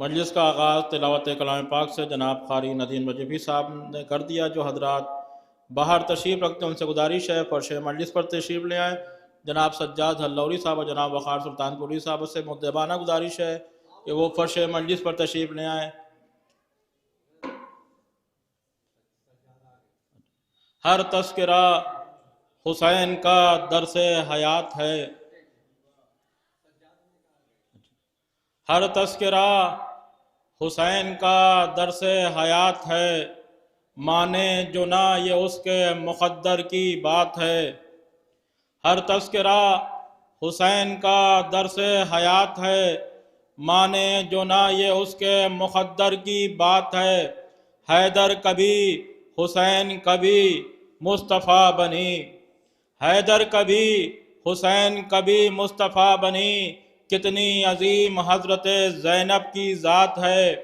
मजलिस का आगाज़ तिलावत कलाम पाक से जनाब कारी नदीम रजवी साहब ने कर दिया। जो हजरात बाहर तशरीफ़ रखते हैं उनसे गुजारिश है फर्श मजलिस पर तशरीफ़ ले आएँ। जनाब सज्जाद हल्लौरी साहब और जनाब वक़ार सुल्तानपुरी साहब से मुद्दबाना गुजारिश है कि वो फर्श मजलिस पर तशरीफ़ ले आएँ। हर तस्करा हुसैन का दरस हयात है, हर तस्करा हुसैन का दरस हयात है, माने जो ना ये उसके मुक़द्दर की बात है। हर तस्करा हुसैन का दर्स हयात है, माने जो ना ये उसके मुक़द्दर की बात है। हैदर कभी हुसैन कभी मुस्तफ़ा बनी, हैदर कभी हुसैन कभी मुस्तफ़ा बनी। कितनी अजीम हज़रत ज़ैनब की ज़ात है,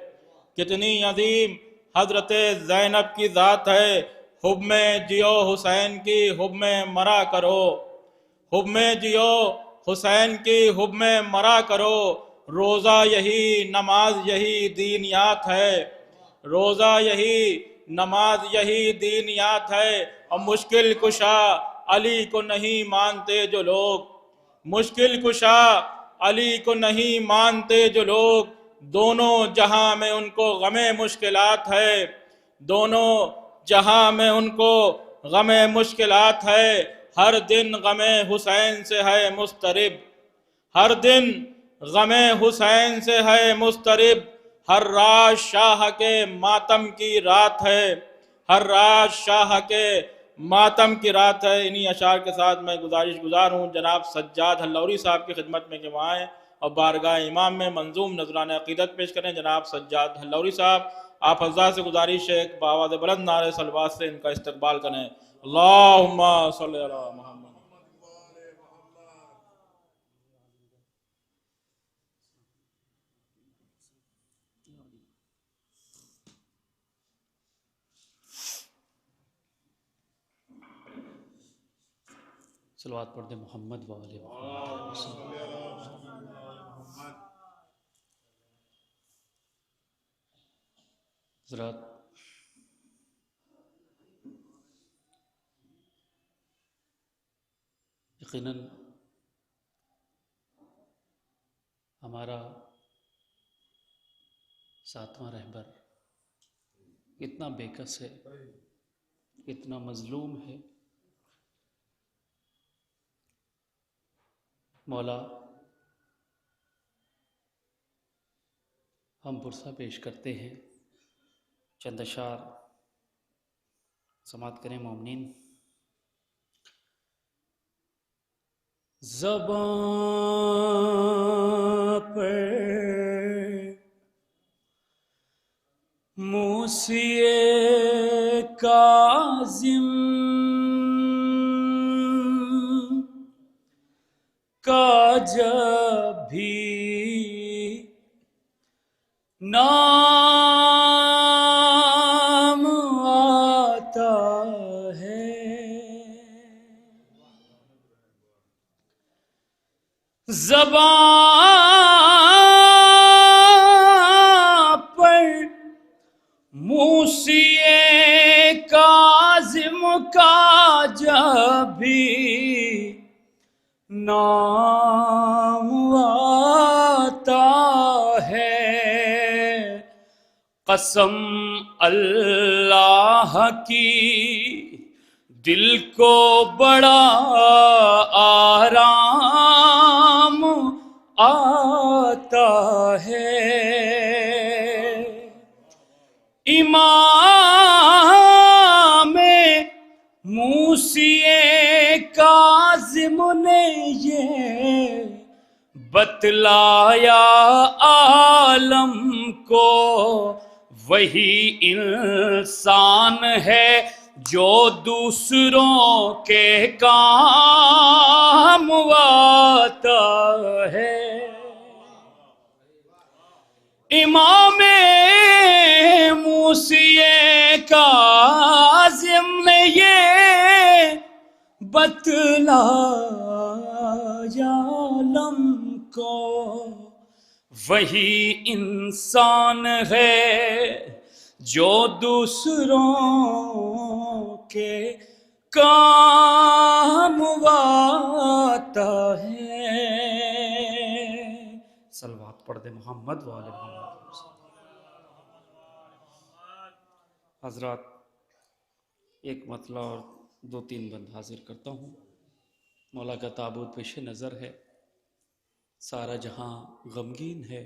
कितनी अजीम हज़रत ज़ैनब की ज़ात है। हुब में जियो हुसैन की हुब में मरा करो, हुब में जियो हुसैन की हुब में मरा करो। रोज़ा यही नमाज यही दीनियात है, रोज़ा यही नमाज यही दीनियात है। और मुश्किल कुशा अली को नहीं मानते जो लोग, मुश्किल कुशा अली को नहीं मानते जो लोग। दोनों जहां में उनको गमे मुश्किलात है, दोनों जहां में उनको गमे मुश्किलात है। हर दिन गमे हुसैन से है मुस्तरिब, हर दिन गमे हुसैन से है मुस्तरिब। हर रात शाह के मातम की रात है, हर रात शाह के मातम की रात है। इन्हीं अशार के साथ मैं गुजारिश गुजार हूँ जनाब सज्जाद हल्लौरी साहब की खिदमत में कि वो आएँ और बारगाह इमाम में मंजूम नजरान अकीदत पेश करें। जनाब सज्जाद हल्लौरी साहब, आप हज़रात से गुजारिश है बावाज़ बुलंद नारे सलवात से इनका इस्तकबाल करें। अल्लाहुम्मा सल्ली अला मुहम्मद। सलवात पढ़ दे मोहम्मद वाले हज़रात। यकीनन हमारा सातवां रहबर इतना बेकस है, इतना मजलूम है। मौला हम पुरसा पेश करते हैं, चंद अशार समात करें मोमिनीन। ज़बां पर मूसिए काज़िम का जब भी नाम आता है, ज़बां पर मूसिए काज़िम का जब भी नाम आता है, कसम अल्लाह की दिल को बड़ा आराम आता है। इमाम मूसिए काज़िम ने ये बतलाया आलम को, वही इंसान है जो दूसरों के काम आता है। इमाम मूसिए काज़िम ने ये बतलाया आलम को, वही इंसान है जो दूसरों के काम आता है। सलवात पढ़ दे मोहम्मद वाले मोहम्मद। हजरात, एक मतला और दो तीन बंद हाजिर करता हूँ। मौला का ताबूत पेश नज़र है, सारा जहां गमगीन है।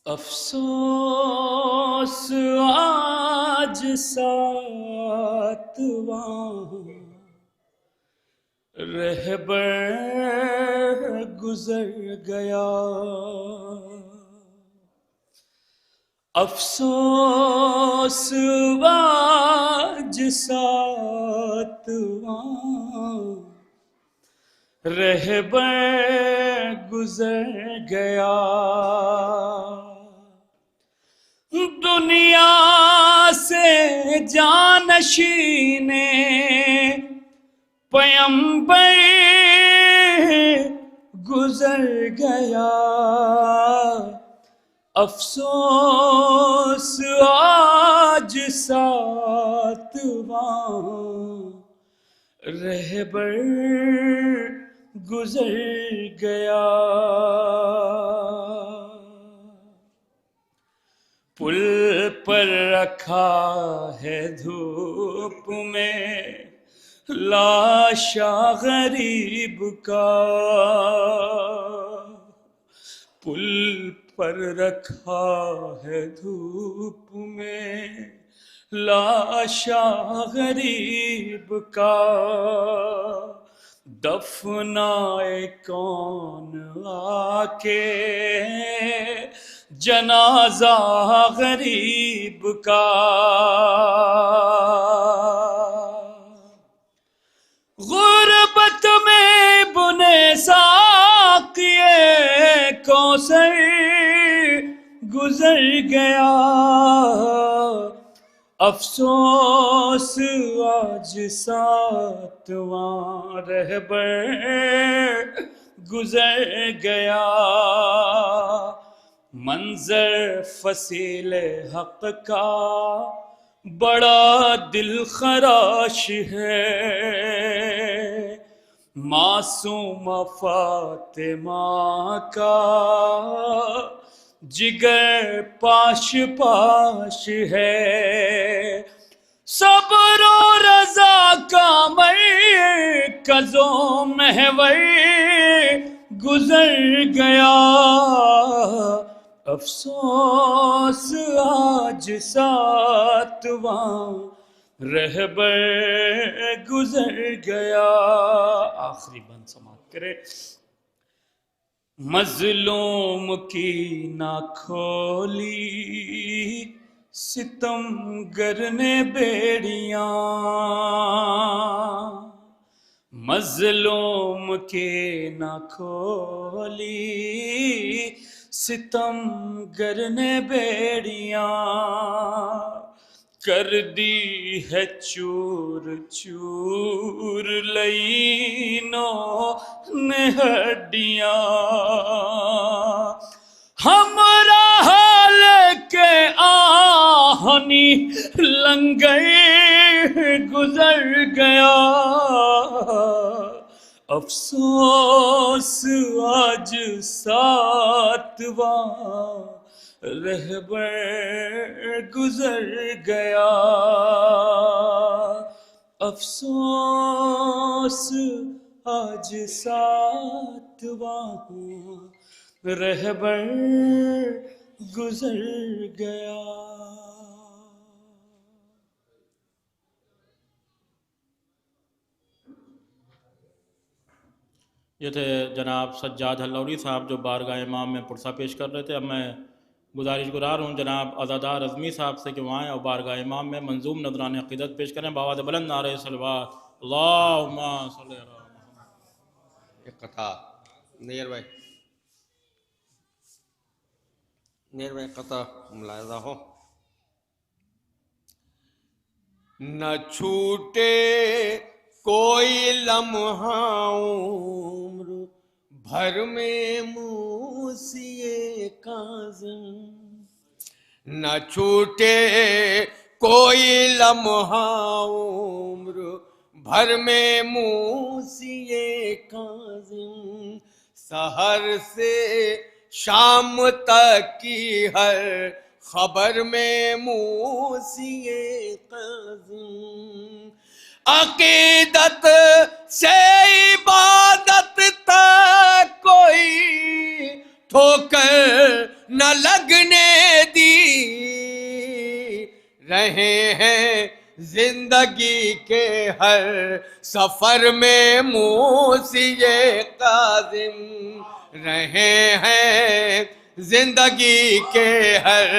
अफसोस आज सातवां रहबर गुजर गया। अफसोस आज सातवां रहबर गुजर गया। दुनिया से जानशीने पैगंबर गुजर गया। अफसोस आज सातवां रहबर गुजर गया। पुल पर रखा है धूप में लाशा गरीब का। पुल पर रखा है धूप में लाशा गरीब का। दफनाए कौन आके जनाजा गरीब का। गुर्बत में बुने साक़िए कौसर गुजर गया। अफसोस आज सातवां रहबर गुजर गया। मंजर फसील हक का बड़ा दिल खराश है। मासूम फातिमा का जिगर पाश पाश है। सब्र और रज़ा का मरकज़ो महवर गुजर गया। अफसोस आज सातवां रहबर गुजर गया। आखिरी बंद समाप्त करे। मजलूम की ना खोली सितमगर ने बेड़ियां। मजलूम के ना खोली सितमगर ने बेड़ियां। कर दी है चूर चूर लईनों ने हड्डियां। हमरा हाल के आहनी लंगर गुजर गया। अफसोस आज सातवां रहबर गुजर गया। अफसोस आज सातवां रहबर गुजर गया। ये थे जनाब सज्जाद हल्लौरी साहब जो बारगाह इमाम में पुरसा पेश कर रहे थे। अब मैं गुजारिश गुजार हूँ जनाब अज़ादार अज़मी साहब से कि वहाँ और बारगाह इमाम में मंजूम नजरान अक़ीदत पेश करें। बावाज़ बुलंद नारे सलवात अल्लाहुम्मा सल्ली अला मुहम्मद। एक कथा नेर भाई कथा मुलायजा हो। न छूटे कोई लम्हा उम्र भर में मूसिए काज़िम। न छूटे कोई लम्हा उम्र भर में मूसिए काज़िम। सहर से शाम तक की हर खबर में मूसिए काज़िम। अकीदत से इबादत तक कोई ठोकर न लगने दी। रहे हैं जिंदगी के हर सफर में मूसिए काजिम, रहे हैं जिंदगी के हर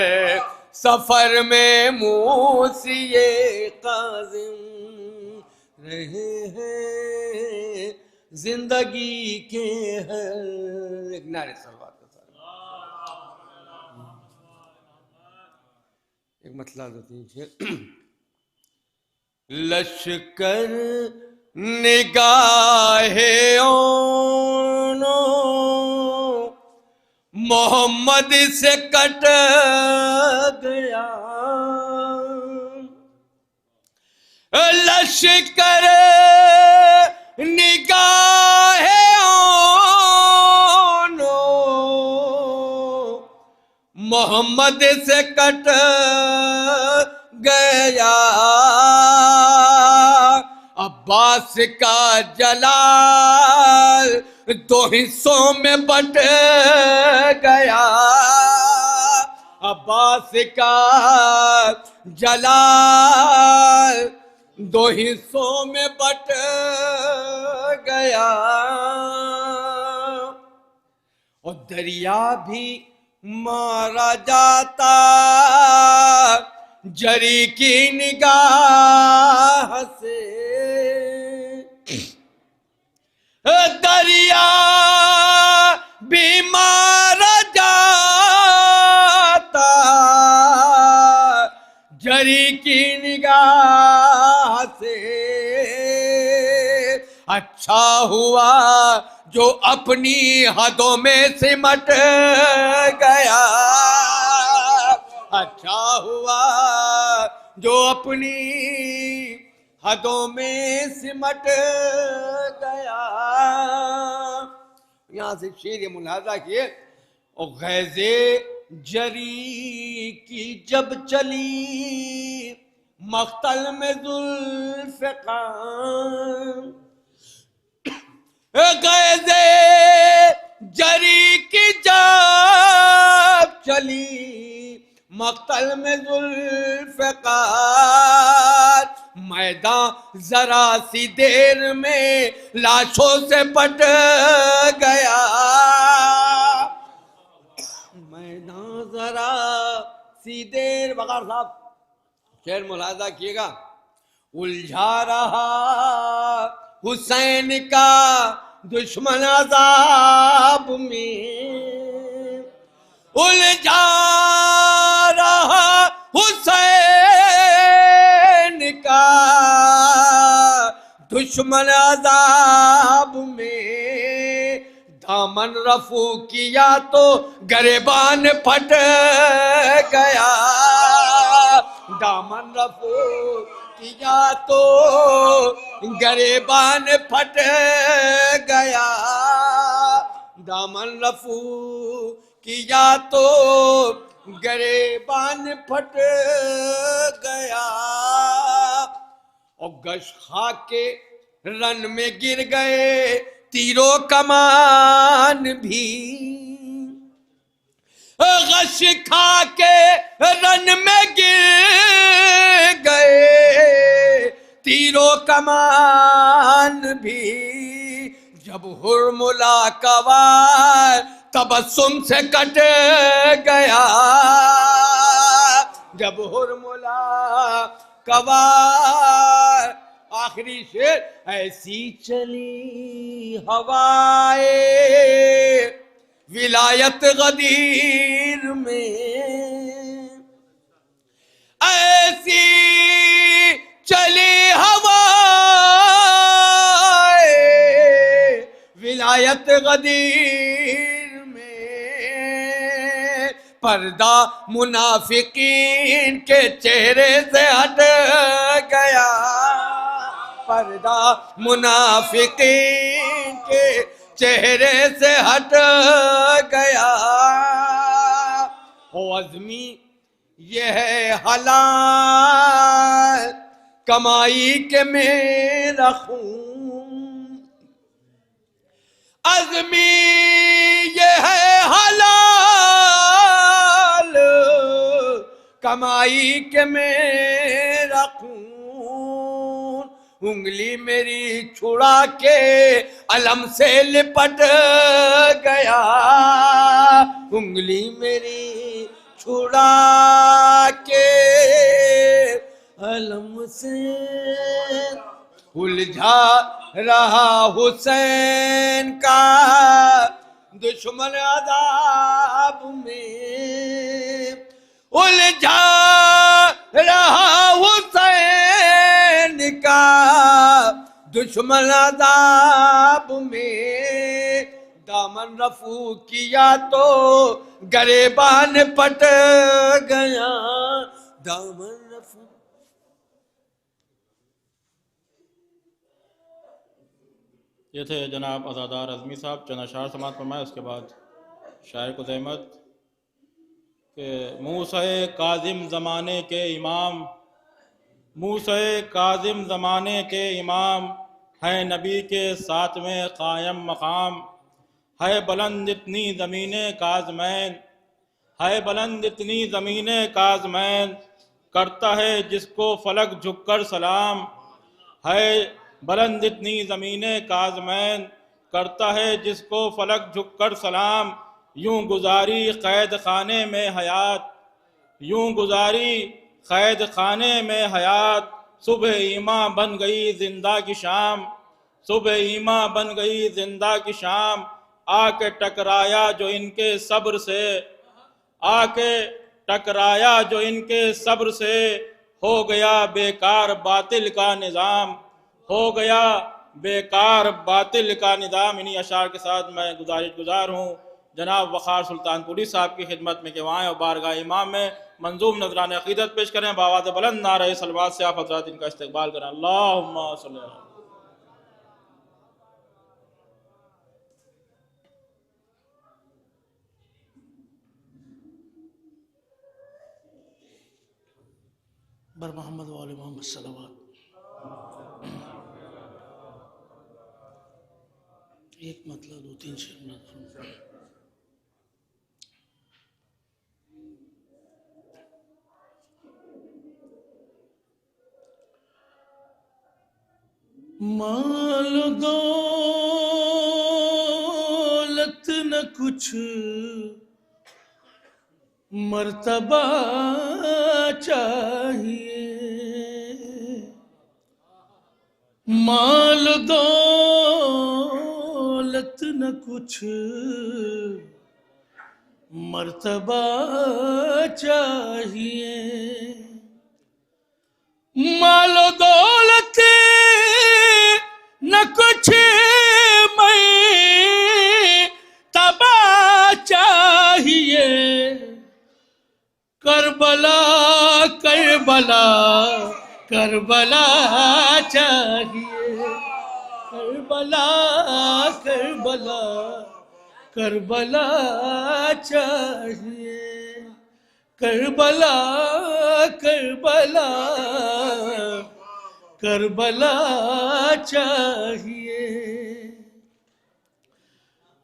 सफर में मूसिए काजिम, रहे हैं जिंदगी के हर। एक नारे सलवात के साथ एक मतला दो तीन शेर। लश्कर निगाहे ओनो मोहम्मद से कट गया, लश्कर निगाहे ओनो मोहम्मद से कट गया, अब्बास का जलाल दो हिस्सों में बट गया, अब्बास का जलाल दो हिस्सों में बट गया, और दरिया भी मारा जाता जरी की निगाह से, दरिया भी मारा जाता जरी की निगाह से, अच्छा हुआ जो अपनी हदों में सिमट गया, अच्छा हुआ जो अपनी हदों में सिमट गया। यहां से शेर मुलाजा किए, और गैज़े जरी की जब चली मख्तल में ज़ुल्फ़िकार, गैज़े जरी की जब चली मख्तल में ज़ुल्फ़िकार, मैदान जरा सी देर में लाशों से पट गया, मैदान जरा सी देर। बकार साहब शेर मुलाजा किएगा, उलझा रहा हुसैन का दुश्मन अज़ाब में, उलझा रहा हुसैन का दुश्मन अज़ाब में, दामन रफू किया तो गरेबान फट गया, दामन रफू किया तो गरेबान फट गया, दामन रफू किया तो गरेबान फट गया, और गश खा के रन में गिर गए तीरों कमान भी, गश खा के रन में गिर गए तीरों कमान भी, जब हुर्मुला का वार तबस्सुम से कट गया, जब हुर्मुला का वार। आखिरी शेर, ऐसी चली हवाए विलायत गदीर में, ऐसी चली हवाए विलायत गदीर में, पर्दा मुनाफिकीन के चेहरे से हट गया, पर्दा मुनाफिकीन के चेहरे से हट गया, ओ अज़मी ये है हलाल कमाई के मेरा खून, अज़मी ये है हलाल कमाई के मेरा खून, उंगली मेरी छुड़ा के अलम से लिपट गया, उंगली मेरी छुड़ा के अलम से उलझा रहा हुसैन का दुश्मन अदाब में, उलझा रहा हुसैन का दुश्मन अदाब में, दामन रफू किया तो गरेबान पट गया, दामन रफू। ये थे जनाब अज़ादार अज़मी साहब, चंद अशार समात फरमाए। उसके बाद शायर को ज़हमत कि मूसे काज़िम ज़माने के इमाम, मूसे काज़िम ज़माने के इमाम, है नबी के साथ में कायम मकाम, है बुलंद इतनी ज़मीने काज़मैन, है बुलंद इतनी ज़मीने काज़मैन, करता है जिसको फलक झुककर सलाम, है बुलंद इतनी ज़मीने काज़मैन, करता है जिसको फलक झुककर सलाम, यूं गुजारी क़ैद खाने में हयात, यूं गुजारी क़ैद खाने में हयात, सुबह ईमा बन गई जिंदा की शाम, सुबह ईमा बन गई जिंदा की शाम, आके टकराया जो इनके सब्र से, आके टकराया जो इनके सब्र से, हो गया बेकार बातिल का निज़ाम, हो गया बेकार बातिल का निज़ाम। इन्हीं अशार के साथ मैं गुजार हूँ जनाब वक़ार सुल्तानपुरी साहब की खिदमत में कि वहाँ और बारगाह इमाम में मंजूम नजरान अक़ीदत पेश करें। बावाज़ बुलंद नारे सलवात से आप हज़रात इनका इस्तक़बाल करें। अल्लाहुम्मा सल्ली अला। बर मोहम्मद वाले मोहम्मद सल्लल्लाहु। एक मतलब दो तीन शेर माल दौलत न कुछ मर्तबा चाहिए, माल दौलत न कुछ मर्तबा चाहिए, माल दौलत न कुछ मर्तबा चाहिए, करबला करबला करबला चाहिए, करबला करबला करबला चाहिए, करबला करबला करबला चाहिए।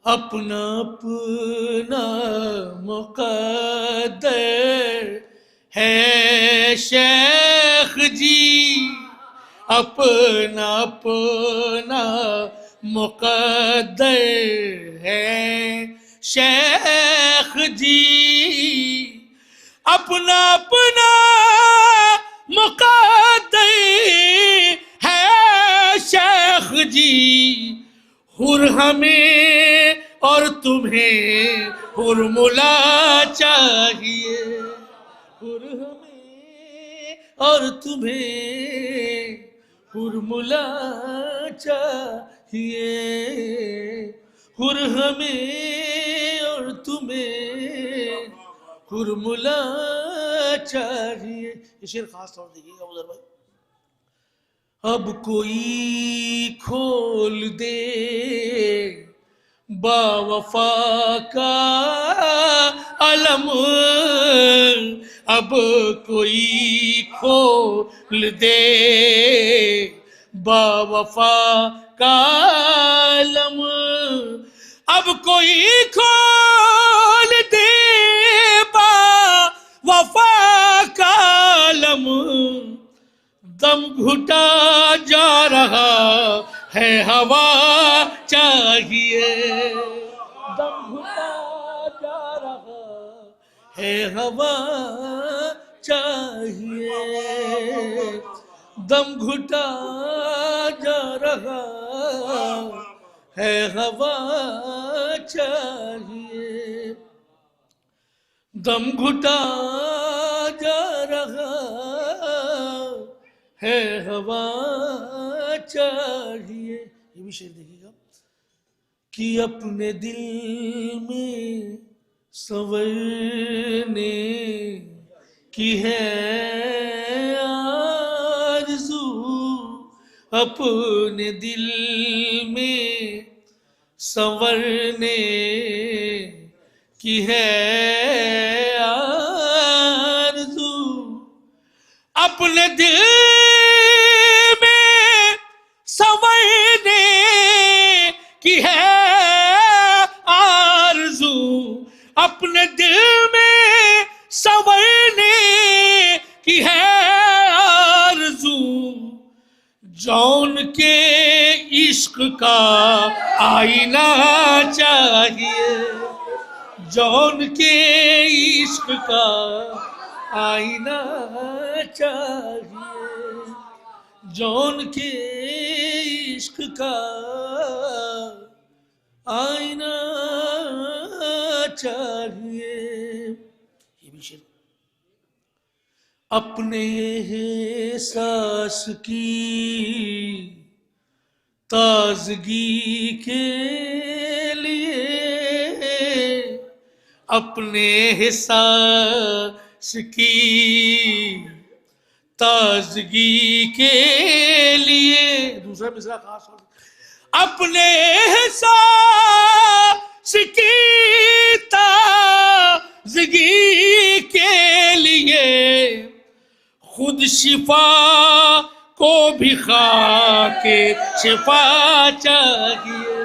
अपना अपना मुक़द्दर है शेख जी, अपना अपना मुक़द्दर है शेख जी, अपना अपना मुक़द्दर है शेख जी, हुर हमें और तुम्हें हुरमुला चाहिए, हुर हमें और तुम्हें हुरमुला चाहिए, हुर हमें और तुम्हें हुरमुला चाहिए। ये शेर खास तौर देखिएगा उधर भाई। अब कोई खोल दे बावफा का अलम, अब कोई खोल दे बावफा का अलम, अब कोई खोल दे बावफा दम घुटा जा रहा है हवा चाहिए, दम घुटा जा रहा है हवा चाहिए, दम घुटा जा रहा है हवा चाहिए, दम घुटा जा रहा है हवा चाहिए। ये भी शेर देखिएगा कि अपने दिल में संवरने की है आरज़ू, अपने दिल में संवरने की है आरज़ू, अपने दिल में संवरने की है आरज़ू, अपने दिल में संवरने की है आरज़ू, जौन के इश्क का आईना चाहिए, जौन के इश्क का आईना चाहिए, जौन के इश्क का आईना चाहिए। ये भी शेर। अपने एहसास की ताजगी के लिए, अपने एहसास की ताजगी के लिए, दूसरा मिसरा खास हो, अपने एहसास की ताजगी के लिए खुद शिफा को भी खा के शिफा चाहिए,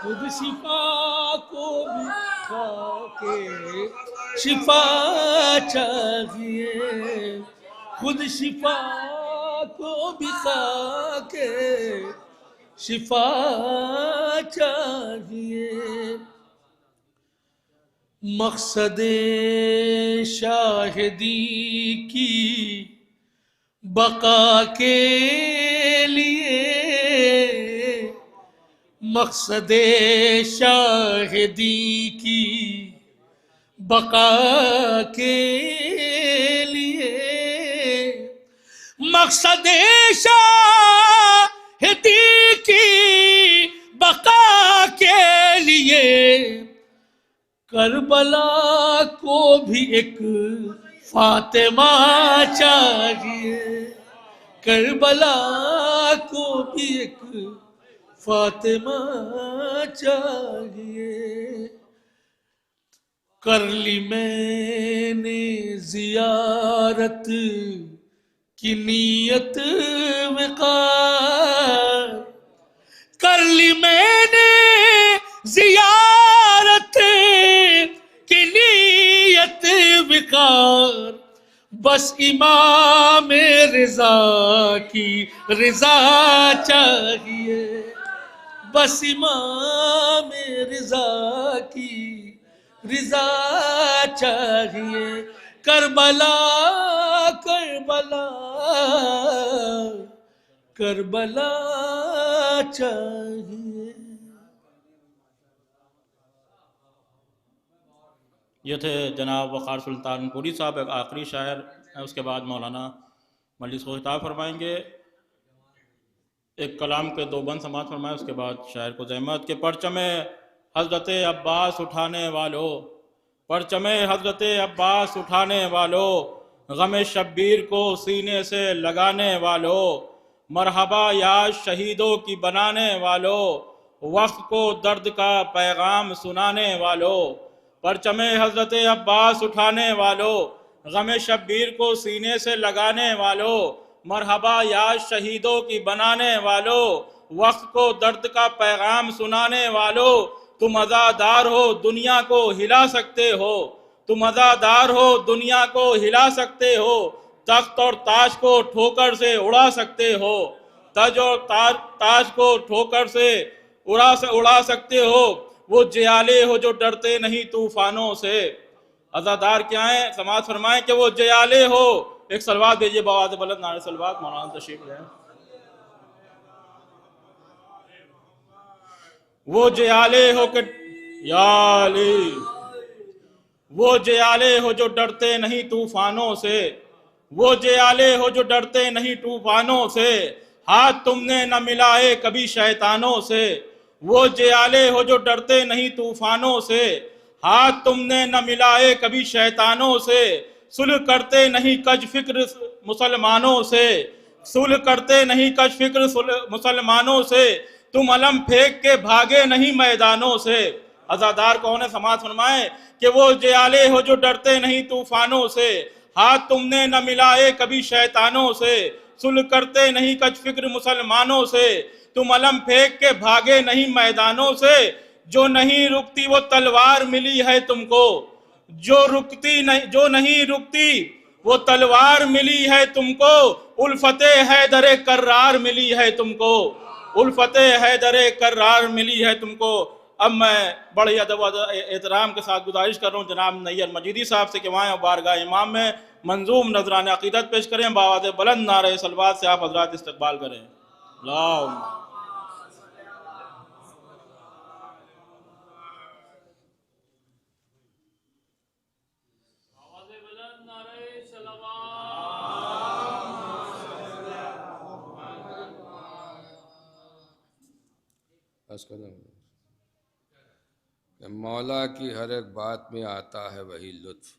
खुद शिफा को भी खा के शिफा चाहिए, खुद शिफा को भी खा के शिफा चाहिए। मकसदे शाहिदी की बका के लिए, मकसदे शाहिदी की बका के लिए, मकसदे शाहिदी की बका के लिए करबला को भी एक फातिमा चाहिए, करबला को भी एक फातिमा चाहिए। कर ली मैंने जियारत की नीयत विकार, कर ली मैंने जियारत की नीयत विकार, बस इमाम रिजा की रिजा चाहिए, बस इमाम रिजा की रिजा चाहिए। करबला करबला करबला चाहिए। ये थे जनाब वक़ार सुल्तानपुरी साहब, एक आखिरी शायर है, उसके बाद मौलाना मजलिस को खिताब फरमाएंगे। एक कलाम के दो बंद समात फरमाए, उसके बाद शायर को ज़हमत के परचमे हज़रत अब्बास उठाने वालों, परचमे हज़रत अब्बास उठाने वालों, गम शब्बीर को सीने से लगाने वालों, मरहबा याद शहीदों की बनाने वालों, वक्त को दर्द का पैगाम सुनाने वालों, परचमे हज़रत अब्बास उठाने वालों, गम शब्बीर को सीने से लगाने वालों, मरहबा याद शहीदों की बनाने वालों, वक्त को दर्द का पैगाम सुनाने वालों, तुम अज़ादार हो दुनिया को हिला सकते हो, तुम अज़ादार हो दुनिया को हिला सकते हो, तख्त और ताज को ठोकर से उड़ा सकते हो, तज और ताज को ठोकर से उड़ा सकते हो, वो जयाले हो जो डरते नहीं तूफानों से। अज़ादार क्या है, समाज फरमाए कि वो जयाले हो। एक सलवात भेजिए बवाज़ बुलंद, नारे सलवात, मौलाना तशरीफ ले। वो जयाले हो कि याली, वो जयाले हो जो डरते नहीं तूफानों से, वो जयाले हो जो डरते नहीं तूफानों से, हाथ तुमने न मिलाए कभी शैतानों से। वो जयाले हो जो डरते नहीं तूफानों से, हाथ तुमने न मिलाए कभी शैतानों से। सुलह करते नहीं कज फिक्र मुसलमानों से, सुलह करते नहीं कज फिक्र मुसलमानों से। तुम अलम फेंक के भागे नहीं मैदानों से। अज़ादार कौन है, समाज फरमाए कि वो जयाले हो जो डरते नहीं तूफानों से, हाथ तुमने न मिलाए कभी शैतानों से। सुलह करते नहीं कज फिक्र मुसलमानों से, तुम अलम फेंक के भागे नहीं मैदानों से। जो नहीं रुकती वो तलवार मिली है तुमको, जो नहीं रुकती वो तलवार मिली है तुमको। उल्फते हैदर कर्रार मिली है तुमको, उल्फते हैदर कर्रार मिली है तुमको। अब मैं बड़े अदब एहतराम के साथ गुजारिश कर रहा हूँ जनाब नैयर मजीदी साहब से कि वहाँ बारगाह इमाम में मंजूम नजरान अकीदत पेश करें। बावाज़ बुलंद नारे सलवात से आप हजरात इस्तकबाल करें। अल्लाहुम्मा कि मौला की हर एक बात में आता है वही लुत्फ,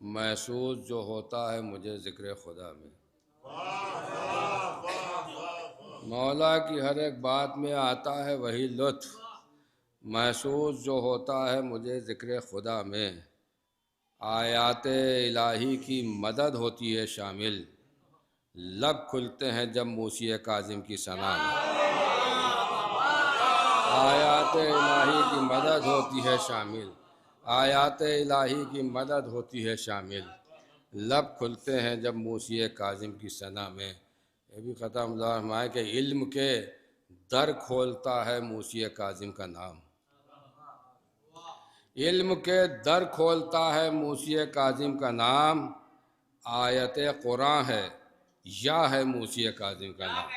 महसूस जो होता है मुझे ज़िक्र खुदा में। मौला की हर एक बात में आता है वही लुत्फ, महसूस जो होता है मुझे ज़िक्र खुदा में। आयात इलाही की मदद होती है शामिल, लब खुलते हैं जब मूसी काजिम की सना में। आयात इलाही की मदद होती है शामिल, आयात इलाही की मदद होती है शामिल, लब खुलते हैं जब मूसी काजिम की सना में। ये भी ख़त्म फरमाए कि इल्म के दर खोलता है मूसी काजिम का नाम, इल्म के दर खोलता है मूसी काजिम का नाम। आयत कुरान है या है मूसी काजिम का नाम,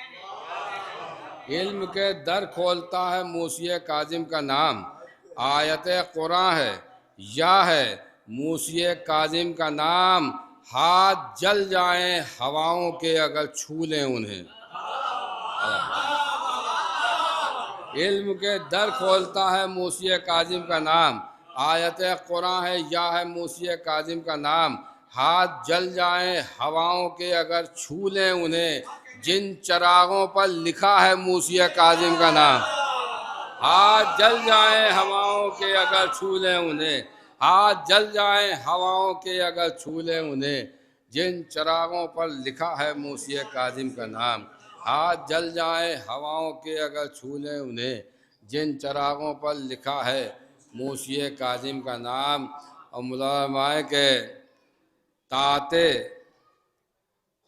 इल्म के दर खोलता है मूसी काजिम का नाम। आयत कुरान है या है मूसी काजिम का नाम। हाथ जल जाएं हवाओं के अगर छू लें उन्हें। इल्म के दर खोलता है मूसी काजिम का नाम। आयत कुरान है या है मूसी काजिम का नाम। हाथ जल जाएं हवाओं के अगर छू लें उन्हें, जिन चरागों पर लिखा है मूसी काजिम का नाम। हाथ जल जाएं हवाओं के अगर छू लें उन्हें, हाथ जल जाएं हवाओं के अगर छू लें उन्हें, जिन चरागों पर लिखा है मूसी काजिम का नाम। हाथ जल जाएं हवाओं के अगर छू लें उन्हें, जिन चरागों पर लिखा है मूसी काजिम का नाम। और मुलामाए के ताते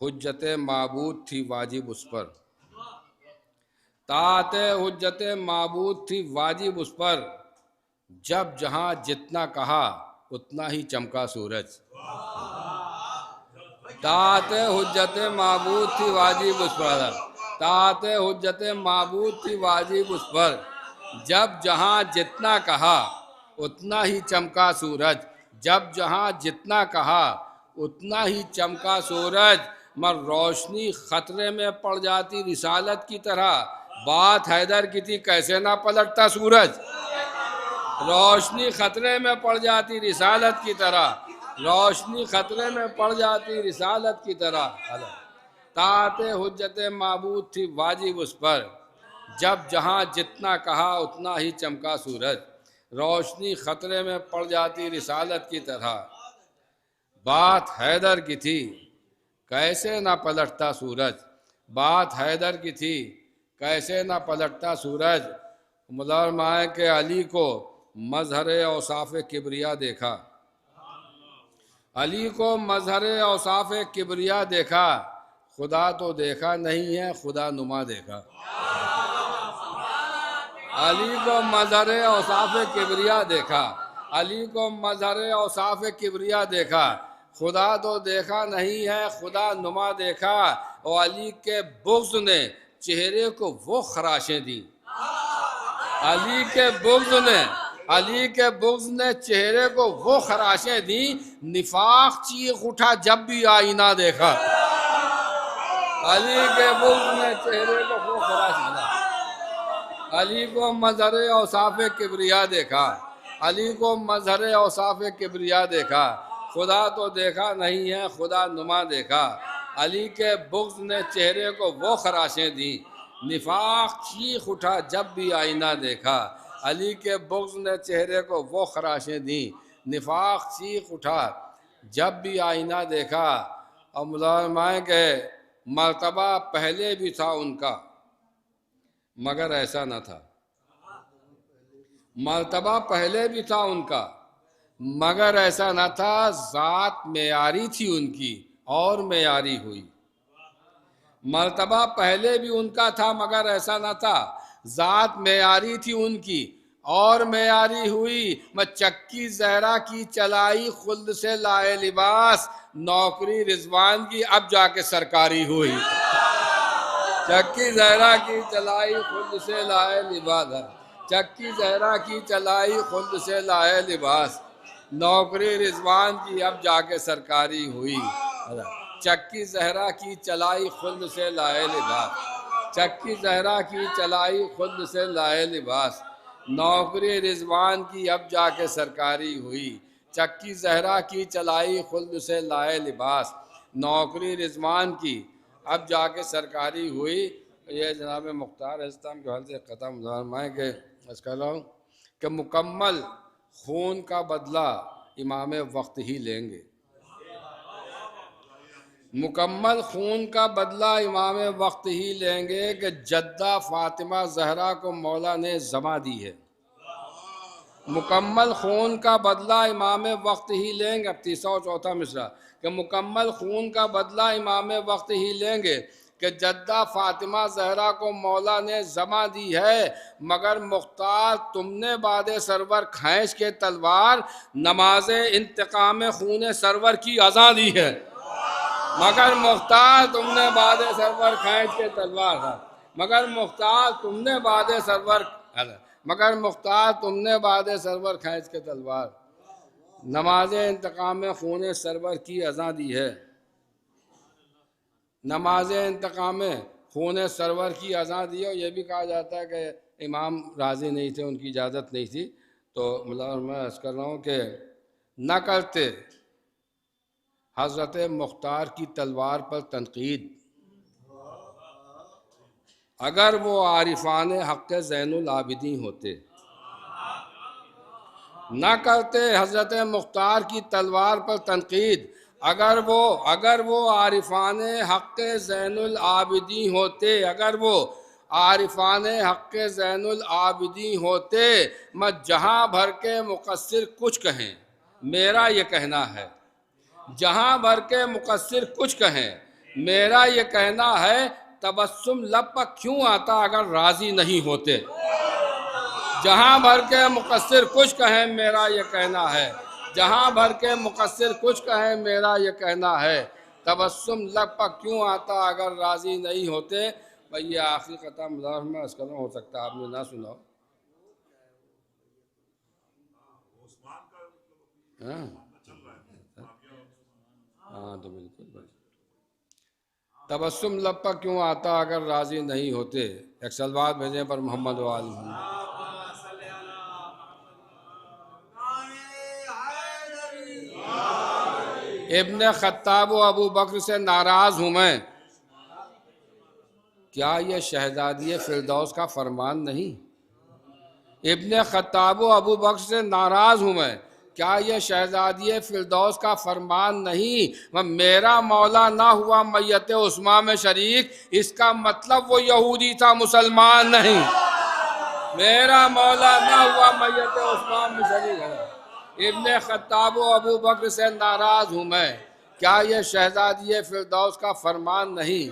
हुज्जत माबूद थी वाजिब उस पर, ताते हुज्जत माबूद थी वाजिब उस पर, जब जहां जितना कहा उतना ही चमका सूरज। ताते हुज्जत माबूद थी वाजिब उस पर, ताते हुज्जत माबूद थी वाजिब उस पर, जब जहां जितना कहा उतना ही चमका सूरज। जब जहां जितना कहा उतना ही चमका सूरज। मगर रोशनी खतरे में पड़ जाती रिसालत की तरह, बात हैदर की थी कैसे ना पलटता सूरज। रोशनी खतरे में पड़ जाती रिसालत की तरह, रोशनी खतरे में पड़ जाती रिसालत की तरह। ताते हुज्जत माबूद थी वाजिब उस पर, जब जहां जितना कहा उतना ही चमका सूरज। रोशनी खतरे में पड़ जाती रिसालत की तरह, बात हैदर की थी कैसे ना पलटता सूरज। बात हैदर की थी कैसे ना पलटता सूरज। मुलामाए के अली को मजहर औसाफ किबरिया देखा, अली को मजहर औसाफ किबरिया देखा, खुदा तो देखा नहीं है, खुदा नुमा देखा। अली को मजहर औसाफ किबरिया देखा, अली को मजहर औसाफ किबरिया देखा, खुदा तो देखा नहीं है, खुदा नुमा देखा। और अली के बुग़्ज़ ने चेहरे को वो खराशें दी, अली के बुग़्ज़ ने चेहरे को वो खराशें दी, निफाक चीख उठा जब भी आईना देखा। अली के बुग़्ज़ ने चेहरे को वो खराशें दी। अली को मजहर औसाफ किबरिया देखा, अली को मजहर औसाफ किबरिया देखा, खुदा तो देखा नहीं है, खुदा नुमा देखा। अली के बुग़्ज़ ने चेहरे को वो खराशें दी, निफाक चीख उठा जब भी आईना देखा। अली के बुग़्ज़ ने चेहरे को वो खराशें दी, निफाक चीख उठा जब भी आईना देखा। और मुलाज़माए के मर्तबा पहले भी था उनका, मगर ऐसा न था। मर्तबा पहले भी था उनका, मगर ऐसा न था। ज़ात मेयारी थी उनकी और मेयारी हुई। मर्तबा पहले भी उनका था, मगर ऐसा न था। ज़ात मेयारी थी उनकी और मेयारी हुई। मैं चक्की ज़हरा की चलाई खुल्द से लाए लिबास, नौकरी रिजवान की अब जाके सरकारी हुई। चक्की ज़हरा की चलाई खुल्द से लाए लिबास, चक्की ज़हरा की चलाई खुल्द से लाए लिबास, नौकरी रिजवान की अब जाके सरकारी हुई। चक्की ज़हरा की चलाई खुल्द से लाए लिबास, चक्की ज़हरा की चलाई खुल्द से लाए लिबास, नौकरी रिजवान की अब जाके सरकारी हुई। चक्की ज़हरा की चलाई खुल्द से लाए लिबास, नौकरी रिजवान की अब जाके सरकारी हुई। ये जनाब मुख्तार इस्लाम के हाल से ख़त्म मैं के हूँ कि मुकम्मल खून का बदला इमाम वक्त ही लेंगे। मुकम्मल खून का बदला इमाम वक्त ही लेंगे कि जद्दा फातिमा ज़हरा को मौला ने ज़मा दी है। मुकम्मल खून का बदला इमाम वक्त ही लेंगे। अब तीसरा और चौथा मिसरा कि मुकम्मल खून का बदला इमाम वक्त ही लेंगे कि जद्दा फातिमा ज़हरा को मौला ने ज़मा दी है, मगर मुख्तार तुमने बादे सरवर खींच के तलवार, नमाज इंतकाम खून सरवर की अज़ा दी है। मगर मुख्तार तुमने बादे सरवर खींच के तलवार, मगर मुख्तार तुमने बादे सरवर, मगर मुख्तार तुमने बादे सरवर खींच के तलवार, नमाज इंतकाम खून सरवर की अज़ा दी है। नमाज इंतकाम खून सरवर की अज़ा दी है। और यह भी कहा जाता है कि इमाम राज़ी नहीं थे, उनकी इजाज़त नहीं थी। तो मतलब मैं अर्ज़ कर रहा हूँ कि न करते हज़रत मुख्तार की तलवार पर तनकीद, अगर वो आरिफान हक़ ज़ैनुल आबिदीन होते। न करते हज़रत मुख्तार की तलवार पर तनकीद, अगर वो आरिफान हक़ ज़ैनुल आबिदीन होते, अगर वो आरिफान हक़ ज़ैनुल आबिदीन होते। मैं जहाँ भर के मुक़स्सिर कुछ कहें, मेरा ये कहना है, जहाँ भर के मुक़स्सिर कुछ कहें, मेरा ये कहना है, तबस्सुम लब पर क्यों आता अगर राज़ी नहीं होते। जहाँ भर के मुक़स्सिर कुछ कहें, मेरा ये कहना है, जहाँ भर के मुक़स्सिर कुछ कहें, मेरा ये कहना है, तबस्सुम लब पर क्यों आता अगर राज़ी नहीं होते। भाई ये आखिरी ख़त्म में अस्कलम हो सकता है, आपने ना सुना हो। हाँ तो बिल्कुल, तबस्सुम लब पर क्यों आता अगर राज़ी नहीं होते। एक सलवात भेजें पर मोहम्मद वाली। इब्न खत्ताब व अबू बकर से नाराज़ हूँ मैं, क्या ये शहज़ादी फ़िरदौस का फरमान नहीं। इब्न खत्ताब व अबू बकर से नाराज़ हूँ मैं, क्या ये शहज़ादी फ़िरदौस का फरमान नहीं। मेरा मौला ना हुआ मैयत उस्मा में शरीक, इसका मतलब वो यहूदी था, मुसलमान नहीं। मेरा मौला ना हुआ मैयत उस्मा में शरीक है, इब्ने खत्ताब व अबू बकर से नाराज हूँ मैं, क्या ये शहजादी फिरदौस का फरमान नहीं?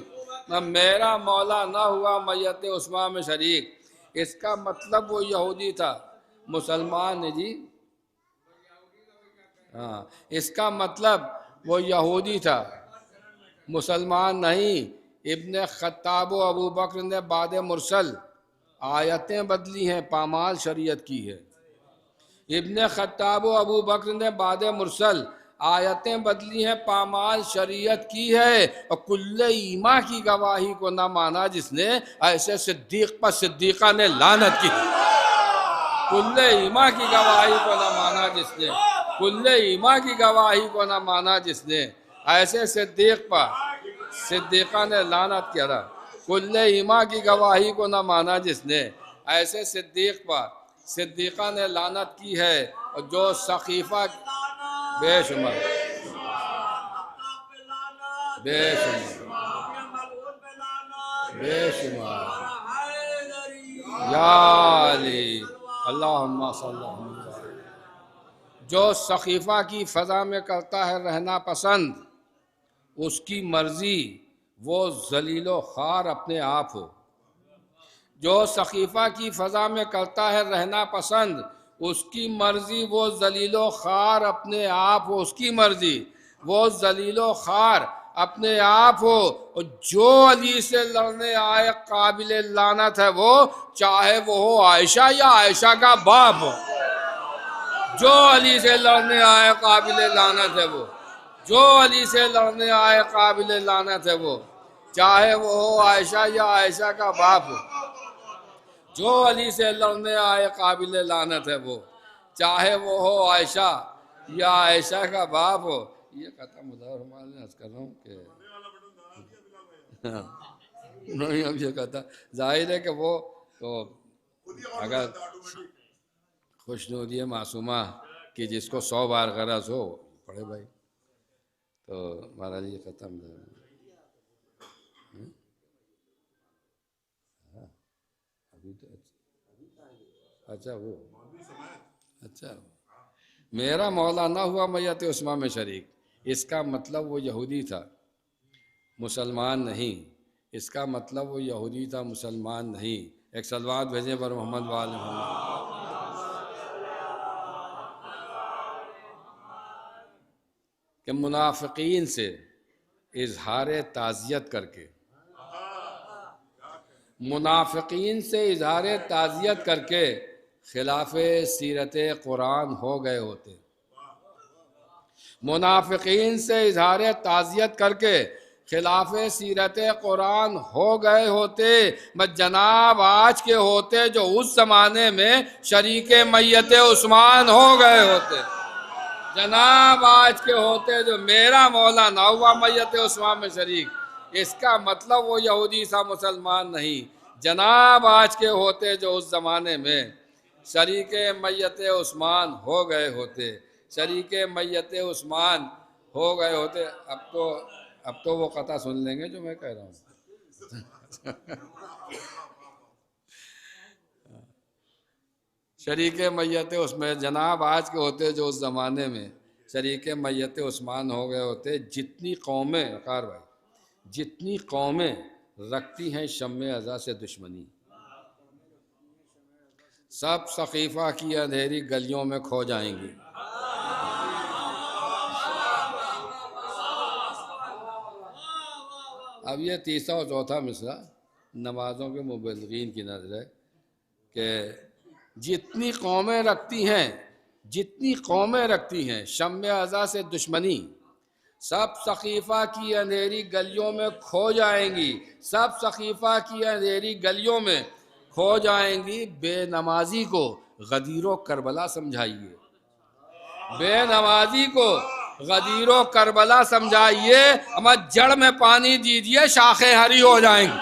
न मेरा मौला न हुआ मैयत उस्मा में शरीक। इसका मतलब वो यहूदी था, मुसलमान है जी। हाँ, इसका मतलब वो यहूदी था, मुसलमान नहीं। इब्ने खत्ताब व अबू बकर ने बाद मुरसल आयतें बदली हैं, पामाल शरीयत की है। इब्ने खत्ताब व अबू बकर ने बाद मुरसल आयतें बदली हैं, पामाल शरीयत की है। और कुल्ले ईमा की गवाही को ना माना जिसने, ऐसे सिद्दीक पर सिद्दीका ने लानत की। कुल्ले ईमा की गवाही को ना माना जिसने, कुल्ले ईमा की गवाही को ना माना जिसने, ऐसे सिद्दीक पर सिद्दीका ने लानत किया था। कुल्ले ईमा की गवाही को ना माना जिसने, ऐसे सिद्दीक पर सिद्दीका ने लानत की है। और जो सकीफा बेशुमार बेशुमार बेशुमार या अली अल्लाहुम्मा सल्ली अलैहि। जो सकीफा की फ़ज़ा में करता है रहना पसंद, उसकी मर्जी वो ज़लीलो ख़ार अपने आप हो। जो सकीफ़ा की फ़ज़ा में करता है रहना पसंद, उसकी मर्जी वो ज़लीलो ख़ार अपने आप हो। उसकी मर्जी वो ज़लीलो ख़ार अपने आप हो। और जो अली से लड़ने आए काबिल लानत है वो, चाहे वो हो आयशा या आयशा का बाप हो। जो अली से लड़ने आए काबिल लानत है वो, जो अली से लड़ने आए काबिल लानत है वो, चाहे वो हो आयशा या आयशा का बाप हो। जो अली से लड़ने आए काबिल लानत है वो, चाहे वो हो आयशा या आयशा का बाप हो। ये खत्म कर रहा हूँ कि नहीं, अब ये कहता जाहिर है कि वो तो अगर खुशनूदी मासूमा कि जिसको 100 बार गरज हो पढ़े भाई, तो हमारा लिए ख़त्म है। अभी तो अच्छा वो अच्छा मेरा मौला ना हुआ मैयत उस्मा में शरीक। इसका मतलब वो यहूदी था, मुसलमान नहीं। इसका मतलब वो यहूदी था, मुसलमान नहीं। एक सलवात भेजें पर मोहम्मद वाले मोहम्मद। कि मुनाफिकीन से इजहार ताज़ियत करके, मुनाफिकीन से इजहार ताज़ियत करके खिलाफ सीरत कुरान हो गए होते। मुनाफिकीन से इजहार ताज़ियत करके खिलाफ सीरत कुरान हो गए होते। बस जनाब आज के होते जो उस ज़माने में शरीक मैयत उस्मान हो गए होते। जनाब आज के होते जो मेरा मौला ना हुआ मैयत उस्मान में शरीक। इसका मतलब वो यहूदी सा, मुसलमान नहीं। जनाब आज के होते जो उस ज़माने में शरीक मैयत उस्मान हो गए होते, शरीक मैयत उस्मान हो गए होते। अब तो वो कथा सुन लेंगे जो मैं कह रहा हूँ। शरीक मैयत उसमें जनाब आज के होते जो उस ज़माने में शरीक मैयत उस्मान हो गए होते। जितनी कौमें अकार भाई, जितनी कौमें रखती हैं शम्मे अज़ा से दुश्मनी, सब सकीफ़ा की अंधेरी गलियों में खो जाएंगी। अब ये तीसरा और चौथा मिसरा नमाज़ों के मुबल्लिगीन की नज़र है कि जितनी कौमें रखती हैं, जितनी कौमें रखती हैं शम्मे अज़ा से दुश्मनी, सब सकीफ़ा की अंधेरी गलियों में खो जाएंगी। सब सकीफ़ा की अंधेरी गलियों में खो जाएंगी। बेनमाजी को गदीरो करबला समझाइए, बेनमाजी को गदीरो करबला समझाइए। हमारे जड़ में पानी दीजिए, शाखें हरी हो जाएंगी।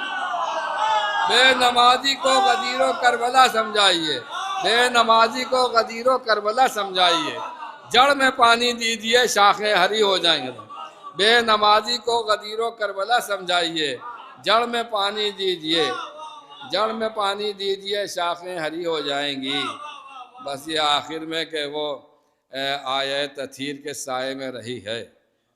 बेनमाजी को गदीरो करबला समझाइए, बेनमाजी को गदीरो करबला समझाइए। जड़ में पानी दीजिए, शाखें हरी हो जाएंगी। बेनमाजी को गदीरो करबला समझाइए, जड़ में पानी दीजिए, जड़ में पानी दीजिए, शाखें हरी हो जाएंगी। बस ये आखिर में कि वो आयत तथीर के साए में रही है।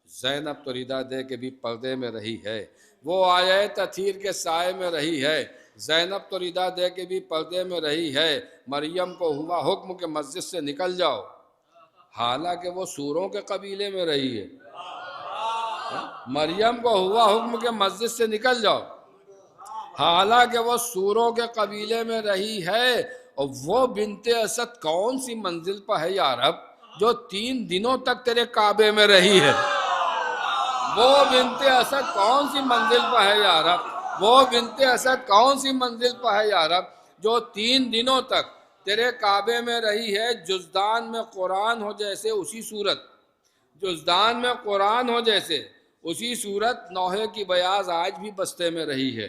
ज़ैनब तो रिदा दे के भी पर्दे में रही है। वो आयत तथीर के साए में रही है। ज़ैनब तो रिदा दे के भी पर्दे में रही है। मरियम को हुआ हुक्म के मस्जिद से निकल जाओ, हालांकि वो सूरों के कबीले में रही है। मरियम को हुआ हुक्म के मस्जिद से निकल जाओ, हालांकि वो सूरों के कबीले में रही है। और वो बिनते असद कौन सी मंजिल पर है यारब, जो 3 दिनों तक तेरे काबे में रही है। वो बिनते असद कौन सी मंजिल पर है यारब, वो बिनते असद कौन सी मंजिल पर है यारब, जो 3 दिनों तक तेरे काबे में रही है। जुज़दान में कुरान हो जैसे उसी सूरत, जुज़दान में कुरान हो जैसे उसी सूरत, नौहे की बयाज आज भी बस्ते में रही है।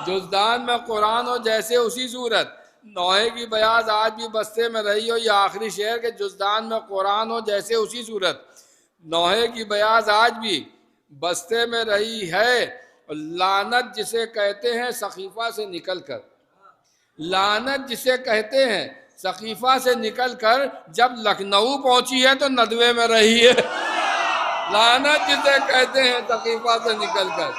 जुज़दान में कुरान हो जैसे उसी सूरत, नौहे की बयाज आज भी बस्ते में रही हो। ये आखिरी शेर के जुज़दान में कुरान हो जैसे उसी सूरत, नौहे की बयाज आज भी बस्ते में रही है। लानत जिसे कहते हैं सकीफ़ा से निकल कर, लानत जिसे कहते हैं सकीफ़ा से निकल कर, जब लखनऊ पहुंची है तो नदवे में रही है। लानत जिसे कहते हैं सकीफ़ा से निकल कर,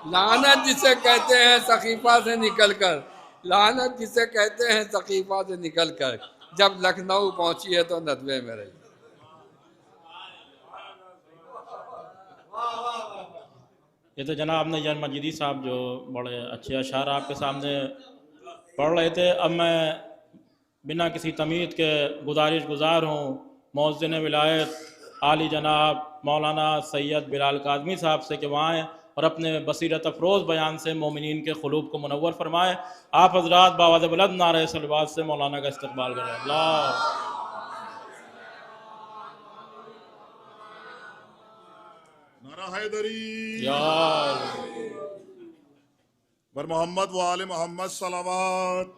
लानत जिसे कहते हैं सकीफ़ा से निकल कर, लानत जिसे कहते हैं सकीफ़ा से निकल कर, जब लखनऊ पहुंची है तो नदवे में रही। ये तो जनाब आपने जन मजीदी साहब जो बड़े अच्छे अशार आपके सामने पढ़ रहे थे। अब मैं बिना किसी तमीद के गुजार हूँ मौज़िन विलायत आली जनाब मौलाना सैयद बिलाल काज़मी साहब से कि वहाँ आएँ और अपने बसीरत अफरोज़ बयान से मोमिनीन के क़ुलूब को मुनव्वर फरमाएँ। आप हज़रात बावाज़ बुलंद नारे सलवात से मौलाना का इस्तक़बाल करें। अल्लाह नारा हैदरी या बर मोहम्मद व आले मोहम्मद सलावत।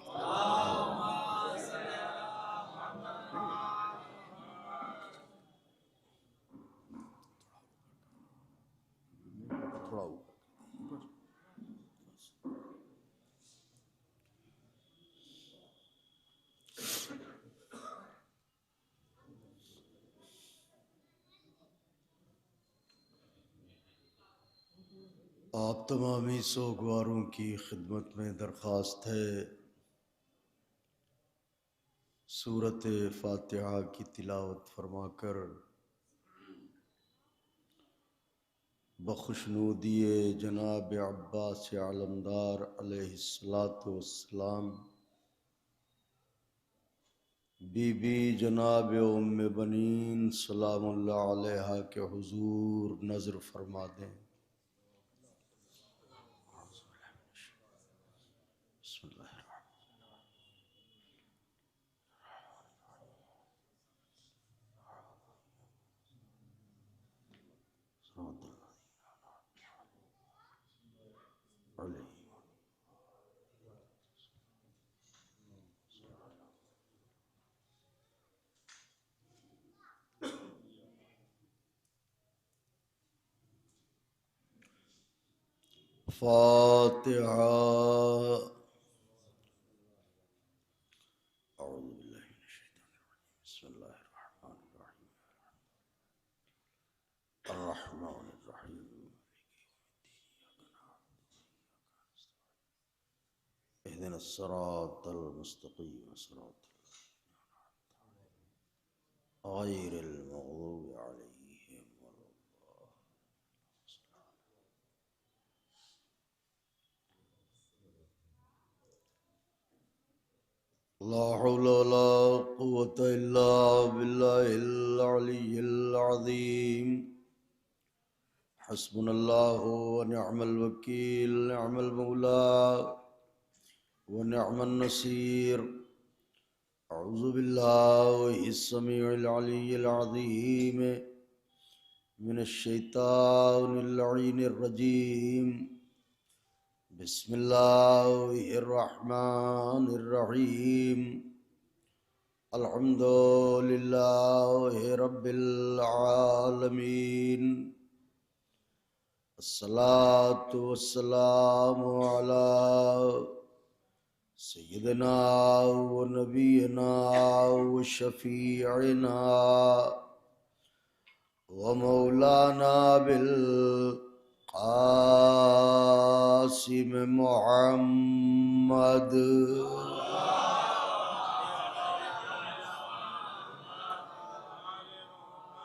आप तमामी सोगवारों की खिदमत में दरख्वास्त है सूरत फातिहा की तिलावत फरमाकर बखुशनूदी जनाब अब्बास आलमदार अलैहिस्सलातु वस्सलाम बीबी जनाब उम्मे बनीन सलामुल्लाह अलैहा के हुजूर नज़र फरमा दें। फातिहा। इहदिनस्सिरातल मुस्तक़ीम गैरिल मग़दूबि अलैहिम ला हौला वला कुव्वता इल्ला बिल्लाहिल अलिय्यिल अज़ीम। हस्बुनल्लाहु व निअमल वकील, निअमल मौला व निअमन नसीर। अऊज़ु बिल्लाहिस समीउल अलीय्यिल अज़ीम मिनश शैतानिर लईनिर रजीम। बिस्मिल्लाहिर रहमानिर रहीम। अल्हम्दुलिल्लाहि रब्बिल आलमीन। अस्सलातु वस्सलामु अला सय्यदना व नबीना व शफीअना व मौलाना बिल कासिम मुहम्मद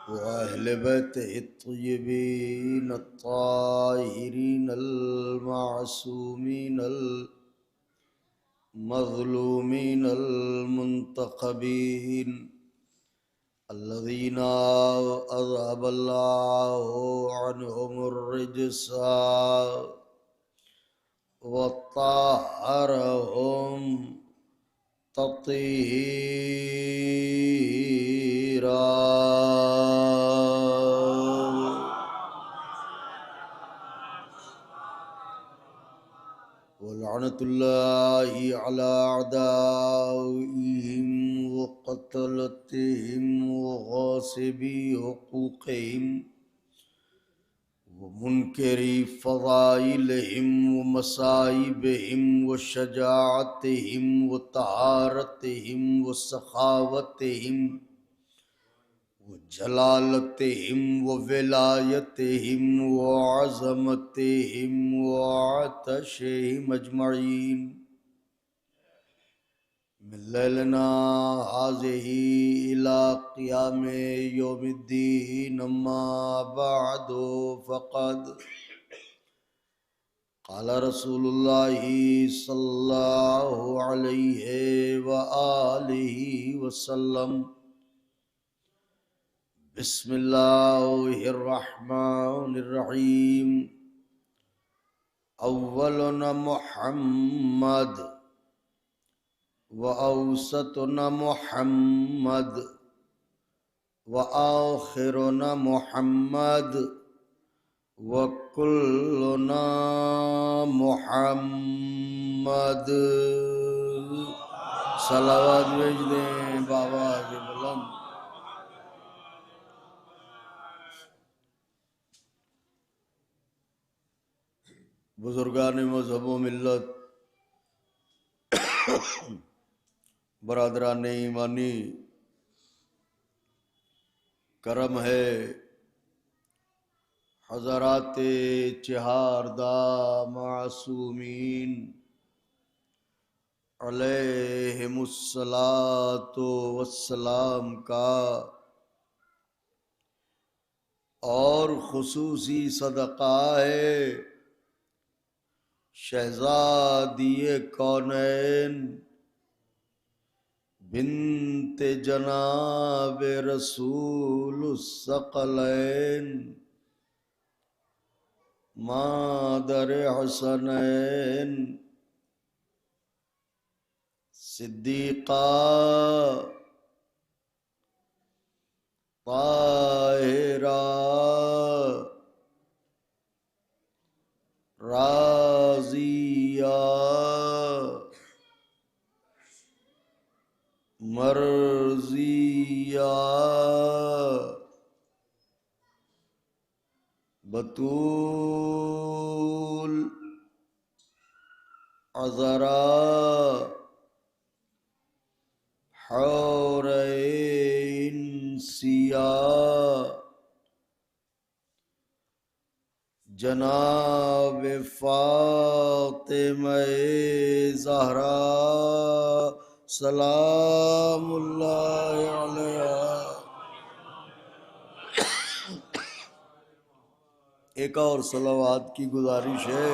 व अहले बैतिहि अत्तय्यबीन अत्ताहिरीन अल-मासूमीन अल-मज़लूमीन अल-मुंतखबीन अल्लज़ीना अज़हबल्लाहु अन्हुमुर रिज्सा व तह्हरहुम तत्हीरा। वलअनतुल्लाहि अला अअदाइहिम व क़त्लतिहिम व गासिबी हुक़ूक़िहिम व मुनकरी फ़ज़ाइलिहिम व मसाइबिहिम व शजाअतिहिम व तहारतिहिम व सखावतिहिम व जलालतिहिम व विलायतिहिम व अज़मतिहिम व अतशिहिम अजमईन मिन लैलना हाज़िही इला क़ियाम यौमिद्दीन। अम्मा बअदु फ़क़द क़ाल रसूलुल्लाहि सल्लल्लाहु अलैहि व आलिहि वसल्लम बिस्मिल्लाहिर्रहमानिर्रहीम। अव्वलुना मुहम्मद व औसतुना मुहम्मद व आखिरुना मुहम्मद व कुल्लुना मुहम्मद। सलावत भेज दें बाबा के बुलंद। बुजुर्गान मज़हब व मिल्लत, बरादरान ईमानी, करम है हज़रात चहारदा मासूमीन अलैहिमुस्सलातो वस्सलाम का और खुसूसी सदका है शहज़ादिए कौनैन बिन्ते जनाब रसूलुस्सक़लैन मादर हसनैन सिद्दीक़ा ताहिरा राज़िया मर्ज़िया बतूल अज़रा हौरैन सिया जनाब फ़ातिमा ज़हरा सलामुल्लाहि अलैहा। एक और सलावात की गुजारिश है।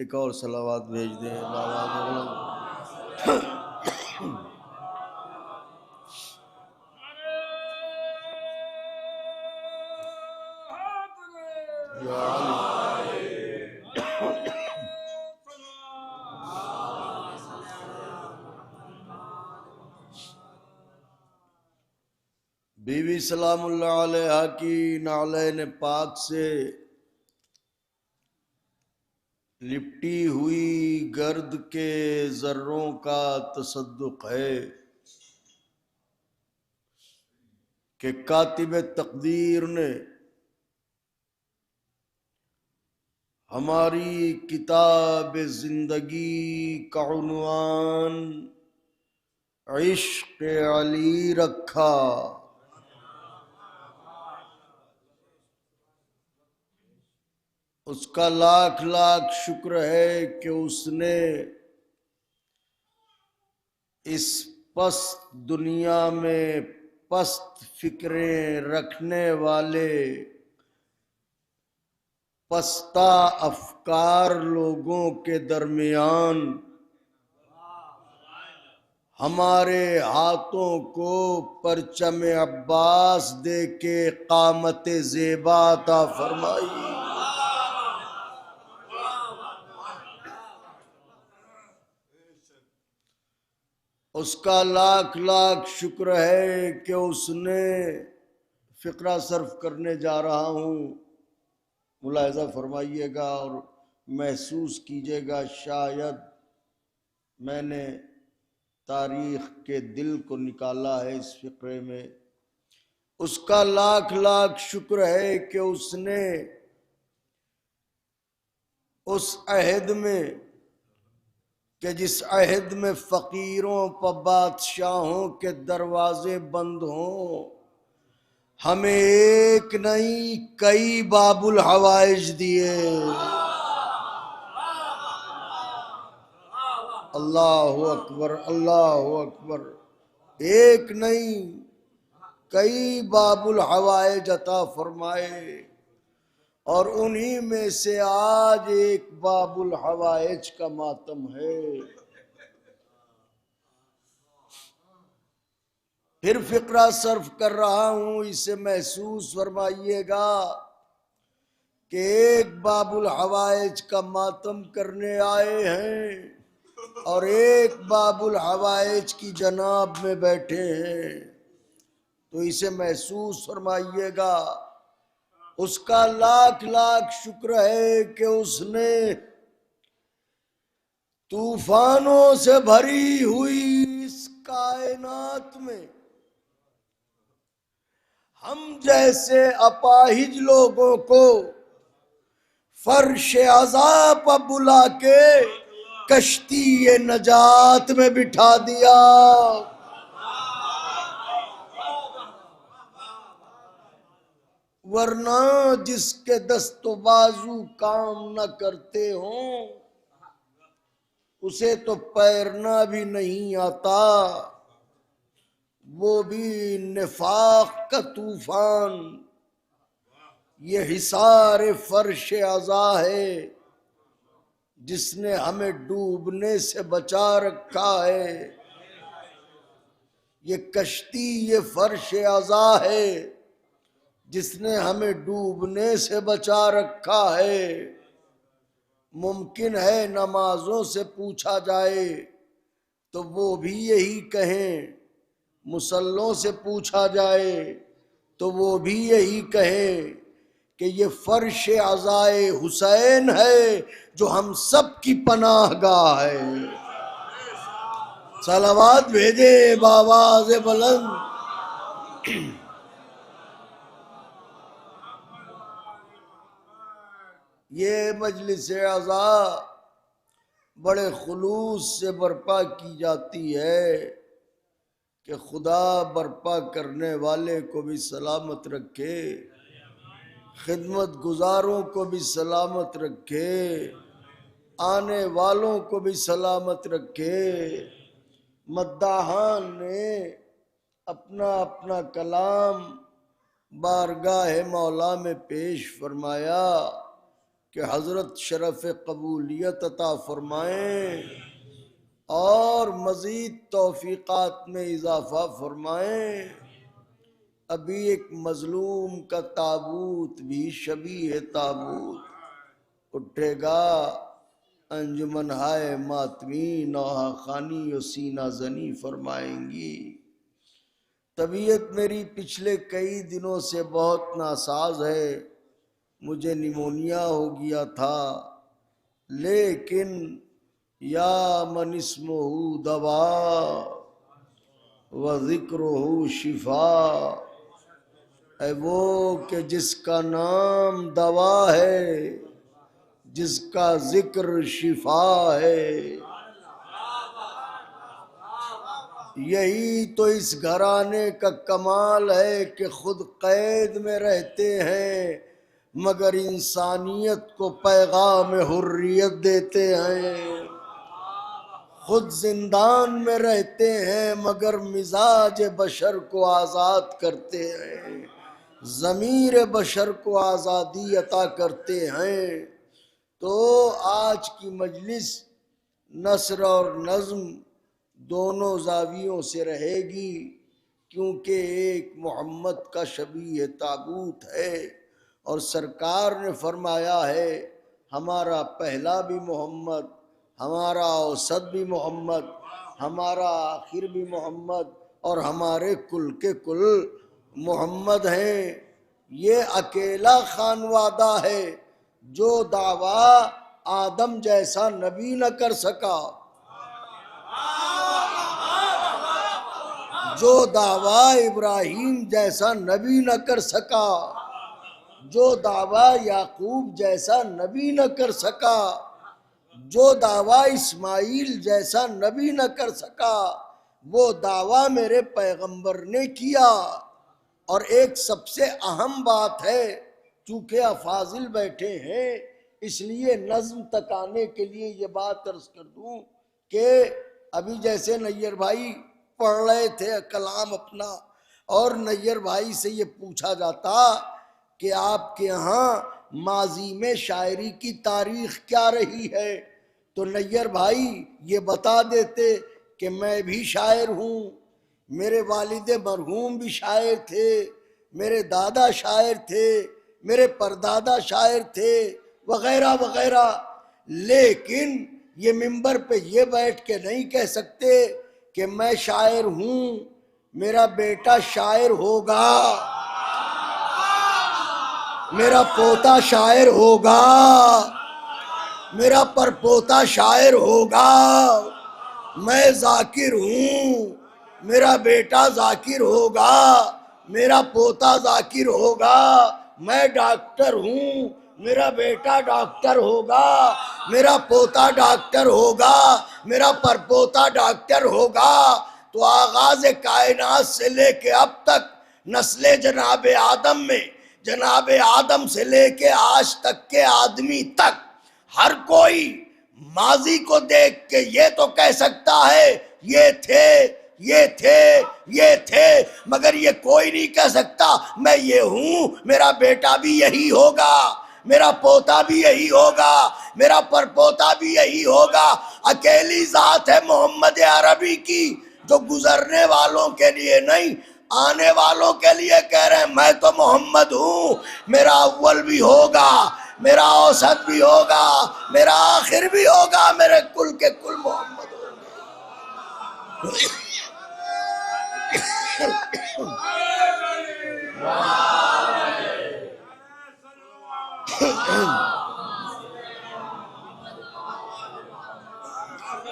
एक और सलावात भेज दें बाबा के बुलंद। या अली। बीवी सलामुल्लाह अलैहा की नालैन पाक से लिपटी हुई गर्द के जर्रों का तसद्दुक है कि कातिब तकदीर ने हमारी किताब जिंदगी का उन्वान इश्क अली रखा। उसका लाख लाख शुक्र है कि उसने इस पस्त दुनिया में पस्त फिक्रें रखने वाले पस्ता अफकार लोगों के दरमियान हमारे हाथों को परचम अब्बास दे के कामत ज़ेबा अता फरमाई। उसका लाख लाख शुक्र है कि उसने फ़िक्रा सर्फ करने जा रहा हूँ, मुलाहिज़ा फरमाइएगा और महसूस कीजिएगा, शायद मैंने तारीख़ के दिल को निकाला है इस फ़िक्रे में। उसका लाख लाख शुक्र है कि उसने उस अहद में कि जिस अहद में फ़कीरों पर बादशाहों के दरवाजे बंद हों, हमें एक नहीं कई बाबुल हवाइज दिए। अल्लाहु अकबर, अल्लाहु अकबर। एक नहीं कई बाबुल हवाइज अता फरमाए और उन्हीं में से आज एक बाबुल हवाइज का मातम है। फिर फिक्रा सर्फ कर रहा हूं, इसे महसूस फरमाइएगा कि एक बाबुल हवाइज का मातम करने आए हैं और एक बाबुल हवाइज की जनाब में बैठे हैं, तो इसे महसूस फरमाइएगा। उसका लाख लाख शुक्र है कि उसने तूफानों से भरी हुई इस कायनात में हम जैसे अपाहिज लोगों को फर्श अज़ा पर बुला के कश्ती ये नजात में बिठा दिया। वरना जिसके दस्तो बाजू काम न करते हों उसे तो तैरना भी नहीं आता। वो भी निफाक का तूफान ये हिसार फर्श अज़ा है जिसने हमें डूबने से बचा रखा है। ये कश्ती ये फर्श अज़ा है जिसने हमें डूबने से बचा रखा है। मुमकिन है नमाजों से पूछा जाए तो वो भी यही कहें, मुसल्लों से पूछा जाए तो वो भी यही कहें कि ये फर्श अज़ाए हुसैन है जो हम सब की पनाहगाह है। सलावत भेजे बावाज़ बुलंद। ये मजलिस अज़ा बड़े खुलूस से बर्पा की जाती है कि खुदा बर्पा करने वाले को भी सलामत रखे, खिदमत गुजारों को भी सलामत रखे, आने वालों को भी सलामत रखे। मद्दाहान ने अपना अपना कलाम बारगाह मौला में पेश फरमाया कि हज़रत शरफ़ कबूलियत अता फरमाएँ और मज़ीद तौफ़ीक़ात में इजाफ़ा फरमाएँ। अभी एक मज़लूम का ताबूत भी शबीह ताबूत उठेगा, अंजुमन हाय मातमी नौहा खानी और सीना जनी फरमाएंगी। तबीयत मेरी पिछले कई दिनों से बहुत नासाज है, मुझे निमोनिया हो गया था, लेकिन या मन इस्मुहु दवा व ज़िक्रुहु शिफा, है वो कि जिसका नाम दवा है, जिसका जिक्र शिफा है। यही तो इस घराने का कमाल है कि खुद कैद में रहते हैं मगर इंसानियत को पैगाम हुर्रियत देते हैं। खुद जिंदान में रहते हैं मगर मिजाज बशर को आज़ाद करते हैं, ज़मीर बशर को आज़ादी अता करते हैं। तो आज की मजलिस नस्र और नज़्म दोनों जावियों से रहेगी, क्योंकि एक मोहम्मद का शबीह ताबूत है और सरकार ने फरमाया है हमारा पहला भी मोहम्मद, हमारा औसत भी मोहम्मद, हमारा आखिर भी मोहम्मद और हमारे कुल के कुल मोहम्मद हैं। ये अकेला खानवादा है जो दावा आदम जैसा नबी न कर सका, जो दावा इब्राहिम जैसा नबी न कर सका, जो दावा याकूब जैसा नबी न कर सका, जो दावा इस्माइल जैसा नबी न कर सका, वो दावा मेरे पैगंबर ने किया। और एक सबसे अहम बात है, चूंकि अफाजिल बैठे हैं इसलिए नज्म तक आने के लिए ये बात अर्ज कर दूं कि अभी जैसे नैयर भाई पढ़ रहे थे कलाम अपना और नैयर भाई से ये पूछा जाता कि आपके यहाँ माजी में शायरी की तारीख क्या रही है, तो नैयर भाई ये बता देते कि मैं भी शायर हूँ, मेरे वालिद मरहूम भी शायर थे, मेरे दादा शायर थे, मेरे परदादा शायर थे वगैरह वगैरह। लेकिन ये मिंबर पे ये बैठ के नहीं कह सकते कि मैं शायर हूँ, मेरा बेटा शायर होगा, मेरा पोता शायर होगा, मेरा परपोता शायर होगा, मैं जाकिर हूँ, मेरा बेटा जाकिर होगा, मेरा पोता जाकिर होगा, मैं डॉक्टर हूँ, मेरा बेटा डॉक्टर होगा, मेरा पोता डॉक्टर होगा, मेरा परपोता डॉक्टर होगा। तो आगाज कायनात से लेके अब तक नस्ले जनाबे आदम में, जनाबे आदम से लेके आज तक के आदमी तक हर कोई माजी को देख के ये तो कह सकता है ये थे, ये थे, ये थे, मगर ये कोई नहीं कह सकता मैं ये हूं, मेरा बेटा भी यही होगा, मेरा पोता भी यही होगा, मेरा परपोता भी यही होगा। अकेली जात है मोहम्मद अरबी की जो गुजरने वालों के लिए नहीं आने वालों के लिए कह रहे हैं मैं तो मोहम्मद हूँ, मेरा अव्वल भी होगा, मेरा औसत भी होगा, मेरा आखिर भी होगा, मेरे कुल के कुल मोहम्मद होंगे।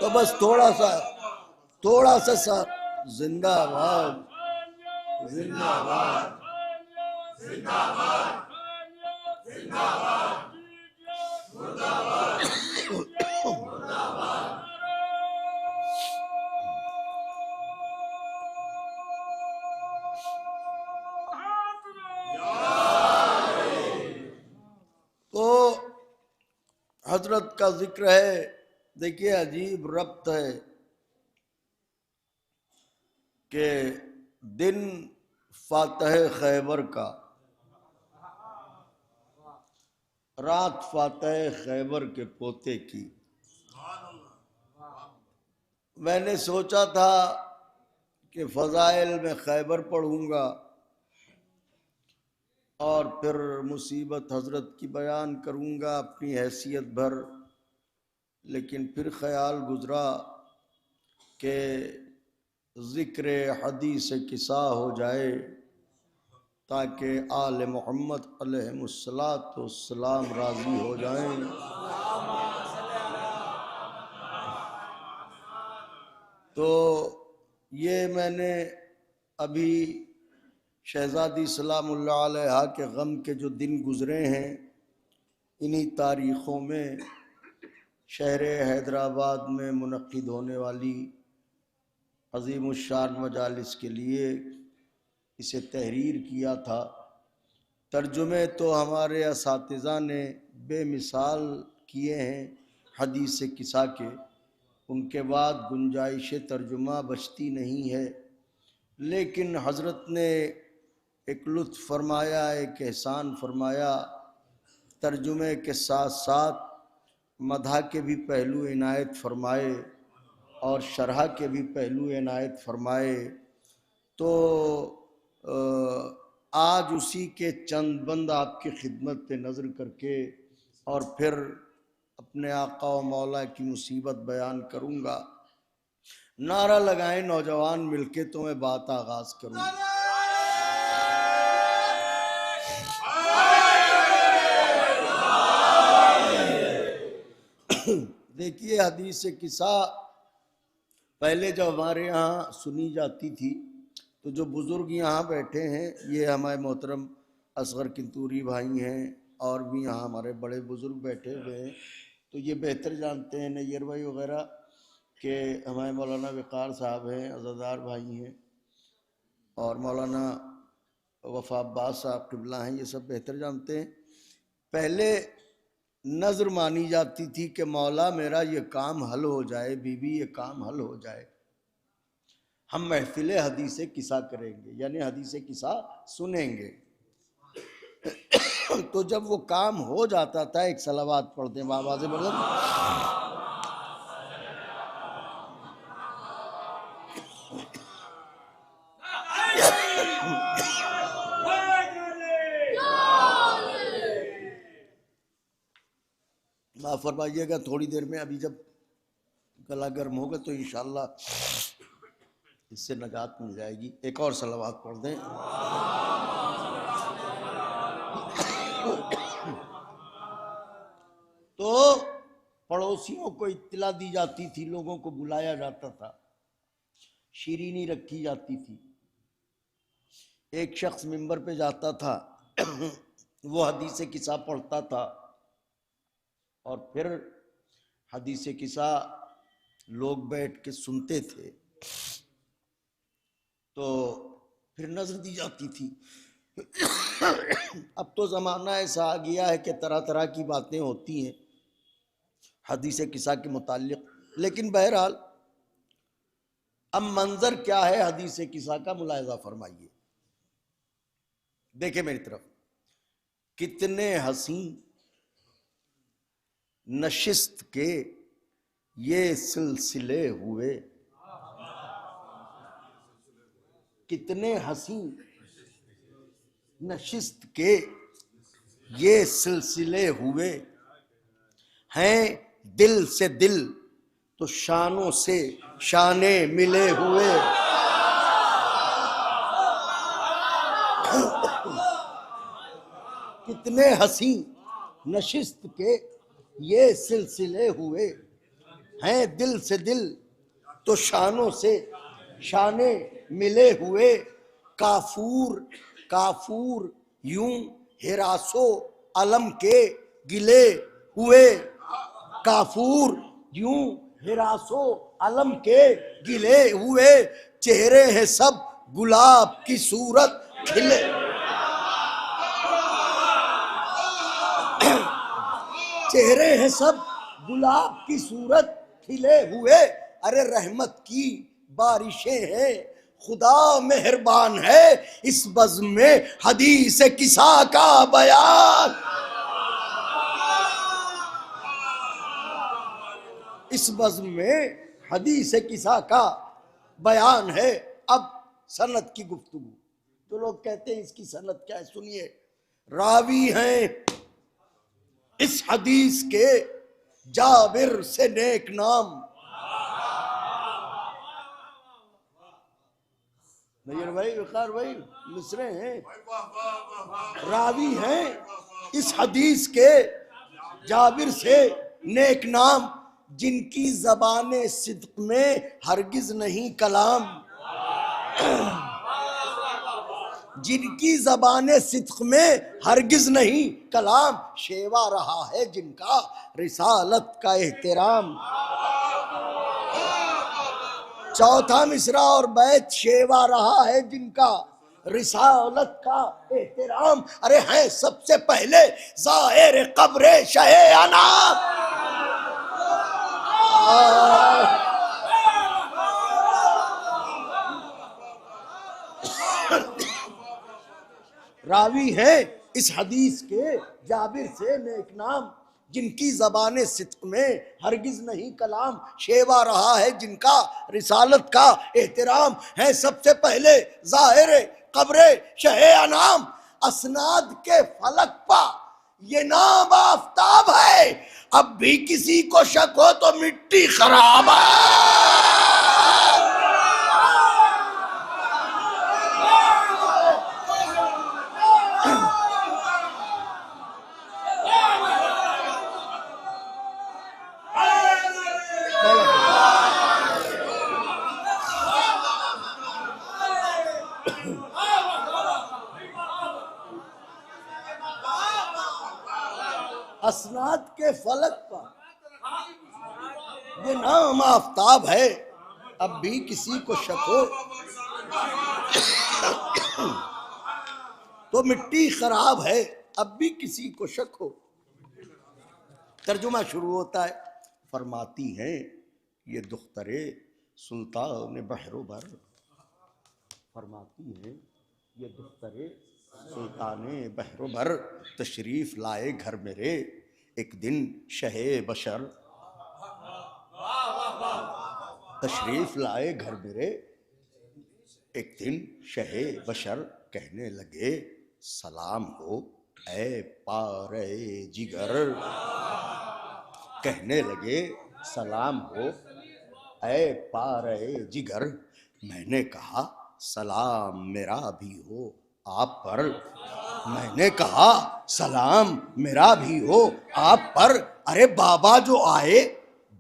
तो बस थोड़ा सा जिंदाबाद जिंदाबाद जिंदाबाद जिंदाबाद मुर्दाबाद मुर्दाबाद। तो हजरत का जिक्र है, देखिए अजीब रब्त है कि दिन फातह खैबर का, रात फातह खैबर के पोते की। मैंने सोचा था कि फ़ज़ाइल में खैबर पढ़ूंगा और फिर मुसीबत हजरत की बयान करूंगा अपनी हैसियत भर, लेकिन फिर ख्याल गुजरा कि ज़िक्र हदीस किसा हो जाए ताकि आले मोहम्मद अलैहिस्सलाम राज़ी हो जाएं। तो ये मैंने अभी शहज़ादी सलामुल्लाह अलैहा के गम के जो दिन गुज़रे हैं इन्हीं तारीख़ों में शहर हैदराबाद में मुनक़िद होने वाली अज़ीमुश्शान मजालिस के लिए इसे तहरीर किया था। तर्जुमे तो हमारे असातिज़ा ने बेमिसाल किए हैं हदीस किसा के, उनके बाद गुंजाइश तर्जुमा बचती नहीं है। लेकिन हज़रत ने एक लुत्फ़ फरमाया, एक एहसान फरमाया, तर्जुमे के साथ साथ मदह के भी पहलू इनायत फरमाए और शरह के भी पहलू इनायत फरमाए। तो आज उसी के चंद बंद आपकी खिदमत पे नज़र करके और फिर अपने आका व मौला की मुसीबत बयान करूँगा। नारा लगाएं नौजवान मिलके तो मैं बात आगाज़ करूँगा। देखिए, हदीस किस्सा पहले जब हमारे यहाँ सुनी जाती थी तो जो बुज़ुर्ग यहाँ बैठे हैं, ये हमारे मोहतरम असगर किंतूरी भाई हैं और भी यहाँ हमारे बड़े बुज़ुर्ग बैठे हुए हैं, तो ये बेहतर जानते हैं, नैयर भाई वगैरह, कि हमारे मौलाना वक़ार साहब हैं, अज़ादार भाई हैं, और मौलाना वफ़ा अब्बास साहब क़िबला हैं, ये सब बेहतर जानते हैं। पहले नज़र मानी जाती थी कि मौला मेरा ये काम हल हो जाए, बीबी ये काम हल हो जाए, हम महफिल हदीस किस्सा करेंगे, यानी हदीस किस्सा सुनेंगे। तो जब वो काम हो जाता था, एक सलावात पढ़ते हैं बाबा से मतलब, माफ़ फरमाइएगा, थोड़ी देर में अभी जब गला गर्म होगा तो इंशाअल्लाह इससे नजात मिल जाएगी। एक और सलावात पढ़ दें। तो पड़ोसियों को इत्तला दी जाती थी, लोगों को बुलाया जाता था, शीरीनी रखी जाती थी। एक शख्स मिंबर पे जाता था, वो हदीस किस्सा पढ़ता था और फिर हदीस किस्सा लोग बैठ के सुनते थे। तो फिर नजर दी जाती थी। अब तो ज़माना ऐसा आ गया है कि तरह तरह की बातें होती हैं हदीस किस्सा के मुताल्लिक़, लेकिन बहरहाल अब मंजर क्या है हदीस किस्सा का, मुलाहिज़ा फरमाइए। देखे मेरी तरफ, कितने हसीन नशिस्त के ये सिलसिले हुए, कितने हसीन नशिस्त के ये सिलसिले हुए हैं, दिल से दिल तो शानों से शाने मिले हुए। कितने हसीन नशिस्त के ये सिलसिले हुए हैं, दिल से दिल तो शानों से शाने मिले हुए। काफूर काफूर यूं हिरासो अलम के गिले हुए, काफूर यूं हिरासो अलम के गिले हुए। चेहरे हैं सब गुलाब की सूरत खिले, चेहरे हैं सब गुलाब की सूरत खिले हुए। अरे रहमत की बारिशें हैं, खुदा मेहरबान है, इस बज़्म में हदीस किस्सा का बयान, इस बज़्म में हदीस किस्सा का बयान है। अब सनद की गुफ्तगू, तो लोग कहते हैं इसकी सनद क्या है, सुनिए। रावी हैं इस हदीस के जाबिर से नेक नाम, नैयर भाई वक़ार भाई मिसरे हैं। रावी हैं इस हदीस के जाबिर से नेक नाम, जिनकी ज़बान सिद्क में हरगिज नहीं कलाम, जिनकी ज़बान सिद्क़ में हरगिज़ नहीं कलाम, शेवा रहा है जिनका रिसालत का एहतराम। चौथा मिसरा और बैत, शेवा रहा है जिनका रिसालत का एहतराम। अरे हैं सबसे पहले ज़ाहिर कब्र शहे अनाम। रावी है इस हदीस के जाबिर से नेक नाम, जिनकी ज़बान सिद्क़ में हरगिज़ नहीं कलाम, शेवा रहा है जिनका रिसालत का एहतराम। है सबसे पहले ज़ाहिर कब्र शहे अनाम, असनाद के फलक पा ये नाम आफताब है, अब भी किसी को शक हो तो मिट्टी खराब है। असनाद के फलक पर ये नाम आफताब है, अब भी किसी को शक हो तो मिट्टी खराब है, अब भी किसी को शक हो। तर्जुमा शुरू होता है, फरमाती हैं ये दुख्तरे सुल्तान बहरो बर, फरमाती हैं ये दुख्तरे सुल्तान बहरो बर, तशरीफ लाए घर मेरे एक दिन शहे बशर, तशरीफ लाए घर मेरे एक दिन शहे बशर, कहने लगे सलाम हो ऐ पारे जिगर, कहने लगे सलाम हो ऐ पारे जिगर। मैंने कहा सलाम मेरा भी हो आप पर, मैंने कहा सलाम मेरा भी हो आप पर। अरे बाबा जो आए,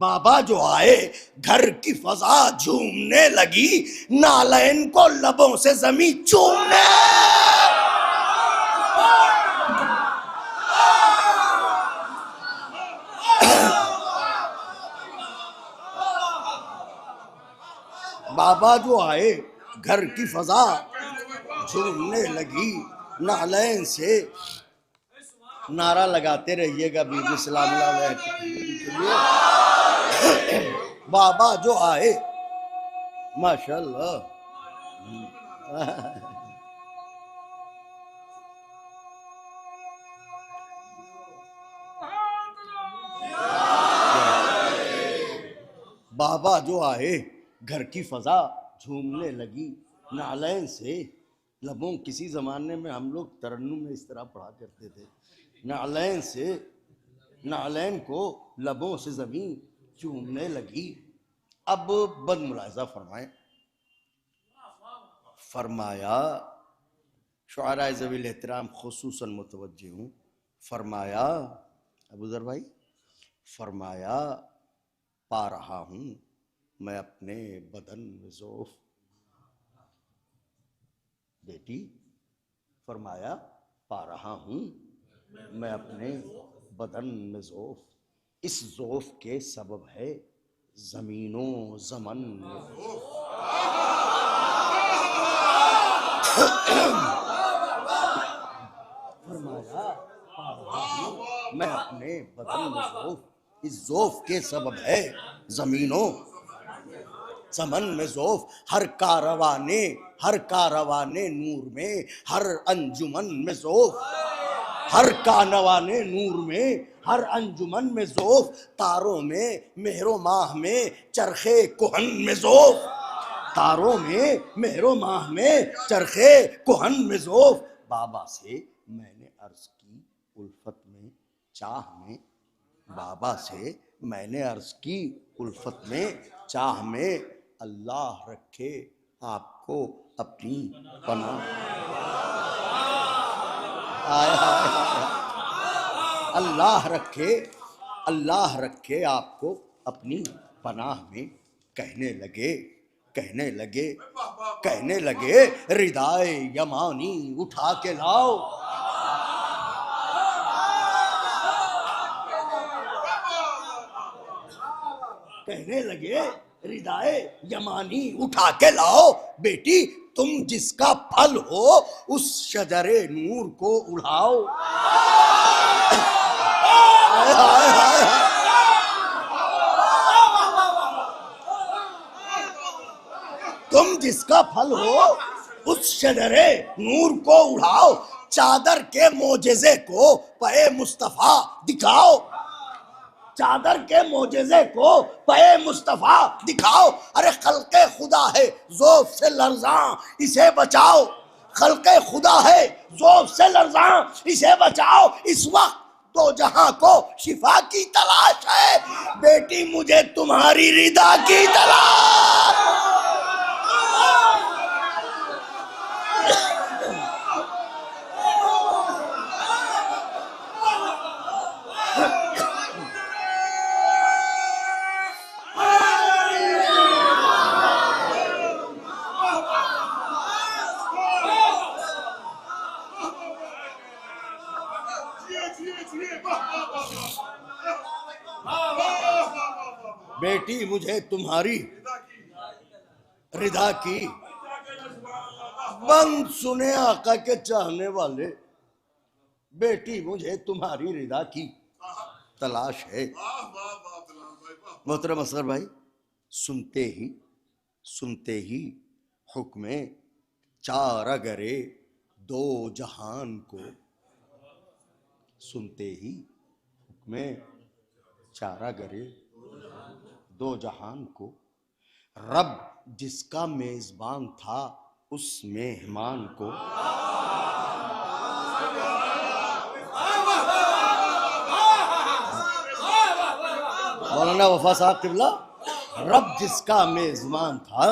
बाबा जो आए, घर की फजा झूमने लगी, नालैन को लबों से जमी चूमने। बाबा जो आए, घर की फजा झूमने लगी, नालैन से नारा लगाते रहिएगा बीबी सलाम बाबा जो आए, माशाल्लाह। बाबा जो आए, घर की फजा झूमने लगी, नालैन से लबों, किसी ज़माने में हम लोग तरन्नुम में इस तरह पढ़ा करते थे, नालैन से, नालैन को लबों से ज़मीन चूमने लगी। अब बद मुलाहिज़ा फरमाए, फरमाया शुआराए ज़वील एहतराम खुसूसन मुतवज्जिह हूँ, फरमाया अबू ज़र भाई, फरमाया पा रहा हूँ मैं अपने बदन में ज़ौफ़, बेटी फरमाया पा रहा हूँ मैं अपने बदन में ज़ौफ़, इस ज़ौफ़ के सबब है ज़मीनो ज़मन में। फरमाया पा रहा हूँ मैं अपने बदन में ज़ौफ़, इस ज़ौफ़ के सबब है ज़मीनो ज़मन में ज़ौफ़। हर कारवाने नूर में, हर अंजुमन में ज़ौफ़, हर कारवाने नूर में, हर अंजुमन में ज़ौफ़। तारों में मेहरो माह में, चरखे कुहन में ज़ौफ़, तारों में मेहरो माह में, चरखे कुहन में ज़ौफ़। बाबा से मैंने अर्ज़ की उल्फत में चाह में, बाबा से मैंने अर्ज़ की उल्फत में चाह में, अल्लाह रखे आपको अपनी पनाह। अल्लाह रखे आपको अपनी पनाह में। कहने कहने लगे रिदाए यमानी उठा के लाओ। कहने लगे रिदाए यमानी उठा के लाओ, बेटी तुम जिसका फल हो उस शजरे नूर को उड़ाओ। हाय हाय हाय हाय। तुम जिसका फल हो उस शजरे नूर को उड़ाओ, चादर के मोजेजे को पे मुस्तफा दिखाओ। चादर के मोजेजे को पे मुस्तफा दिखाओ। अरे खल्के खुदा है ज़ौफ़ से लर्ज़ां इसे बचाओ। खल्के खुदा है ज़ौफ़ से लर्ज़ां इसे बचाओ। इस वक्त दो जहां को शिफा की तलाश है, बेटी मुझे तुम्हारी रिदा की तलाश। बेटी मुझे तुम्हारी रिदा की। बंद सुने आका के चाहने वाले, बेटी मुझे तुम्हारी रिदा की तलाश है। मोहतरम असगर भाई, सुनते ही हुक्मे चारा गरे दो जहान को। सुनते ही हुक्मे चारा गरे दो जहान को। रब जिसका मेजबान था उस मेहमान को। मौलाना वफा साहब किबला, रब जिसका मेजबान था।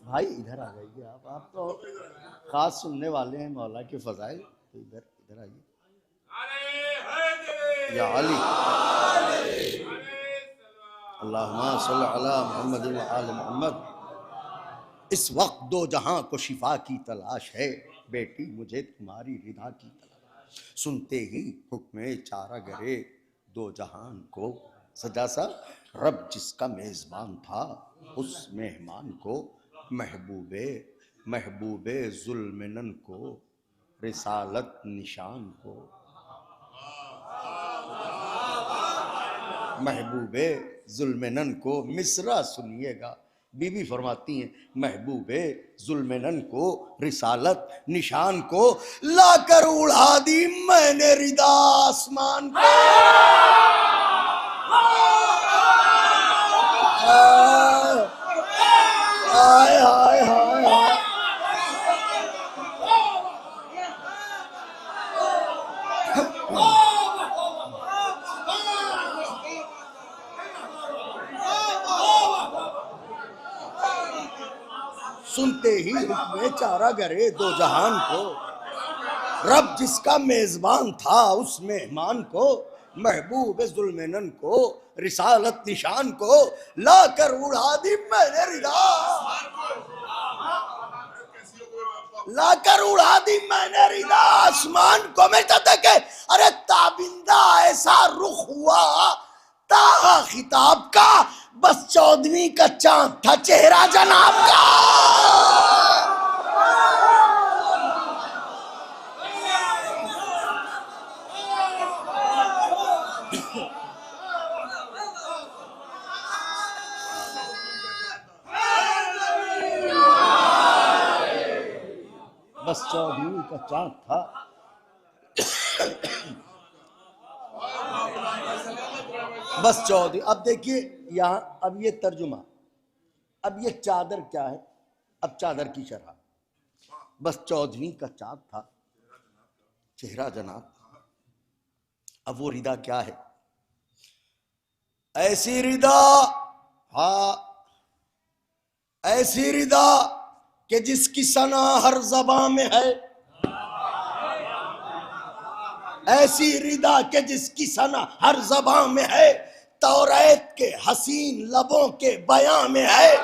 भाई इधर आ जाइए आप तो खास सुनने वाले हैं मौला के फजाइल, तो इधर आइए। या अली अल्लाहुम्मा सल्ली अला मुहम्मद व आले मुहम्मद। इस वक्त दो जहां को शिफा की तलाश है, बेटी मुझे तुम्हारी रिदा की तलाश। सुनते ही हुक्मे चारा गरे दो जहान को। सजा सा रब जिसका मेजबान था उस मेहमान को। महबूबे जुल्मनन को रिसालत निशान को। महबूबे जुल्मनन को मिसरा सुनिएगा। बीबी फरमाती हैं महबूबे जुल्मनन को रिसालत निशान को लाकर उड़ा दी मैंने रिदा आसमान को। हाय हाय हाय हाय। सुनते ही हुक्मे चारा गरे दो जहान को। रब जिसका मेजबान था उस मेहमान को। महबूब जुल्मनन को रिसालत निशान को लाकर उड़ा दी मैंने रिदा। लाकर उड़ा दी मैंने रिदा आसमान को। मैं देखे अरे ताबिंदा ऐसा रुख हुआ ताहा खिताब का, बस 14वीं का चांद था चेहरा जनाब का। बस 14वीं का चांद था। बस 14। अब देखिए यहाँ, अब ये तर्जुमा, अब ये चादर क्या है, अब चादर की शरह। बस 14वीं का चांद था चेहरा जनाब। अब वो रिदा क्या है? ऐसी रिदा, हाँ ऐसी रिदा कि जिसकी सना हर ज़बां में है। ऐसी रिदा के जिसकी सना हर ज़बां में है, तौरात के हसीन लबों के बयां में है।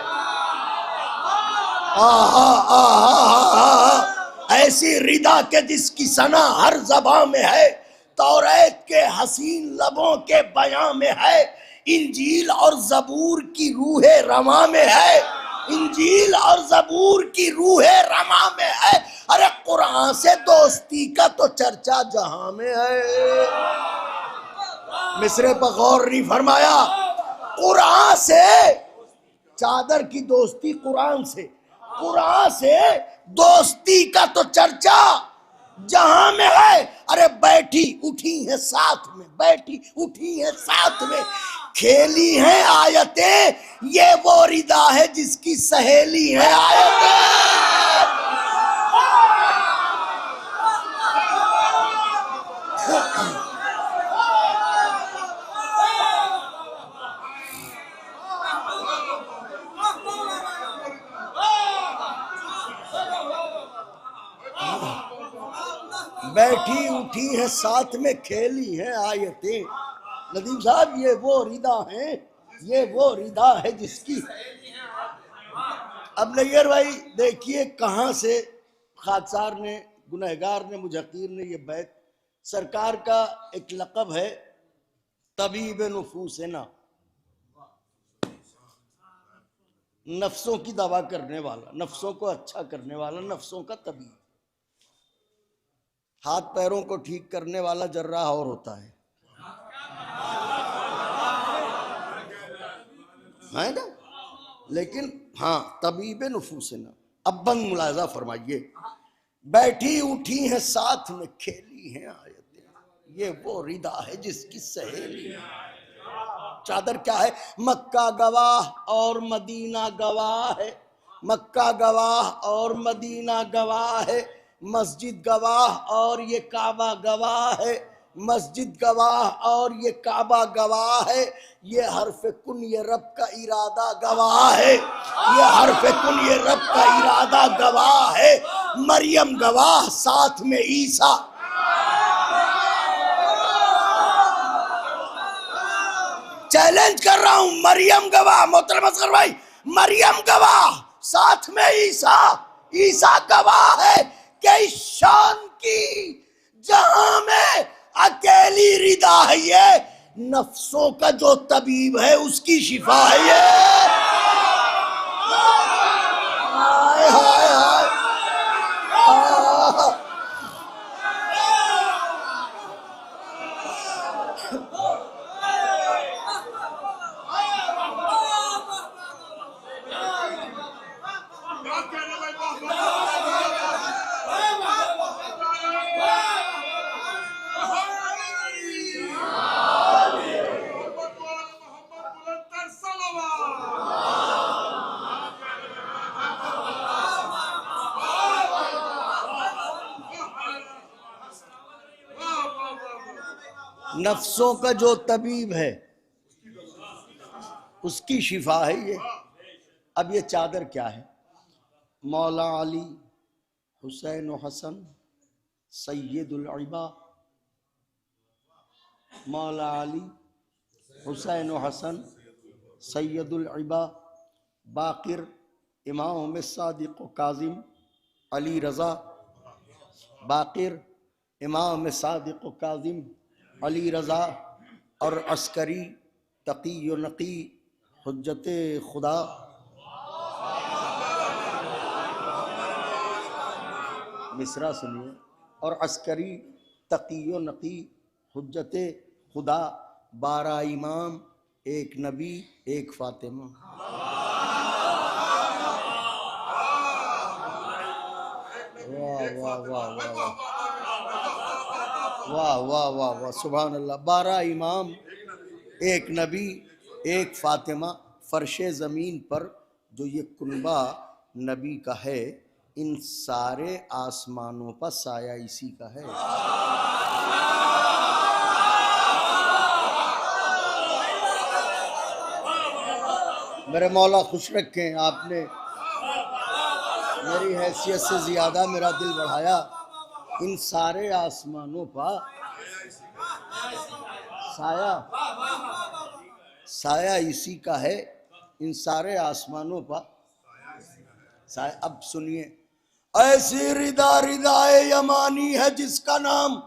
आहा आहा आहा, ऐसी रिदा के जिसकी सना हर ज़बां में है, तौरात के हसीन लबों के बयां में है, इंजील और ज़बूर की रूहे रमा में है, इंजील और ज़बूर की रूहे रमा में है। अरे कुरान से दोस्ती का तो चर्चा जहां में है। मिसरे पर गौर नहीं फरमाया, कुरान से चादर की दोस्ती, कुरान से दोस्ती का तो चर्चा जहां में है। अरे बैठी उठी है साथ में, बैठी उठी है साथ में, खेली है आयतें, ये वो रिदा है जिसकी सहेली है आयतें। बैठी उठी है साथ में, खेली है आयतें। नदीम साहब, ये वो रिदा है, ये वो रिदा है जिसकी। अब नैयर भाई देखिए कहां से खादसार ने, गुनहगार ने, मुजक्कीर ने ये बैत, सरकार का एक लक़ब है तबीब नुफूसना, नफ्सों की दवा करने वाला, नफ्सों को अच्छा करने वाला, नफ्सों का तबीब। हाथ पैरों को ठीक करने वाला जर्राह और होता है ना, लेकिन हाँ तबीब नुफूसना। अब बंद मुलाजा फरमाइए, बैठी उठी है साथ में, खेली है आयतें, ये वो रिदा है जिसकी सहेली है। चादर क्या है? मक्का गवाह और मदीना गवाह है, मक्का गवाह और मदीना गवाह है, मस्जिद गवाह और ये काबा गवाह है, मस्जिद गवाह और ये काबा गवाह है, ये हर्फ कुन ये रब का इरादा गवाह है, ये हर्फ कुन ये रब का इरादा गवाह है। मरियम गवाह, साथ में ईसा। चैलेंज कर रहा हूं, मरियम गवाह, मोहतरम असगर भाई, मरियम गवाह, साथ में ईसा। ईसा गवाह है कि इस शान की जहां में अकेली रिदा है, ये नफ्सों का जो तबीब है उसकी शिफा है ये। हाय हाय हाय, नफ्सों का जो तबीब है उसकी शिफा है ये। अब ये चादर क्या है? मौला अली हुसैन व हसन सैयदुल इबा, मौला अली हुसैन व हसन सैयदुल इबा, बाकिर इमाम सादिक व काजिम अली रज़ा, बाकिर इमाम सादिक व काजिम अली रज़ा, और अस्करी तकी व नकी हुज्जत खुदा। मिसरा सुनिए, और अस्करी तकी व नकी हुज्जत खुदा, 12 इमाम, एक नबी, एक फातिमा। वाह वाह वाह वाह वाह वाह वाह वाह वाह, सुभान अल्लाह। 12 इमाम, एक नबी, एक फातिमा। फर्श ज़मीन पर जो ये कुनबा नबी का है, इन सारे आसमानों पर साया इसी का है। मेरे मौला खुश रखें, आपने मेरी हैसियत से ज़्यादा मेरा दिल बढ़ाया। इन सारे आसमानों पर साया, साया इसी का है। इन सारे आसमानों पर अब सुनिए, ऐसी रिदा रिदाए यमानी है जिसका नाम,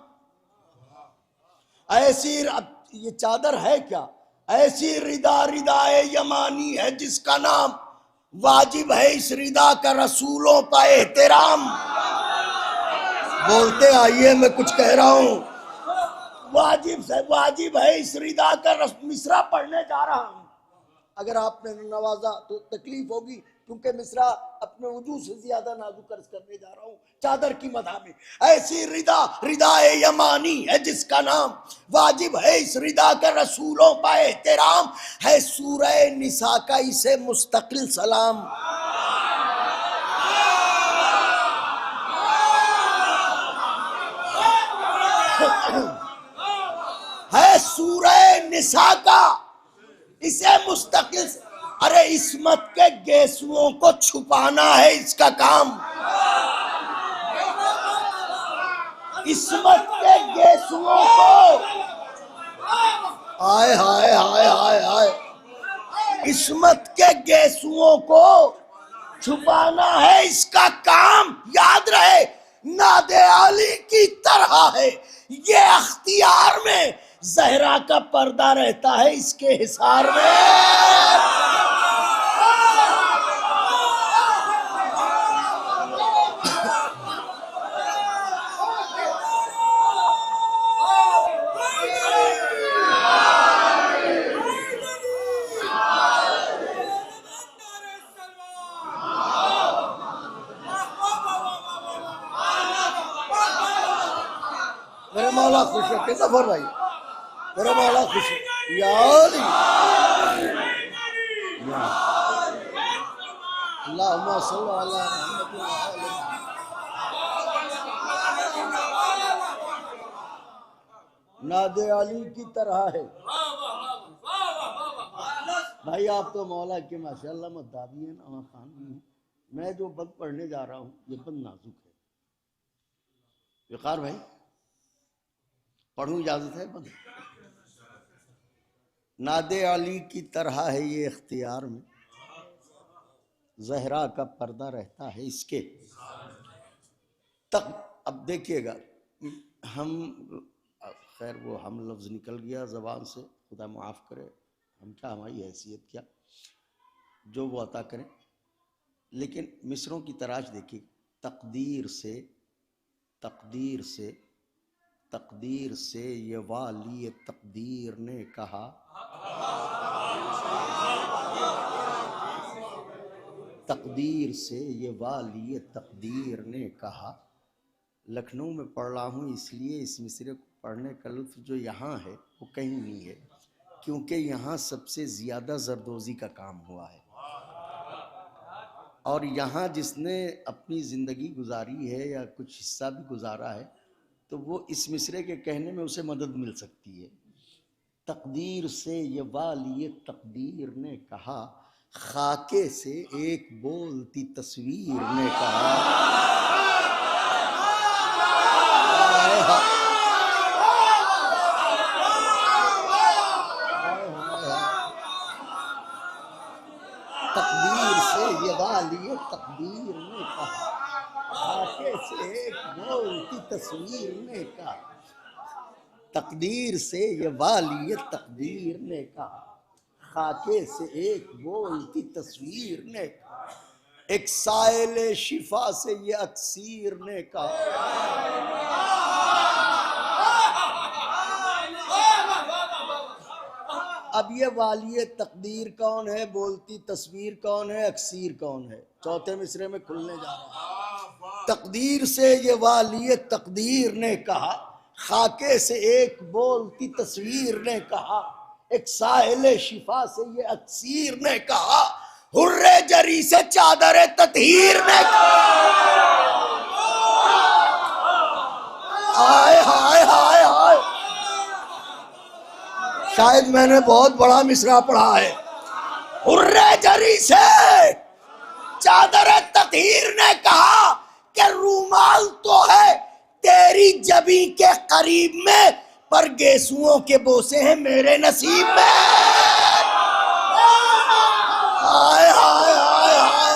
ऐसी, अब ये चादर है क्या, ऐसी रिदा रिदाए यमानी है जिसका नाम, वाजिब है इस रिदा का रसूलों का एहतराम। बोलते आइए, मैं कुछ कह रहा हूं। वाजिब है इस रिदा का मिसरा पढ़ने जा रहा हूं। अगर आपने नवाजा तो तकलीफ होगी, क्योंकि मिसरा अपने वजूद से ज्यादा नाजुक अर्ज करने जा रहा हूं चादर की मदह में। ऐसी रिदा रिदाए यमानी है जिसका नाम, वाजिब है इस रिदा का रसूलों का एहतराम, है सूरह निसा का इसे मुस्तकिल सलाम। है सूरह निसा का इसे मुस्तकिल, अरे इस्मत के गेसुओं को छुपाना है इसका काम, इस्मत के गेसुओं को, हाय हाय हाय हाय हाय, इस्मत के गेसुओं को छुपाना है इसका काम। याद रहे, नादे आली की तरह है ये अख्तियार में, जहरा का पर्दा रहता है इसके हिसार में। मेरा मौला खुश है, कैसा फर भाई, मेरा मौला खुश है यार। अल्लाहुम्मा सल्ली अला मुहम्मद। नादे अली की तरह है भाई। आप तो मौला के माशाअल्लाह मद्दाबी हैं, नवा खान भी हैं। मैं जो बंद पढ़ने जा रहा हूँ ये बंद नाजुक है। वकार भाई पढ़ूं, इजाजत है बंद। नादे अली की तरह है ये इख्तियार में, जहरा का पर्दा रहता है इसके तक। अब देखिएगा, हम खैर वो हम लफ्ज़ निकल गया ज़बान से, खुदा माफ़ करे, हम क्या, हमारी हैसियत क्या, जो वो अता करें। लेकिन मिसरों की तराश देखिए, तकदीर से तकदीर से तकदीर से ये वाली तकदीर ने कहा, तकदीर से ये वाली तकदीर ने कहा। लखनऊ में पढ़ रहा हूँ इसलिए इस मिसरे को पढ़ने का लुत्फ़ जो यहाँ है वो कहीं नहीं है, क्योंकि यहाँ सबसे ज़्यादा जरदोज़ी का काम हुआ है। और यहाँ जिसने अपनी ज़िंदगी गुजारी है या कुछ हिस्सा भी गुजारा है, तो वो इस मिसरे के कहने में उसे मदद मिल सकती है। तकदीर से ये वाली तकदीर ने कहा, खाके से एक बोलती तस्वीर ने कहा। तकदीर से ये वाली तकदीर ने कहा, खाके से एक बोलती तस्वीर ने कहा। तकदीर से ये वाली तकदीर ने कहा, खाके से एक बोलती तस्वीर ने कहा। एक साइल शिफा से ये अक्सीर ने कहा। अब ये वाली तकदीर कौन है, बोलती तस्वीर कौन है, अक्सीर कौन है, चौथे मिसरे में खुलने जा रहा है। तकदीर से ये वाली तकदीर ने कहा, खाके से एक बोलती तस्वीर ने कहा। एक साहिल शिफा से ये अक्सीर ने कहा, हुर्रे जरी से चादर ततहीर ने कहा। हाय हाय हाय हाय, शायद मैंने बहुत बड़ा मिसरा पढ़ा है। हुर्रे जरी से चादर ततहीर ने कहा कि रूमाल तो है तेरी जबी के करीब में, पर गेसुओं के बोसे हैं मेरे नसीब में। हाय हाय हाय हाय,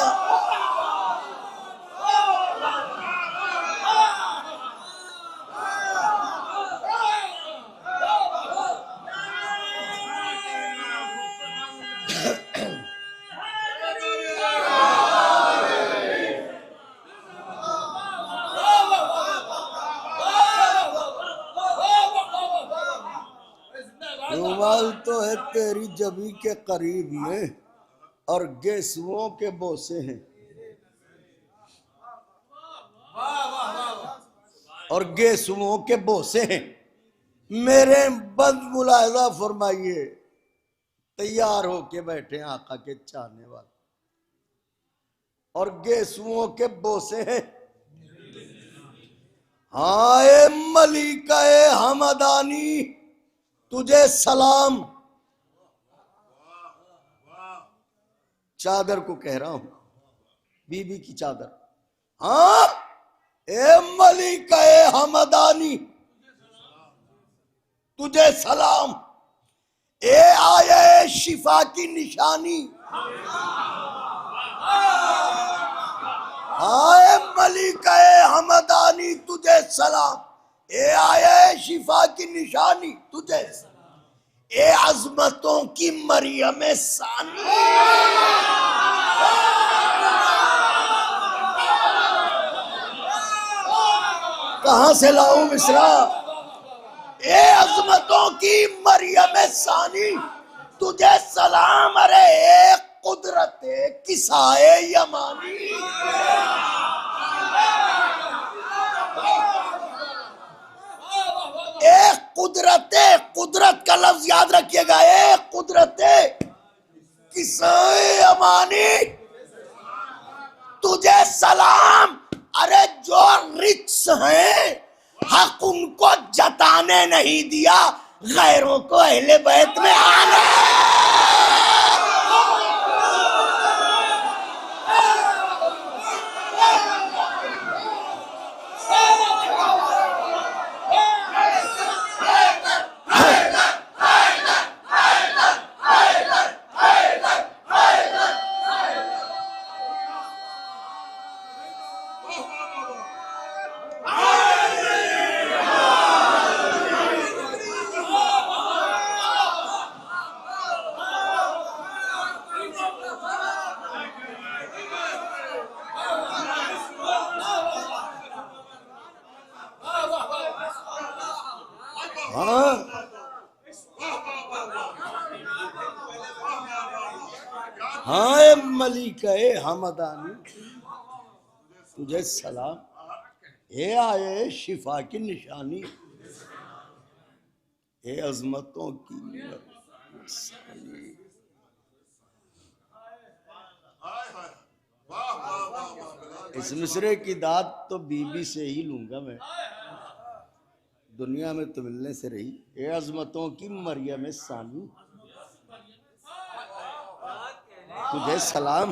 कमाल तो है तेरी जबी के करीब में और गेसुओं के बोसे हैं, और गेसुओं के बोसे हैं। मेरे बंद मुलाहिजा फरमाइए, तैयार होके बैठे आका के चाहने वाले, और गेसुओं के बोसे हैं। हाँ ए मलिका ए हमदानी तुझे सलाम। चादर को कह रहा हूं, बीबी की चादर। हाँ ए मलिका ए हमदानी तुझे सलाम। ए आया शिफा की निशानी, आए मलिका ए हमदानी तुझे सलाम। ए आया शिफा की निशानी तुझे, ए अजमतों की मरियम सानी। कहां से लाऊं मिसरा? ए अजमतों की मरियम सानी तुझे सलाम। अरे ए कुदरत किसाए यमानी, ए कुदरत, कुदरत का लफ्ज याद रखिएगा। ए कुदरत किसाए यमानी तुझे सलाम। अरे जो रिच हैं हक उनको जताने नहीं दिया, गैरों को अहले बैत में आने। हाँ मलिका ए हमदानी तुझे सलाम। ए आए शिफा की निशानी, ए अजमतों की निशानी। इस मिसरे की दाद तो बीबी से ही लूंगा मैं, दुनिया में तो मिलने से रही। ए अजमतों की मरियम सानी तुझे सलाम।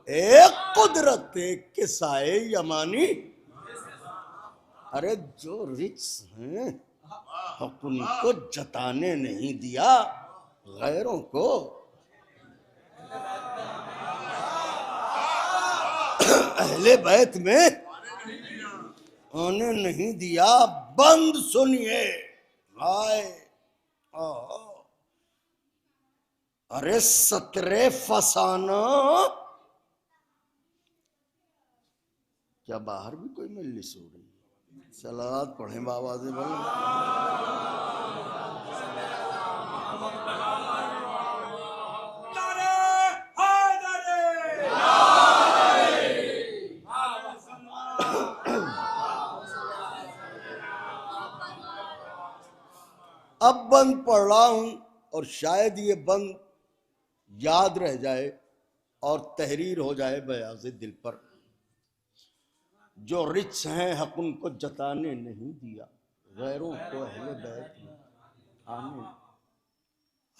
ए कुदरत किसाए यमानी। अरे जो रिच हैं हक उनको जताने नहीं दिया, गैरों को अहले बैत में आने नहीं दिया। बंद सुनिए, हाय अरे सतरे फसाना। क्या बाहर भी कोई मजलिस हो रही? सलात पढ़े बाबा से बोले। अब बंद पढ़ रहा हूं और शायद ये बंद याद रह जाए और तहरीर हो जाए बयाज़े दिल पर। जो रिच हैं हक उनको जताने नहीं दिया, गैरों को अहले बैत में आने।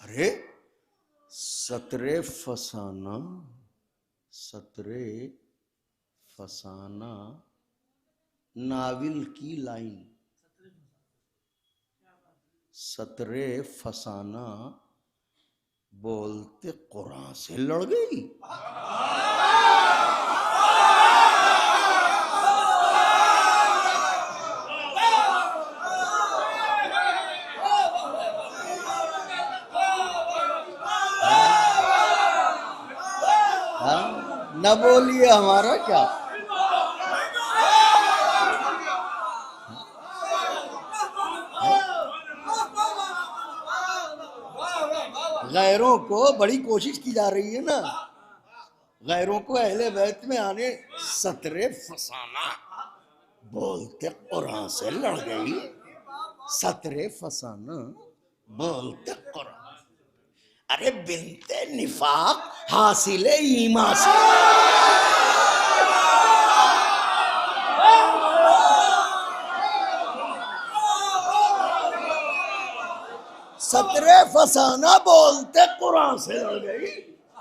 अरे सतरे फसाना, सतरे फसाना नाविल की लाइन। सतरे फसाना बोलते कुरान से लड़ गई। न बोलिए हमारा क्या। गैरों को बड़ी कोशिश की जा रही है ना, गैरों को अहले बैत में आने, सतरे फसाना बोलते कुरान से लड़ गई, सतरे फसाना बोलते कुरान। अरे बिनते निफाक हासिले ईमा से, सतरे फसाना बोलते कुरान से लड़ गई,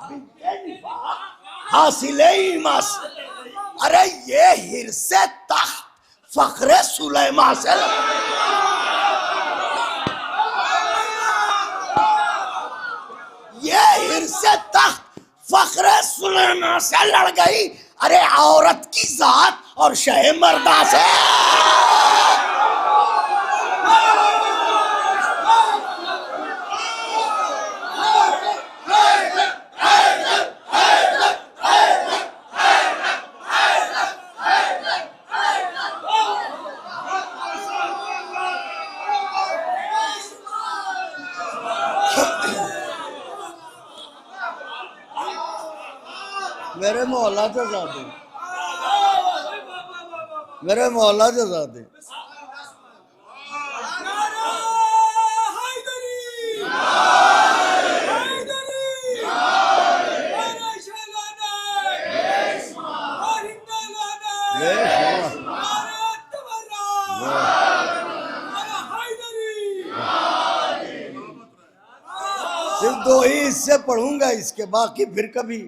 बिनते निफाक हासिले ईमा से। अरे ये हिरसे तख्त फख्रे सुलेमा से, ये हिरसे तख्त फख्रे सुलेमा से लड़ गई। अरे औरत की जात और शह मर्दा से। मेरे मोहल्ला से ज़्यादा, मेरे मोहल्ला से ज़्यादा। सिर्फ दो ही इससे पढ़ूंगा, इसके बाकी फिर कभी।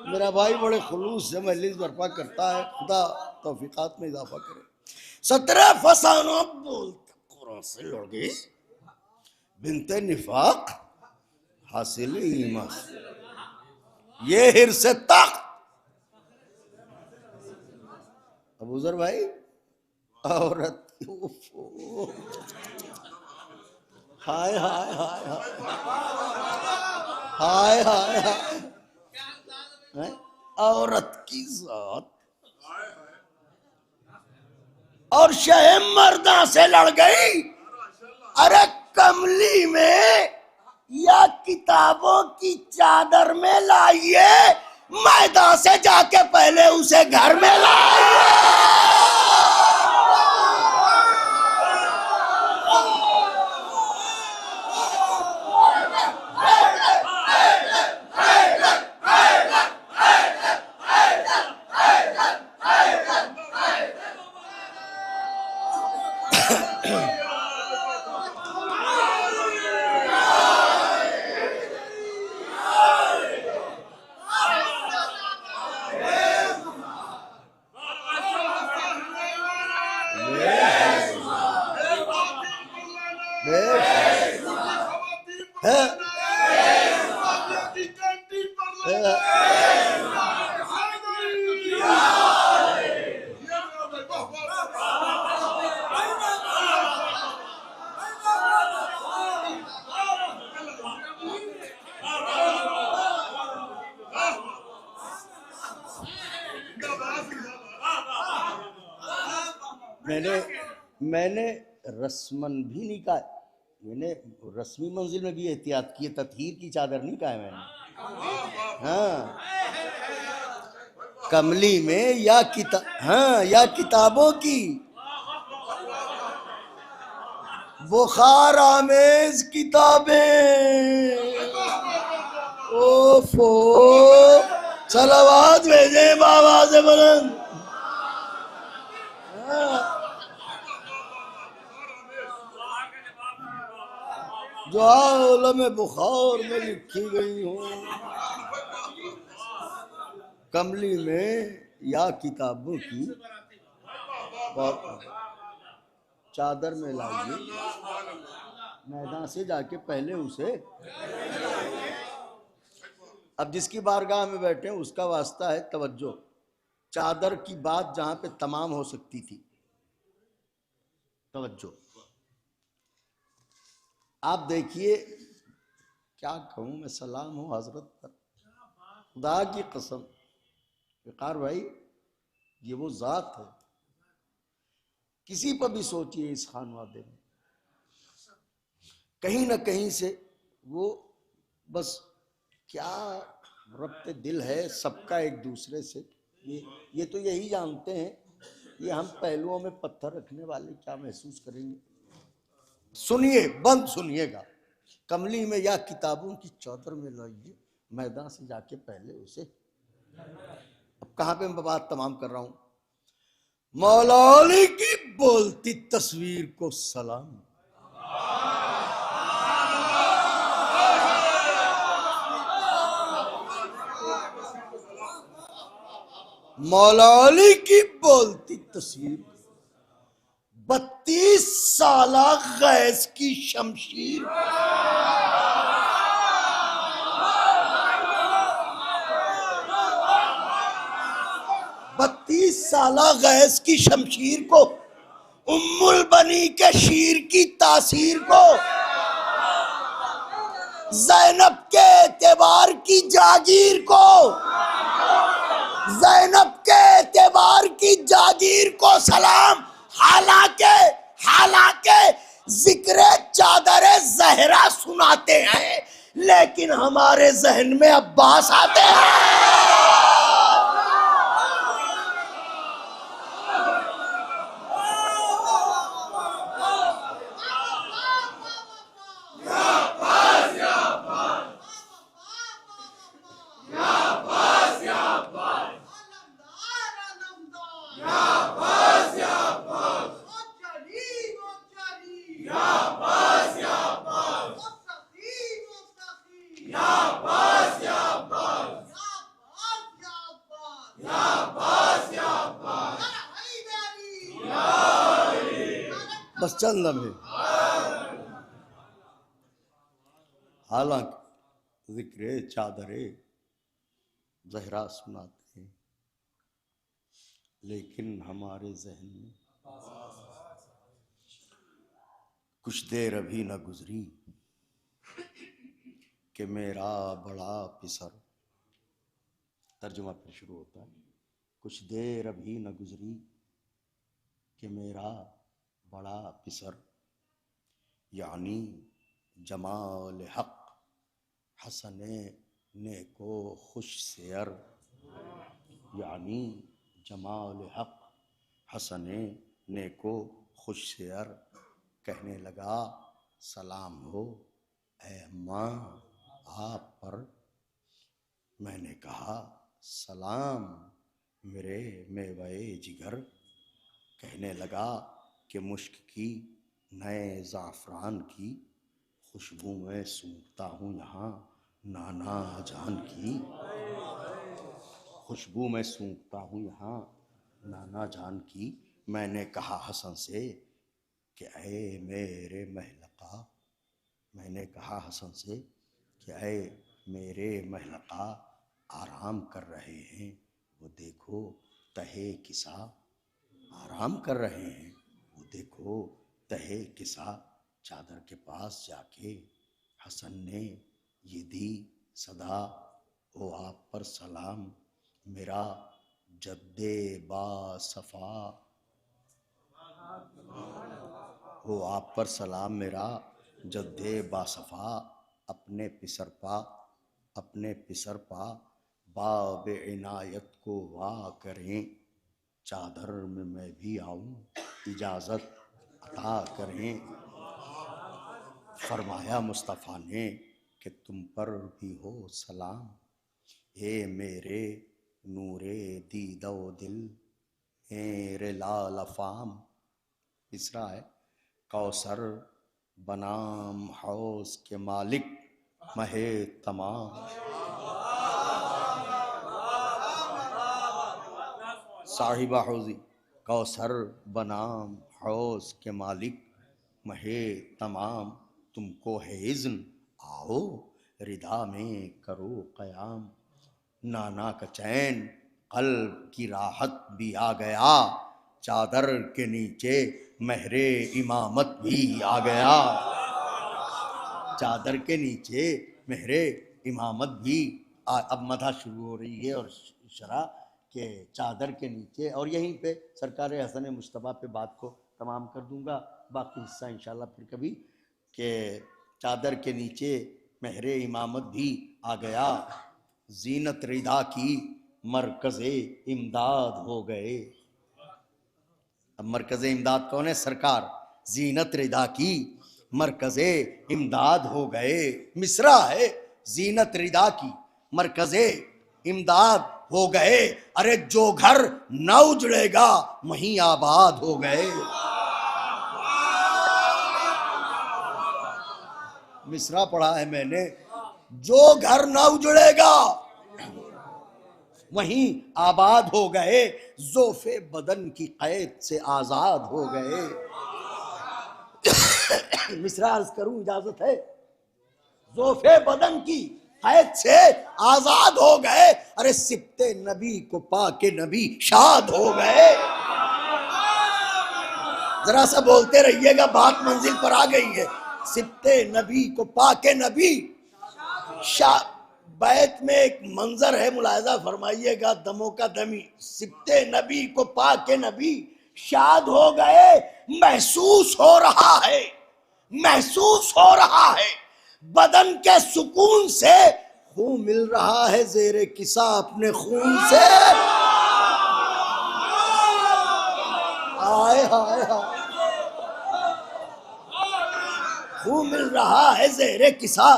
मेरा भाई बड़े खुलूस से मजलिस बर्पा करता है, खुदा तौफीकात में इजाफा करे। 17 फसाना बोलते कुरान से लड़ गई, बिनते निफाक हासिल ईमान से। ये हिरसे तख्त अबूजर भाई औरत, हाय हाय हाय हाय हाय हाय, औरत की जात और शह मर्दा से लड़ गई। अरे कमली में या किताबों की चादर में लाइए, मैदान से जाके पहले उसे घर में लाइए। मैंने रस्मन भी नहीं कहा, मैंने रस्मी मंजिल में भी एहतियात की, तत्हीर की चादर नहीं कहा मैंने। हाँ, कमली में या या किताबों की बुखार आमेज किताबें। ओफो, सलावात भेजे बाबा से बुलंद। जो आलम बुखार में लिखी गई हो, कमली में या किताबों की चादर में लाइए, मैदान से जाके पहले उसे। अब जिसकी बारगाह में बैठे उसका वास्ता है तवज्जो। चादर की बात जहां पे तमाम हो सकती थी, तवज्जो। आप देखिए, क्या कहूँ मैं, सलाम हो हजरत पर, खुदा की कसम। वकार भाई, ये वो जात है, किसी पर भी सोचिए इस खानवादे में कहीं ना कहीं से वो बस क्या रब्ते दिल है सबका एक दूसरे से, ये तो यही जानते हैं। ये हम पहलुओं में पत्थर रखने वाले क्या महसूस करेंगे? सुनिए, बंद सुनिएगा। कमली में या किताबों की चौधर में लाइए, मैदान से जाके पहले उसे। अब कहाँ पे मैं बात तमाम कर रहा हूं? मौला अली की बोलती तस्वीर को सलाम। मौला अली की बोलती तस्वीर, 32 साला गैस की शमशीर, 32 साला गैस की शमशीर को, उम्मुल बनी के शीर की तासीर को, ज़ैनब के एतबार की जागीर को, ज़ैनब के एतबार की जागीर को सलाम। हालांकि जिक्र चादर ज़हरा सुनाते हैं, लेकिन हमारे जहन में अब्बास आते हैं। बस चंद लम्हे। हालांकि जिक्र चादरे ज़हरा सुनाते हैं, लेकिन हमारे जहन में कुछ देर अभी न गुजरी कि मेरा बड़ा पिसर। तर्जुमा फिर शुरू होता है। कुछ देर अभी न गुजरी कि मेरा बड़ा पिसर, यानी जमाल हक हसने नेको खुश सेयर, यानी जमाल हक हसने नेको खुश सेयर। कहने लगा सलाम हो ऐ अम्मा आप पर। मैंने कहा सलाम मेरे मेवाए जिगर। कहने लगा कि मुश्क की नए ज़ाफ़रान की खुशबू में सूंघता हूँ यहाँ नाना जान की, खुशबू में सूंघता हूँ यहाँ नाना जान की। मैंने कहा हसन से कि ऐ मेरे महलका, मैंने कहा हसन से कि ऐ मेरे महलका आराम कर रहे हैं वो देखो तहे किसा, आराम कर रहे हैं वो देखो तहे किसा। चादर के पास जाके हसन ने ये दी सदा, ओ आप पर सलाम मेरा जद्दे बासफ़ा, हो आप पर सलाम मेरा जद्दे बासफ़ा। अपने पिसर पा, अपने पिसर पा बाब इनायत को वाह करें, चादर में मैं भी आऊँ इजाज़त अता करें। फरमाया मुस्तफ़ा ने कि तुम पर भी हो सलाम, ए मेरे नूरे दीदो दिल मेरे लाल अफ़ाम। तीसरा है कौसर बनाम हौस के मालिक महे तमाम। साहिबा हौजी कौसर बनाम हौस के मालिक महे तमाम। तुमको है इज़्न आओ रिदा में करो क़याम। नाना का चैन क़ल्ब की राहत भी आ गया, चादर के नीचे महरे इमामत भी आ गया, चादर के नीचे महरे इमामत भी अब मधा शुरू हो रही है और शरा के चादर के नीचे। और यहीं पे सरकार हसन मुस्तफ़ा पे बात को तमाम कर दूंगा, बाकी हिस्सा इंशाल्लाह फिर कभी के चादर के नीचे महरे इमामत भी आ गया, जीनत रिदा की मरकज़े इमदाद हो गए। अब मरकज़े इमदाद कौन है? सरकार। जीनत रिदा की मरकज़े इमदाद हो गए। मिसरा है, जीनत रिदा की मरकज़े इमदाद हो गए। अरे जो घर न उजड़ेगा वहीं आबाद हो गए। मिसरा पढ़ा है मैंने, जो घर न उजड़ेगा वहीं आबाद हो गए, ज़ोफ़े बदन की कैद से आजाद हो गए। मिसरा अर्ज करूं, इजाजत है? ज़ोफ़े बदन की कैद से आजाद हो गए। अरे सिप्ते नबी को पाके नबी शाद हो गए। जरा सा बोलते रहिएगा, बात मंजिल पर आ गई है। सिप्ते नबी को पाके नबी शाद। बैत में एक मंजर है, मुलाहिजा फरमाइएगा, दमों का दमी। सिप्ते नबी को पाके नबी शाद हो गए। महसूस हो रहा है, महसूस हो रहा है, बदन के सुकून से खून मिल रहा है ज़ेरे किसा अपने खून से। हाय हाय हाय, खून मिल रहा है ज़ेरे किसा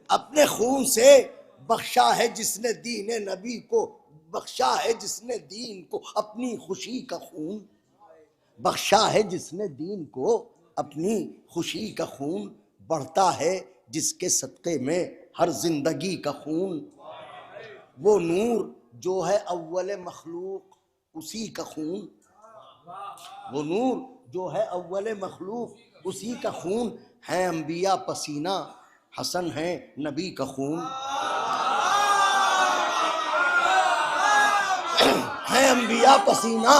अपने खून से। बख्शा है जिसने दीन नबी को, बख्शा है जिसने दीन को अपनी खुशी का खून। बख्शा है जिसने दीन को अपनी खुशी का खून। बढ़ता है जिसके सदक़े में हर जिंदगी का खून। वो नूर जो है अव्वल मखलूक, उसी का खून। वो नूर जो है अव्वल मखलूक, उसी का खून। है अंबिया पसीना, हसन है नबी का खून। है अंबिया पसीना,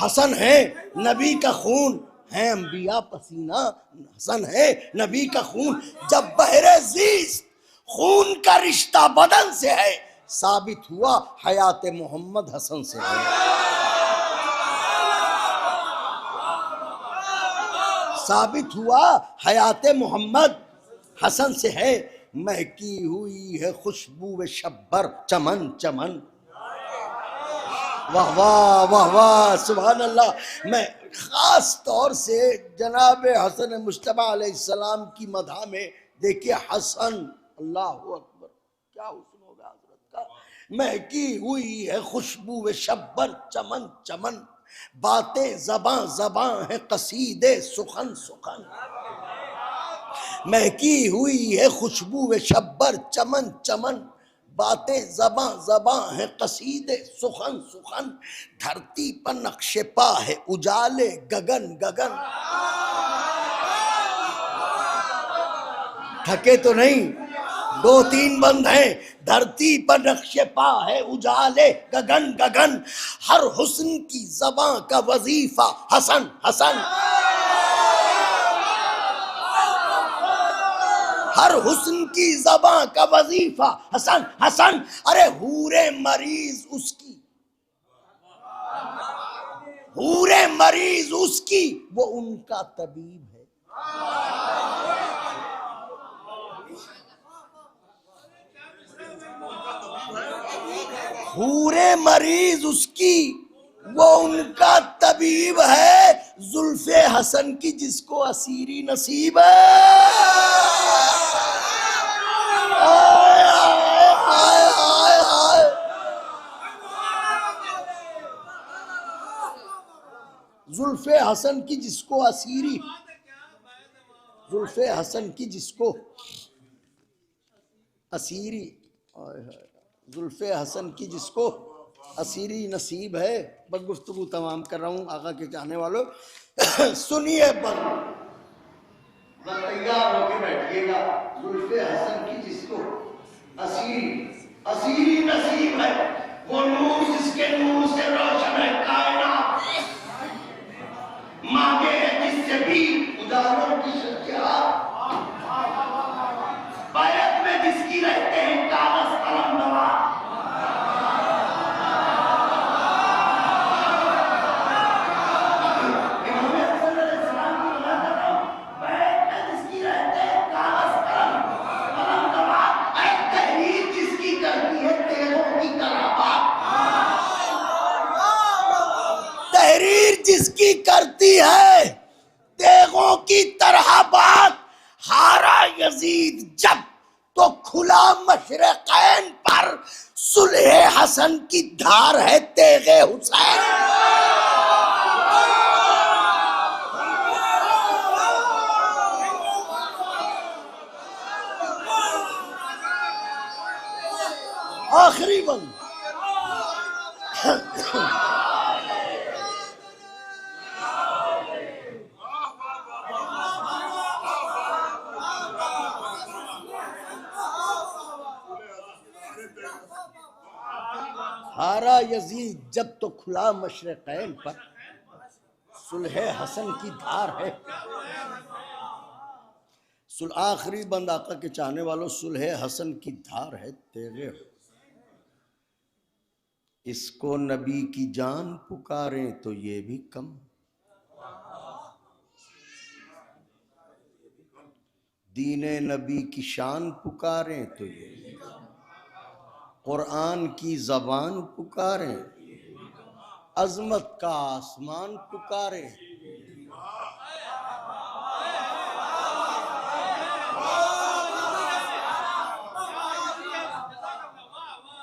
हसन है नबी का खून। है अंबिया पसीना, हसन है नबी का खून। जब बहरे ज़ीस्त खून का रिश्ता बदन से है, साबित हुआ हयात मोहम्मद हसन से है। साबित हुआ हयात मोहम्मद हसन से है। महकी हुई है खुशबू शब्बर चमन चमन। वाह वाह वाह वाह, सुभान अल्लाह। मैं खास तौर से जनाब हसन मुश्तबा अलैहिस्सलाम की मदह में, देखिए हसन, अल्लाह अकबर, क्या हुस्न होगा हजरत का। महकी हुई है खुशबू शब्बर चमन चमन। बातें ज़बां ज़बां है कसीदे सुखन सुखन। महकी हुई है खुशबू शब्बर चमन चमन। बातें ज़बां ज़बां है कसीदे सुखन सुखन। धरती पर नक्शे पा है उजाले गगन गगन। थके तो नहीं, दो तीन बंद हैं। धरती पर नक्शे पा है उजाले गगन गगन। हर हुस्न की ज़बां का वजीफा हसन हसन। हर हुस्न की ज़बां का वजीफा हसन हसन। अरे हूरे मरीज उसकी, हूरे मरीज उसकी, वो उनका तबीब है। हूरे मरीज उसकी, वो उनका तबीब है। जुल्फे हसन की जिसको असीरी नसीब है। आय आय आय आय आय। जुल्फे हसन की जिसको असीरी, जुल्फे हसन की जिसको असीरी, जुल्फे हसन की जिसको असीरी नसीब है। बस गुफ्तगू तमाम कर रहा हूँ आका के चाहने वालों। सुनिए पर तैयार होके बैठिएगा। जुल्फे हसन की जिसको असीरी असीरी नसीब है, वो नूर जिसके नूर से रोशन है कायनात। मांगे है जिससे भी उदारों की शक्तियात। बैत में जिसकी रहते हैं कागज कलम दवा। इमाम हसन अलैहिस्सलाम की बात कर रहा हूं। बैत में जिसकी रहते हैं तहरीर जिसकी करती है तेगों की तरह बात, हारा यजीद जब तो खुला मशरक़ैन पर, सुलह हसन की धार है तेगे हुसैन। आखिरी बंद हारा यजीद जब तो खुला मशरक़ैन पर, सुलह हसन की धार है। आखिरी बंद आका के चाहने वालों, सुलह हसन की धार है तेगे। इसको नबी की जान पुकारें तो ये भी कम, दीने नबी की शान पुकारें तो ये भी कम, कुरान की ज़बान पुकारें, अजमत का आसमान पुकारें,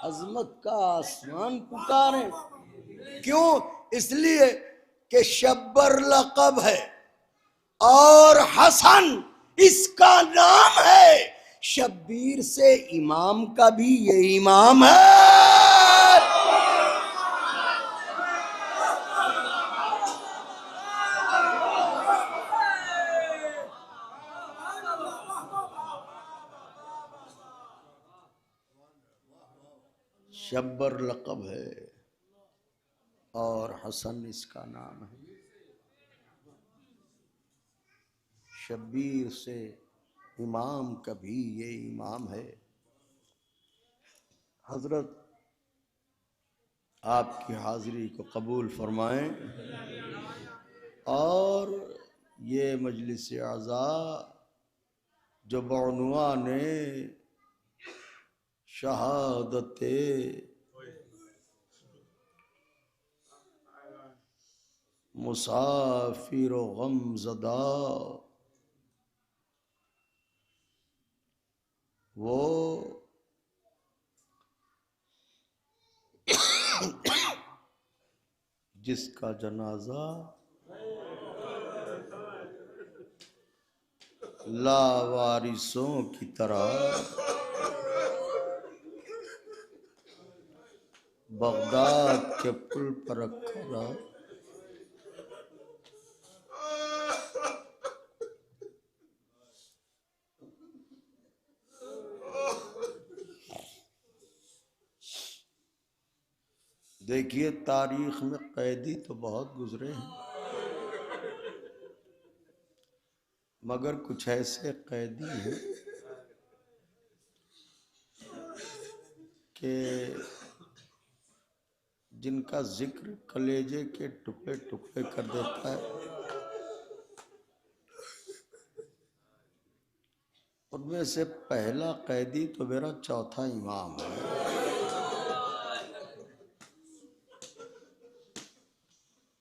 अजमत का आसमान पुकारें। क्यों? इसलिए कि शब्बर लक़ब है और हसन इसका नाम है। शब्बीर से इमाम का भी ये इमाम है। शब्बर लक़ब है और हसन इसका नाम है। शब्बीर से इमाम का भी ये इमाम है। हजरत आपकी हाजिरी को कबूल फरमाएं और ये मजलिस आज़ा जो बउनुआ ने शहादते मुसाफिर गमज़दा, वो जिसका जनाजा लावारिसों की तरह बगदाद के पुल पर रखा रहा। देखिए, तारीख में कैदी तो बहुत गुजरे हैं, मगर कुछ ऐसे कैदी हैं कि जिनका जिक्र कलेजे के टुकड़े टुकड़े कर देता है। उनमें से पहला कैदी तो मेरा चौथा इमाम है।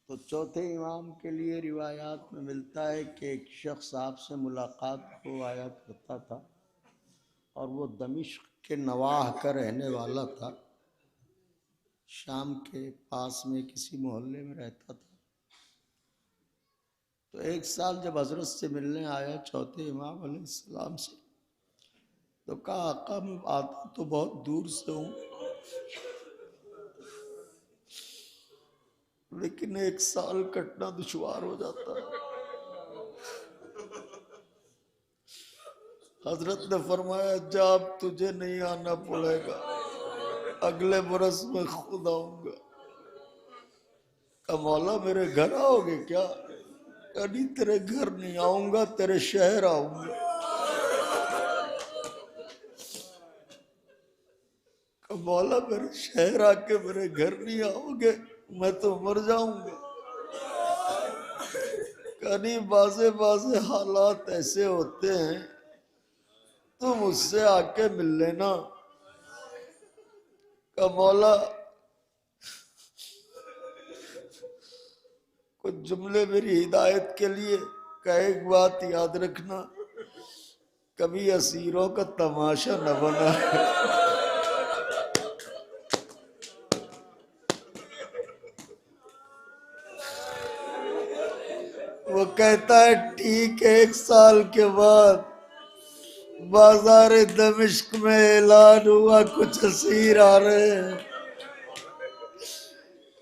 तो चौथे इमाम के लिए रिवायात में मिलता है कि एक शख्स आपसे मुलाकात को आया करता था और वो दमिश्क के नवाह का रहने वाला था। शाम के पास में किसी मोहल्ले में रहता था। तो एक साल जब हजरत से मिलने आया चौथे इमाम अलैहिस्सलाम से, तो कहा, आका मैं आता तो बहुत दूर से हूँ, लेकिन एक साल कटना दुश्वार हो जाता है। हजरत ने फरमाया, जब तुझे नहीं आना पड़ेगा, अगले बरस में खुद आऊंगा। मौला मेरे घर आओगे क्या? कभी तेरे घर नहीं आऊंगा, तेरे शहर आऊंगा। मौला मेरे शहर आके मेरे घर नहीं आओगे, मैं तो मर जाऊंगा। कहीं बाजे बाजे हालात ऐसे होते हैं, तुम मुझसे आके मिल लेना। मौला कुछ जुमले मेरी हिदायत के लिए। का एक बात याद रखना, कभी असीरों का तमाशा न बना। वो कहता है ठीक है, 1 साल के बाद बाजार दमिश्क में ऐलान हुआ कुछ असीर आ रहे हैं।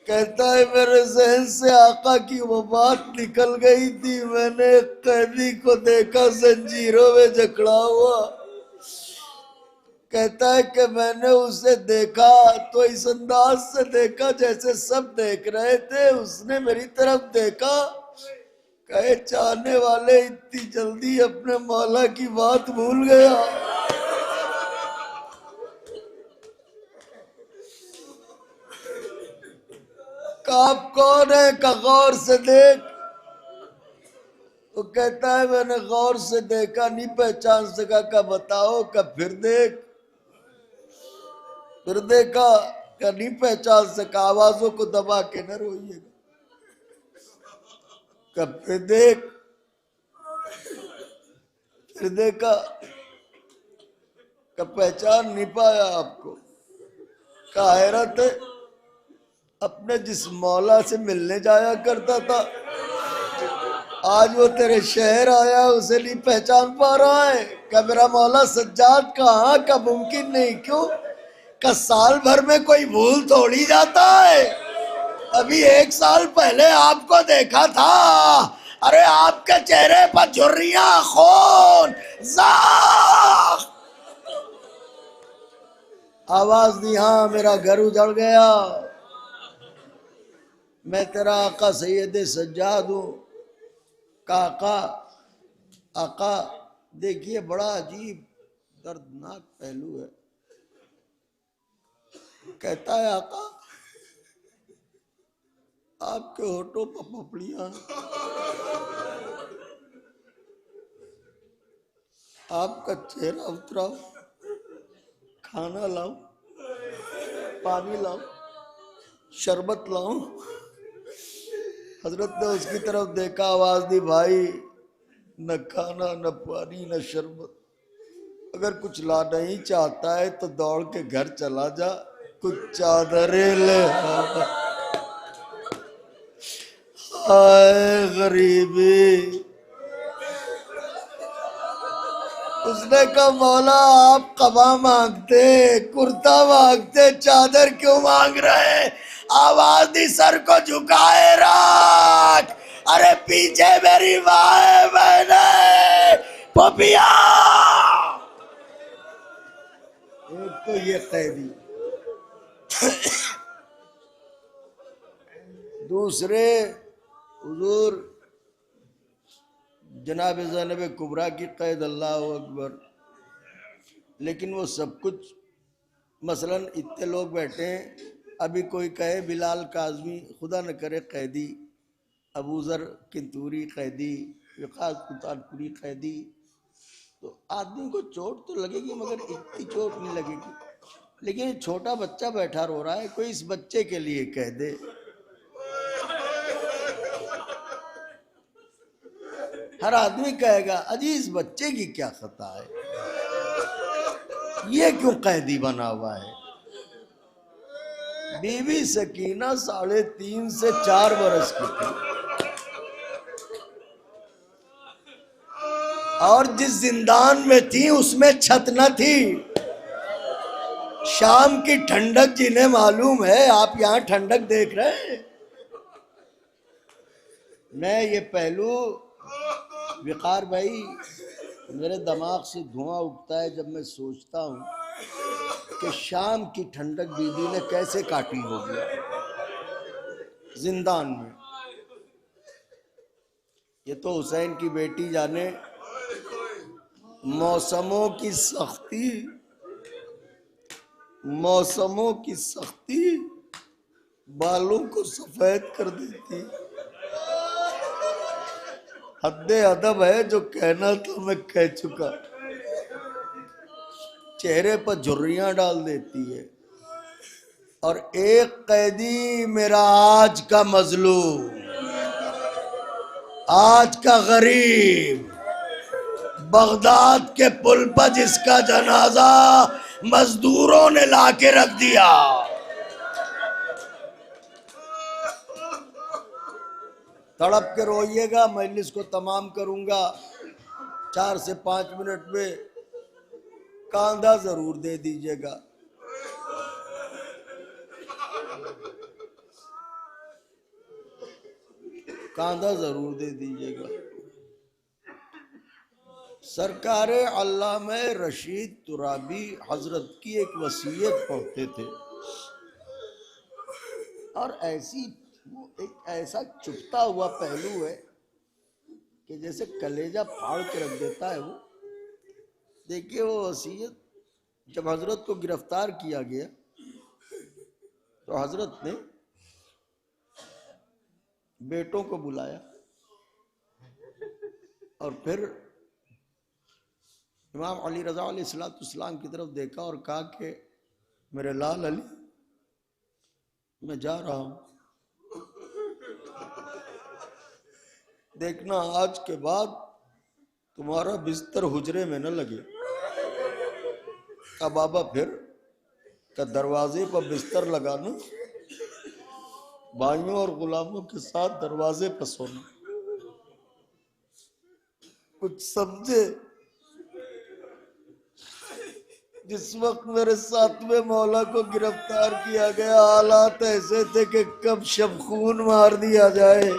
कहता है मेरे जहन से आका की वो बात निकल गई थी। मैंने एक कैदी को देखा जंजीरों में जकड़ा हुआ। कहता है कि मैंने उसे देखा तो इस अंदाज से देखा जैसे सब देख रहे थे। उसने मेरी तरफ देखा। कहे चाहने वाले इतनी जल्दी अपने मौला की बात भूल गया। आप कौन है? का गौर से देख। तो कहता है मैंने गौर से देखा, नहीं पहचान सका। का बताओ। का फिर देख। फिर देखा। का नहीं पहचान सका। आवाजों को दबा के न रोइएगा। का फिर देख। फिर देखा। का पहचान नहीं पाया आपको। का हैरत है, अपने जिस मौला से मिलने जाया करता था आज वो तेरे शहर आया, उसे नहीं पहचान पा रहा है। क्या मेरा मौला सज्जाद कहाँ? का मुमकिन नहीं। क्यों? का साल भर में कोई भूल थोड़ी जाता है। अभी 1 साल पहले आपको देखा था। अरे आपके चेहरे पर झुर्रियां, खून, ज़ख्म। आवाज दी, हाँ मेरा घर उजड़ गया। मैं तेरा आका सैयद सज्जाद हूँ। काका आका, देखिए बड़ा अजीब दर्दनाक पहलू है। कहता है आका आपके होठों पर पपड़ियां, आपका चेहरा उतराओ, खाना लाओ, पानी लाओ, शरबत लाओ। हजरत ने उसकी तरफ देखा, आवाज दी, भाई न खाना न पानी न शरबत। अगर कुछ ला नहीं चाहता है तो दौड़ के घर चला जा, कुछ चादरें ले आ। हाय गरीबी। उसने कहा मौला आप कबा मांगते, कुर्ता मांगते, चादर क्यों मांग रहे? आवाज दी, सर को झुकाए रख। अरे पीछे मेरी माँ बहने पपिया। एक तो ये कैदी, दूसरे हुजूर जनाब ज़ैनब कुबरा की कैद, अल्लाह अकबर। लेकिन वो सब कुछ, मसलन इतने लोग बैठे हैं, अभी कोई कहे बिलाल काज़मी खुदा न करे कैदी, अबूज़र किंतूरी कैदी, विकास सुल्तानपुरी कैदी, तो आदमी को चोट तो लगेगी मगर इतनी चोट नहीं लगेगी। लेकिन छोटा बच्चा बैठा रो रहा है, कोई इस बच्चे के लिए कह दे। हर आदमी कहेगा अजी इस बच्चे की क्या खता है, ये क्यों कैदी बना हुआ है। बीबी सकीना 3.5 से 4 बरस की थी, और जिस जिंदान में थी उसमें छत न थी। शाम की ठंडक जिन्हें मालूम है, आप यहाँ ठंडक देख रहे हैं। मैं ये पहलू विकार भाई, मेरे दिमाग से धुआं उठता है जब मैं सोचता हूँ कि शाम की ठंडक बीबी ने कैसे काटी होगी जिंदान में। ये तो हुसैन की बेटी जाने। मौसमों की सख्ती, मौसमों की सख्ती बालों को सफेद कर देती। हद्दे अदब है, जो कहना था मैं कह चुका। चेहरे पर झुर्रियां डाल देती है। और एक कैदी मेरा आज का मजलूम, आज का गरीब बगदाद के पुल पर जिसका जनाजा मजदूरों ने लाके रख दिया, तड़प के रोइएगा। मजलिस को तमाम करूंगा 4 से 5 मिनट में, कांधा जरूर दे दीजिएगा। कांधा जरूर दे दीजिएगा। सरकार अल्लामा रशीद तुराबी हजरत की एक वसीयत पढ़ते थे, और ऐसी वो एक ऐसा चुभता हुआ पहलू है कि जैसे कलेजा फाड़ के रख देता है वो। देखिए वो वसीयत, जब हजरत को गिरफ्तार किया गया तो हजरत ने बेटों को बुलाया और फिर इमाम अली रज़ा अलैहिस्सलाम की तरफ देखा और कहा कि मेरे लाल अली, मैं जा रहा हूं, देखना आज के बाद तुम्हारा बिस्तर हुजरे में न लगे। का बाबा फिर का दरवाजे पर बिस्तर लगाना, भाइयों और गुलामों के साथ दरवाजे पर सोना। कुछ समझे? जिस वक्त मेरे 7वें मौला को गिरफ्तार किया गया, हालात ऐसे थे कि कब शबखून मार दिया जाए,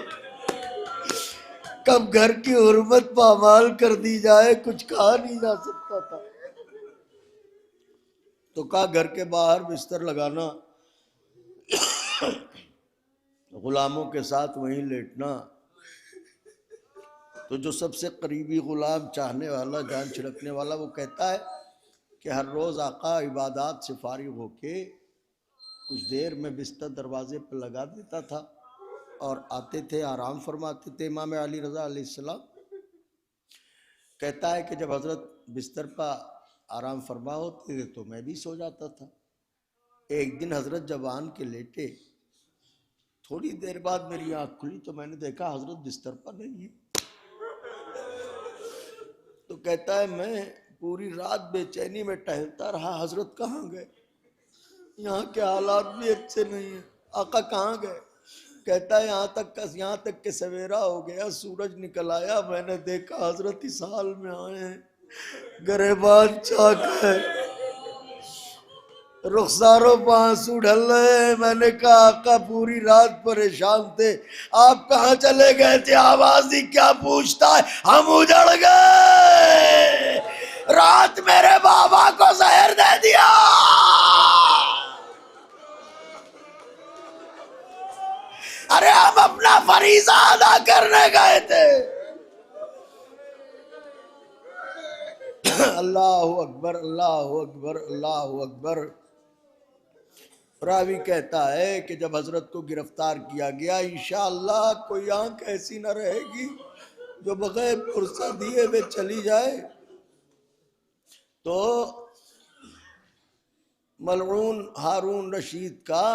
कब घर की हुर्मत पामाल कर दी जाए, कुछ कहा नहीं जा सकता था। तो कहा घर के बाहर बिस्तर लगाना, गुलामों के साथ वहीं लेटना। तो जो सबसे करीबी गुलाम, चाहने वाला, जान छिड़कने वाला, वो कहता है कि हर रोज आका इबादत से फारिग होके कुछ देर में बिस्तर दरवाजे पर लगा देता था और आते थे, आराम फरमाते थे। इमाम अली रज़ा अलैहिस्सलाम कहता है कि जब हजरत बिस्तर पर आराम फरमा होते थे तो मैं भी सो जाता था। एक दिन हजरत जब आन के लेटे, थोड़ी देर बाद मेरी आंख खुली तो मैंने देखा हजरत बिस्तर पर नहीं है। तो कहता है मैं पूरी रात बेचैनी में टहलता रहा, हजरत कहाँ गए? यहाँ के हालात भी अच्छे नहीं है, आका कहाँ गए? कहता है यहाँ तक के सवेरा हो गया, सूरज निकल आया, मैंने देखा हजरत इस हाल में आए हैं, गरेबान चाक है, रुखसारों पर आंसू ढल रहे हैं। मैंने कहा आका पूरी रात परेशान थे, आप कहाँ चले गए थे? आवाज ही क्या पूछता है, हम उजड़ गए, रात मेरे बाबा को जहर दे दिया। अरे हम अपना फरीज़ा अदा करने गए थे। अल्लाहु अकबर, अल्लाहु अकबर, अल्लाहु अकबर। रावी कहता है कि जब हजरत को गिरफ्तार किया गया, इंशाअल्लाह कोई आंख ऐसी न रहेगी जो बगैर पुरसा दिए हुए चली जाए। तो मलऊन हारून रशीद का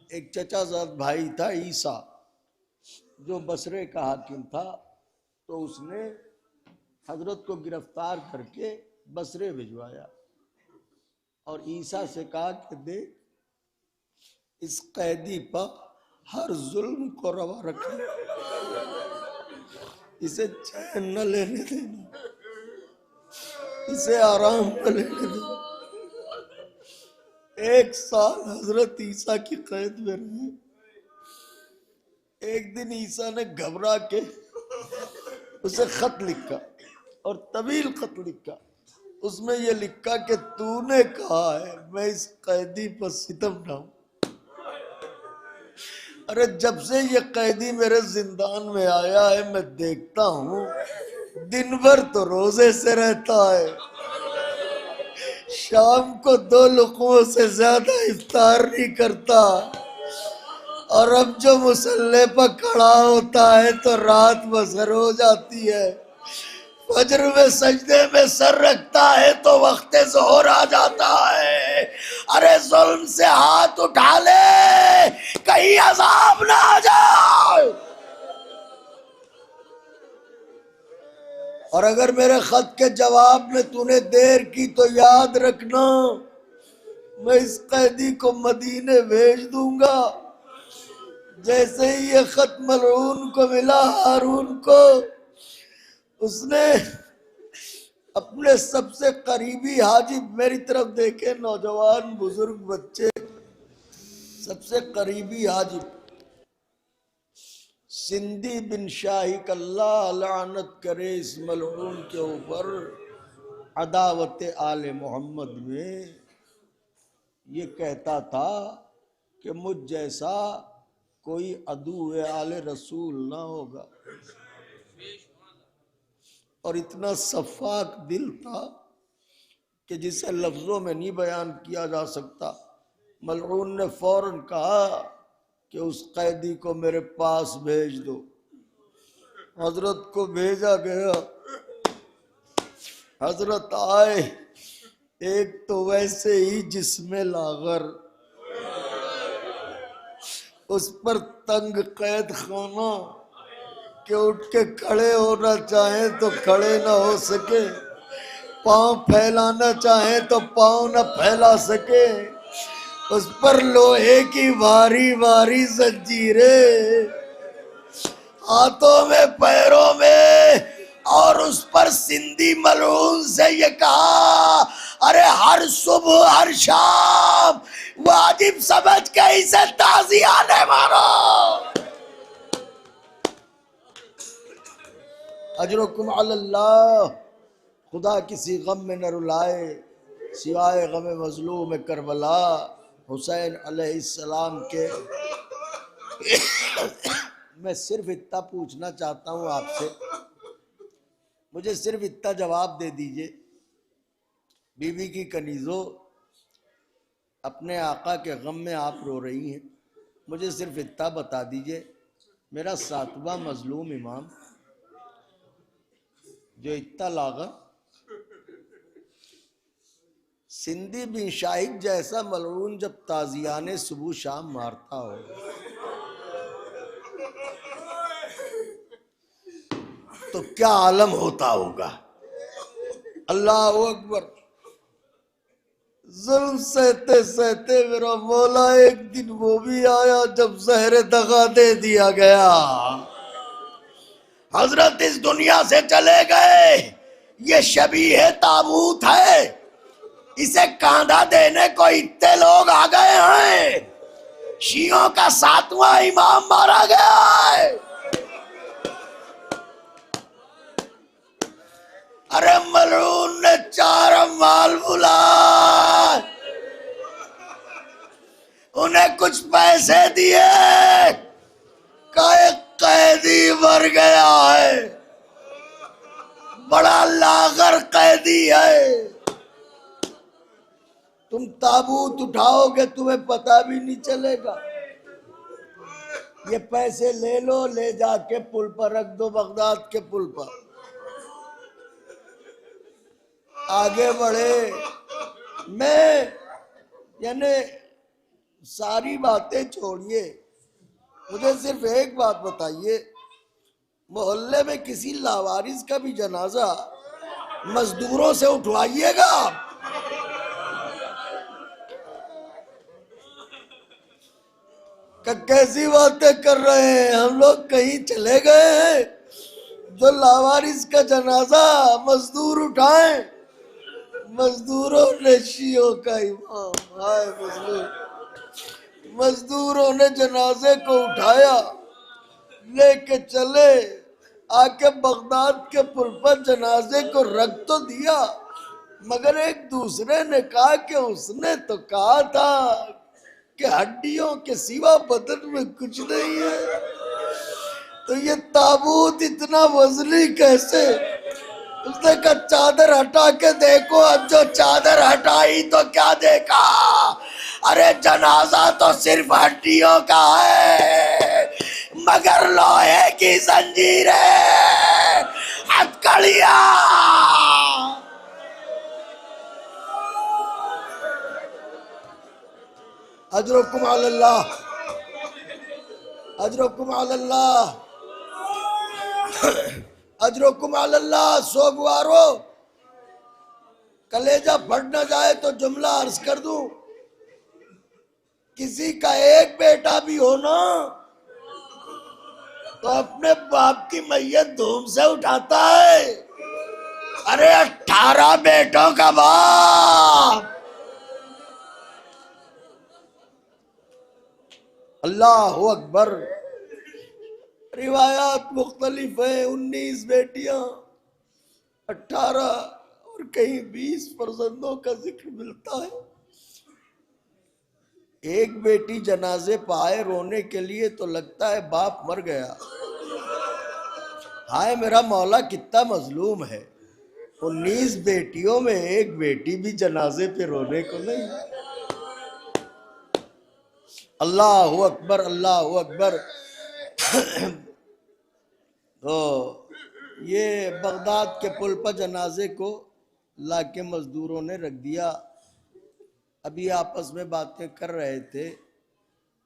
एक चचाजाद भाई था ईसा, जो बसरे का हाकिम था। तो उसने हजरत को गिरफ्तार करके बसरे भिजवाया और ईसा से कहा कि देख, इस कैदी पर हर जुल्म को रवा रखना, इसे चैन न लेने देना, इसे आराम न लेने देना। 1 साल हजरत ईसा की कैद में रहे। एक दिन ईसा ने घबरा के उसे खत लिखा और तवील खत लिखा। उसमें यह लिखा कि तूने कहा है मैं इस कैदी पर सितम ढाऊं। अरे जब से ये कैदी मेरे जिंदान में आया है, मैं देखता हूँ दिन भर तो रोजे से रहता है, शाम को 2 लुक़मों से ज्यादा इफ्तार नहीं करता, और अब जो मुसल्ले पर खड़ा होता है तो रात बसर हो जाती है, फजर में सजदे में सर रखता है तो वक्त ज़ोहर आ जाता है। अरे जुल्म से हाथ उठा ले, कहीं अजाब ना आ जाए। और अगर मेरे खत के जवाब में तूने देर की तो याद रखना, मैं इस कैदी को मदीने भेज दूंगा। जैसे ही ये खत मलऊन को मिला, हारून को, उसने अपने सबसे करीबी हाजिब, मेरी तरफ देखे नौजवान बुजुर्ग बच्चे, सबसे करीबी हाजिब सिंधी बिन शाही अल्लाह लानत करे इस मलऊन के ऊपर, अदावत आले मोहम्मद में ये कहता था कि मुझ जैसा कोई अदू आले रसूल ना होगा। और इतना सफाक दिल था कि जिसे लफ्जों में नहीं बयान किया जा सकता। मलऊन ने फौरन कहा कि उस कैदी को मेरे पास भेज दो। हजरत को भेजा गया। हजरत आए, एक तो वैसे ही जिस्मे लागर, उस पर तंग कैद खाना कि उठ के खड़े होना चाहे तो खड़े ना हो सके, पांव फैलाना चाहे तो पांव न फैला सके, उस पर लोहे की भारी भारी जंजीरें हाथों में पैरों में, और उस पर सिंधी मलऊन से ये कहा, अरे हर सुबह हर शाम वाजिब समझ के इसे ताज़ियाने मारो। अजरुकुम अल्लाह, खुदा किसी गम में न रुलाए सिवाय गम मजलूम करबला हुसैन अलैहिस्सलाम के। मैं सिर्फ इतना पूछना चाहता हूँ आपसे, मुझे सिर्फ इतना जवाब दे दीजिए। बीवी की कनीज़ो, अपने आका के गम में आप रो रही हैं, मुझे सिर्फ इतना बता दीजिए, मेरा 7वां मजलूम इमाम जो इतना लागा, सिंधी बिन शाहिद जैसा मलऊन जब ताजियाने सुबह शाम मारता हो, तो क्या आलम होता होगा। अल्लाह अकबर। जुल्म सहते सहते मेरा मौला एक दिन वो भी आया जब जहर दगा दे दिया गया। हजरत इस दुनिया से चले गए, ये शबीह ताबूत है, इसे कांधा देने को इतने लोग आ गए हैं। शियों का 7वां इमाम मारा गया है। अरे मलऊन ने 4 अम्माल बुलाए, उन्हें कुछ पैसे दिए, एक कैदी मर गया है, बड़ा लागर कैदी है। तुम ताबूत उठाओगे तुम्हें पता भी नहीं चलेगा। ये पैसे ले लो, ले जाके पुल पर रख दो, बगदाद के पुल पर। आगे बढ़े। मैं यानी सारी बातें छोड़िए, मुझे सिर्फ एक बात बताइए, मोहल्ले में किसी लावारिस का भी जनाजा मजदूरों से उठवाइएगा आप। कैसी बातें कर रहे हैं, हम लोग कहीं चले गए हैं जो लावारिस का जनाजा मजदूर उठाए। मजदूरों ने शियों का इमाम आए, मजदूरों ने जनाजे को उठाया, लेके चले, आके बगदाद के पुल पर जनाजे को रख तो दिया, मगर एक दूसरे ने कहा कि उसने तो कहा था कि हड्डियों के सिवा बदन में कुछ नहीं है, तो ये ताबूत इतना वजनी कैसे। उसने कहा चादर हटा के देखो। अब जो चादर हटाई तो क्या देखा, अरे जनाजा तो सिर्फ हड्डियों का है, मगर लोहे की जंजीरें, हथकड़ियां। अजरुकुम अल्लाह, अजरुकुम अल्लाह। अजरुकुम अल्लाह। सोगवारो कलेजा फट न जाए तो जुमला अर्ज कर दूं, किसी का एक बेटा भी हो ना तो अपने बाप की मैयत धूम से उठाता है। अरे 18 बेटों का बाप। अल्लाह अकबर। रिवायात मुख्तलिफ है, 19 बेटियां, 18 और कहीं 20 फर्जंदों का जिक्र मिलता है। एक बेटी जनाजे पाए रोने के लिए तो लगता है बाप मर गया। हाय मेरा मौला कितना मजलूम है, 19 बेटियों में एक बेटी भी जनाजे पे रोने को नहीं। अल्लाह अकबर, अल्लाह अकबर। तो ये बगदाद के पुल पर जनाजे को लाके मजदूरों ने रख दिया। अभी आपस में बातें कर रहे थे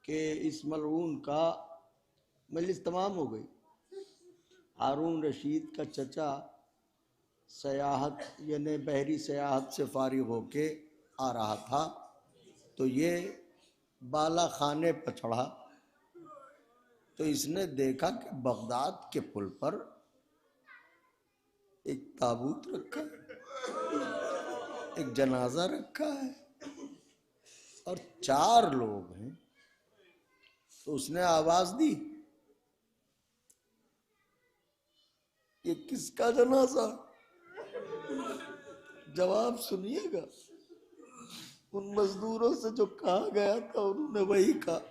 कि इस मलऊन का मजलिस तमाम हो गई। हारून रशीद का चचा सयाहत यानी बहरी सयाहत से फारिग होके आ रहा था तो ये बाला खाने पर चढ़ा तो इसने देखा कि बगदाद के पुल पर एक ताबूत रखा है, एक जनाजा रखा है और 4 लोग हैं। तो उसने आवाज दी, ये किसका जनाजा? जवाब सुनिएगा। उन मजदूरों से जो कहा गया था उन्होंने वही कहा,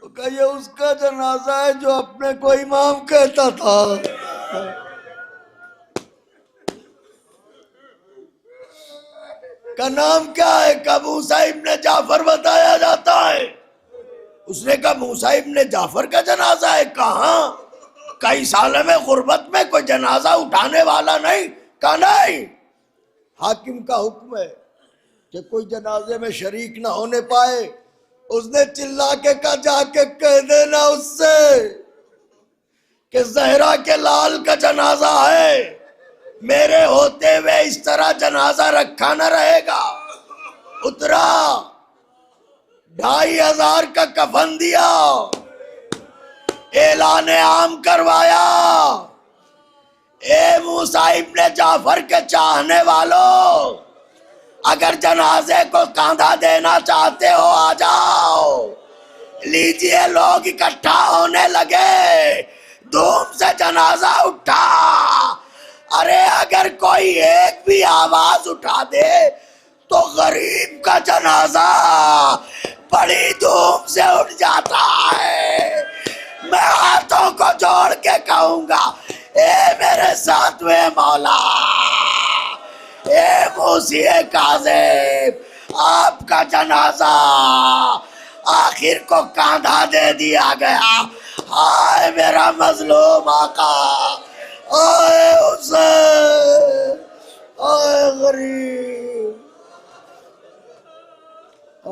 तो कहा ये उसका जनाजा है जो अपने को इमाम कहता था। का नाम क्या है? का मूसा इब्ने जाफर बताया जाता है। उसने कहा मूसा इब्ने जाफर का जनाजा है? कहाँ? कई साल में गुर्बत में कोई जनाजा उठाने वाला नहीं। कहा नहीं, हाकिम का हुक्म है कि कोई जनाजे में शरीक ना होने पाए। उसने चिल्ला के कहा जाके कह देना उससे कि जहरा के लाल का जनाजा है, मेरे होते हुए इस तरह जनाजा रखा न रहेगा। उतरा, 2500 का कफन दिया, ऐलान आम करवाया। ए मूसा इब्ने जाफर के चाहने वालों, अगर जनाजे को कांधा देना चाहते हो आ जाओ। लीजिए, लोग इकट्ठा होने लगे, धूम से जनाजा उठा। अरे अगर कोई एक भी आवाज उठा दे तो गरीब का जनाजा बड़ी धूम से उठ जाता है। मैं हाथों को जोड़ के कहूंगा, ए मेरे सातवें मौला, ए मूसिए काज़िम, आपका जनाजा आखिर को कांधा दे दिया गया। हाय मेरा मजलूम आका, आए हुसैन, आए गरीब,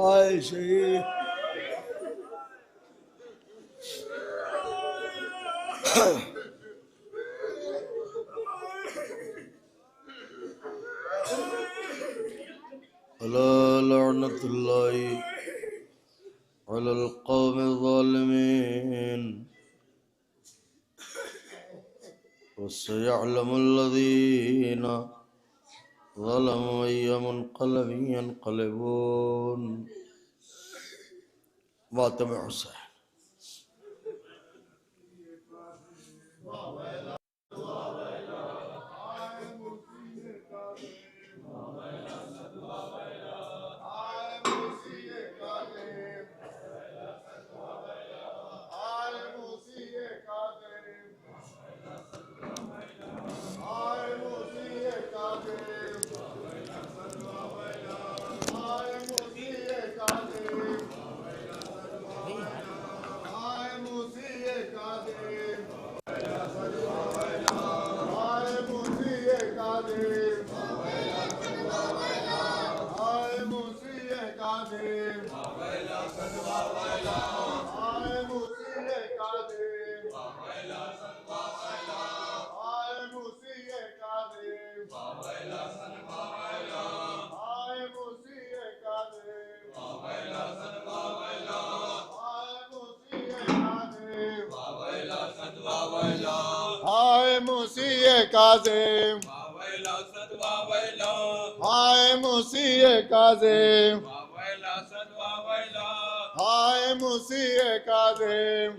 आए शहीद। लअनतुल्लाहि अलल कौमिज़ ज़ालिमीन वसयअलमुल लज़ीना ज़लमू अय्य मुनक़लबिन यनक़लिबून। मातम हुसैन। मुसीए काज़िम, हाय मुसीए काज़िम, हाय मुसीए काज़िम,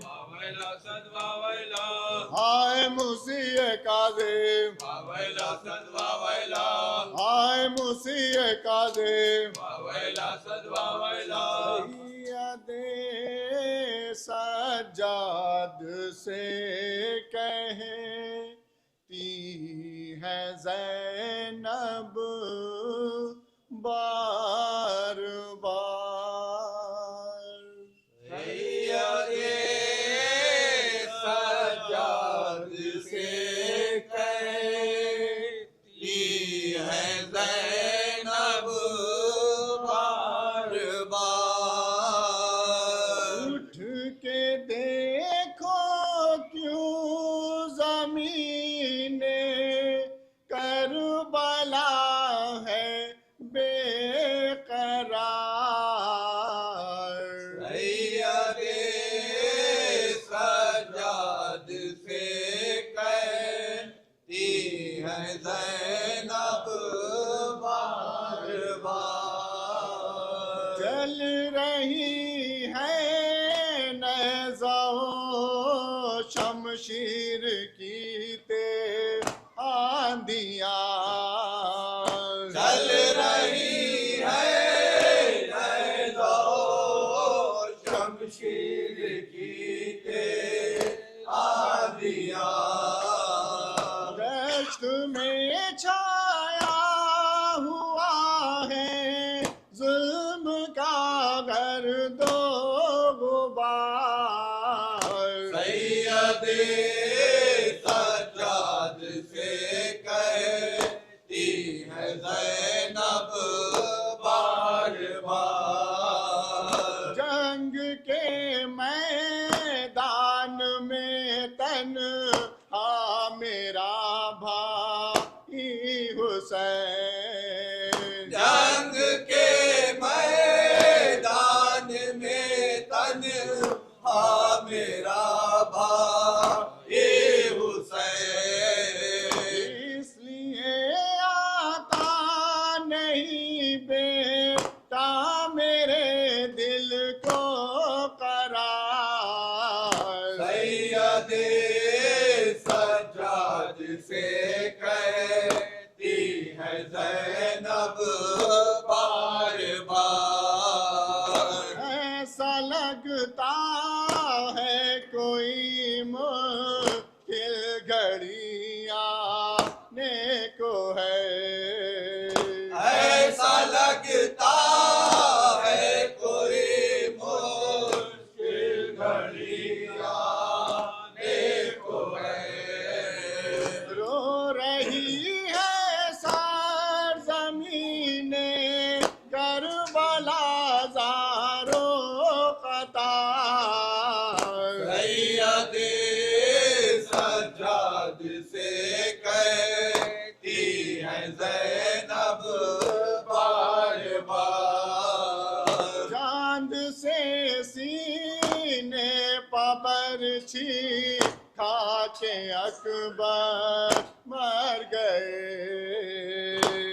हाय मुसीए काज़िम, हाय मुसीए काज़िम, सैयदे सज्जाद से कहती है ज़ैनब बार बार, सैयदे सज्जाद से कहती है ज़ैनब बार बार, उठ के देखो क्यों ज़मीने करबला है बेकरार, सैयदे सज्जाद से कहती है ज़ैनब बार बार, चल रही है नेज़ा-ओ शमशीर की आंधियाँ, चल रही है नेज़ा-ओ शमशीर की आंधियाँ, दश्त में छाया हुआ है जुल्म का गर्दो गुबार, सैयदे सज्जाद से कहती है ज़ैनब बार बार, जंग के मैदान में तन्हा मेरा भाई हुसैन, जंग के मैदान में तन्हा मेरा भाई हुसैन, इसलिए आता नहीं बेटा मेरे दिल को करार, सैयदे सज्जाद से कहती है ज़ैनब बार बार, ऐसा लगता है कोई मुश्किल घड़ी आने को है, ऐसा लगता है कोई मुश्किल घड़ी आने को है, रो रही है सरज़मीने करबला ज़ारो क़तार, सैयदे सज्जाद से कहती है ज़ैनब बार बार, चांद से सीने पर छी खाके अकबर मर गए,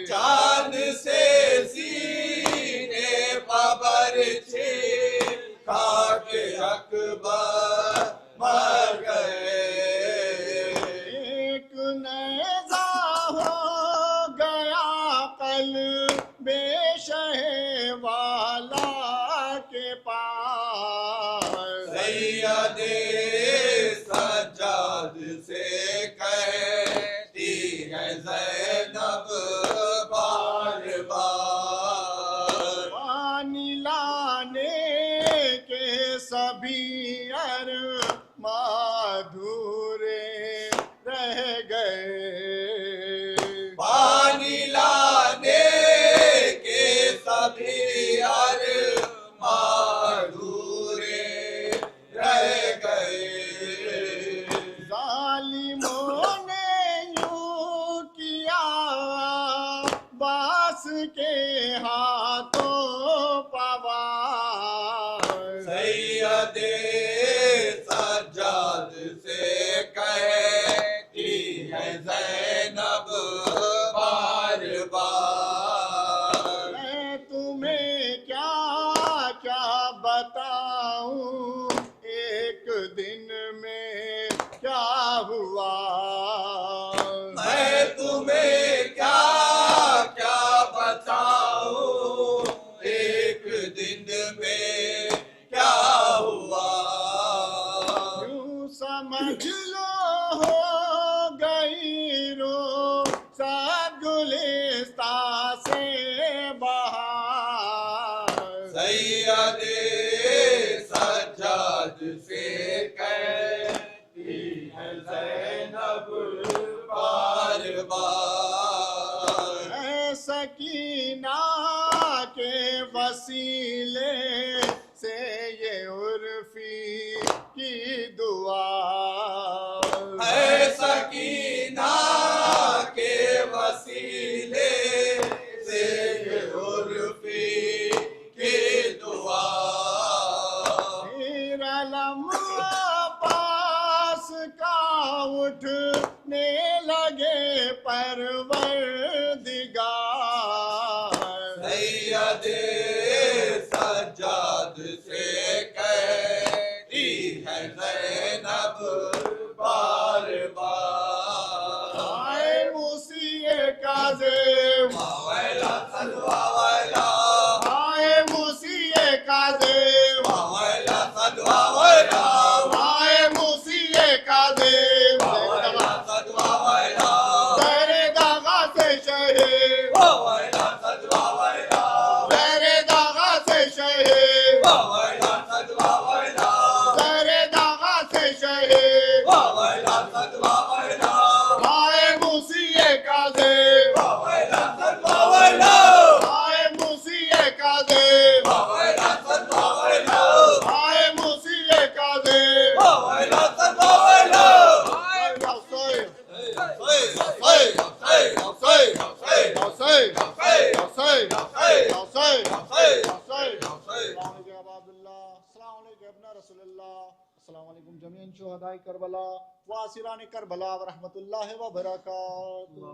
चांद से सीने पर छी खाके अकबर मर गए, एक नेज़ा हो गया कल बेशहे वाला के पास, सैयदे सज्जाद से कहती है ज़ैनब बार बार, पानी लाने के सभी अरमाधुरे रह गए, पानी लाने के सभी अरमाधुरे रह गए, जालिमों ने यूं किया बास के हाथों पवार, सैयदे सज्जाद से कहती क्या हुआ। मैं तुम्हें क्या क्या बताऊं, एक दिन में क्या हुआ। यूं समझ लो हो गई रो सब गुलिस्ता से बाहर। सैयदे सज्जाद से कहती है ज़ैनब बार बार। ऐ सकीना के वसीले से ये उर्फी की दुआ। है सकीना के वसीले से ये उर्फी की दुआ। फिर अलम पास का उठने लगे परवरदिगार। सैयदे सज्जाद से कहती है ज़ैनब बार बार। आए मुसीए काज़िम, वावैला सदवावैला, आए मुसीए काज़िम, वावैला सदवावैला, आए मुसीए काज़िम। वावैला सदवावैला, तेरे दागा से शहीद, वावैला सदवावैला, तेरे दागा से शहीद, वावैला सदवावैला, तेरे दागा से शहीद। वावैला सदवावैला, आए मुसीए काज़िम, वावैला सदवावैला, आए मुसीए काज़िम, वावैला सदवावैला, आए मुसीए काज़िम। वावैला सदवावैला। करबला वासिरान करबला व रहमतुल्लाहि व बरकातुहू।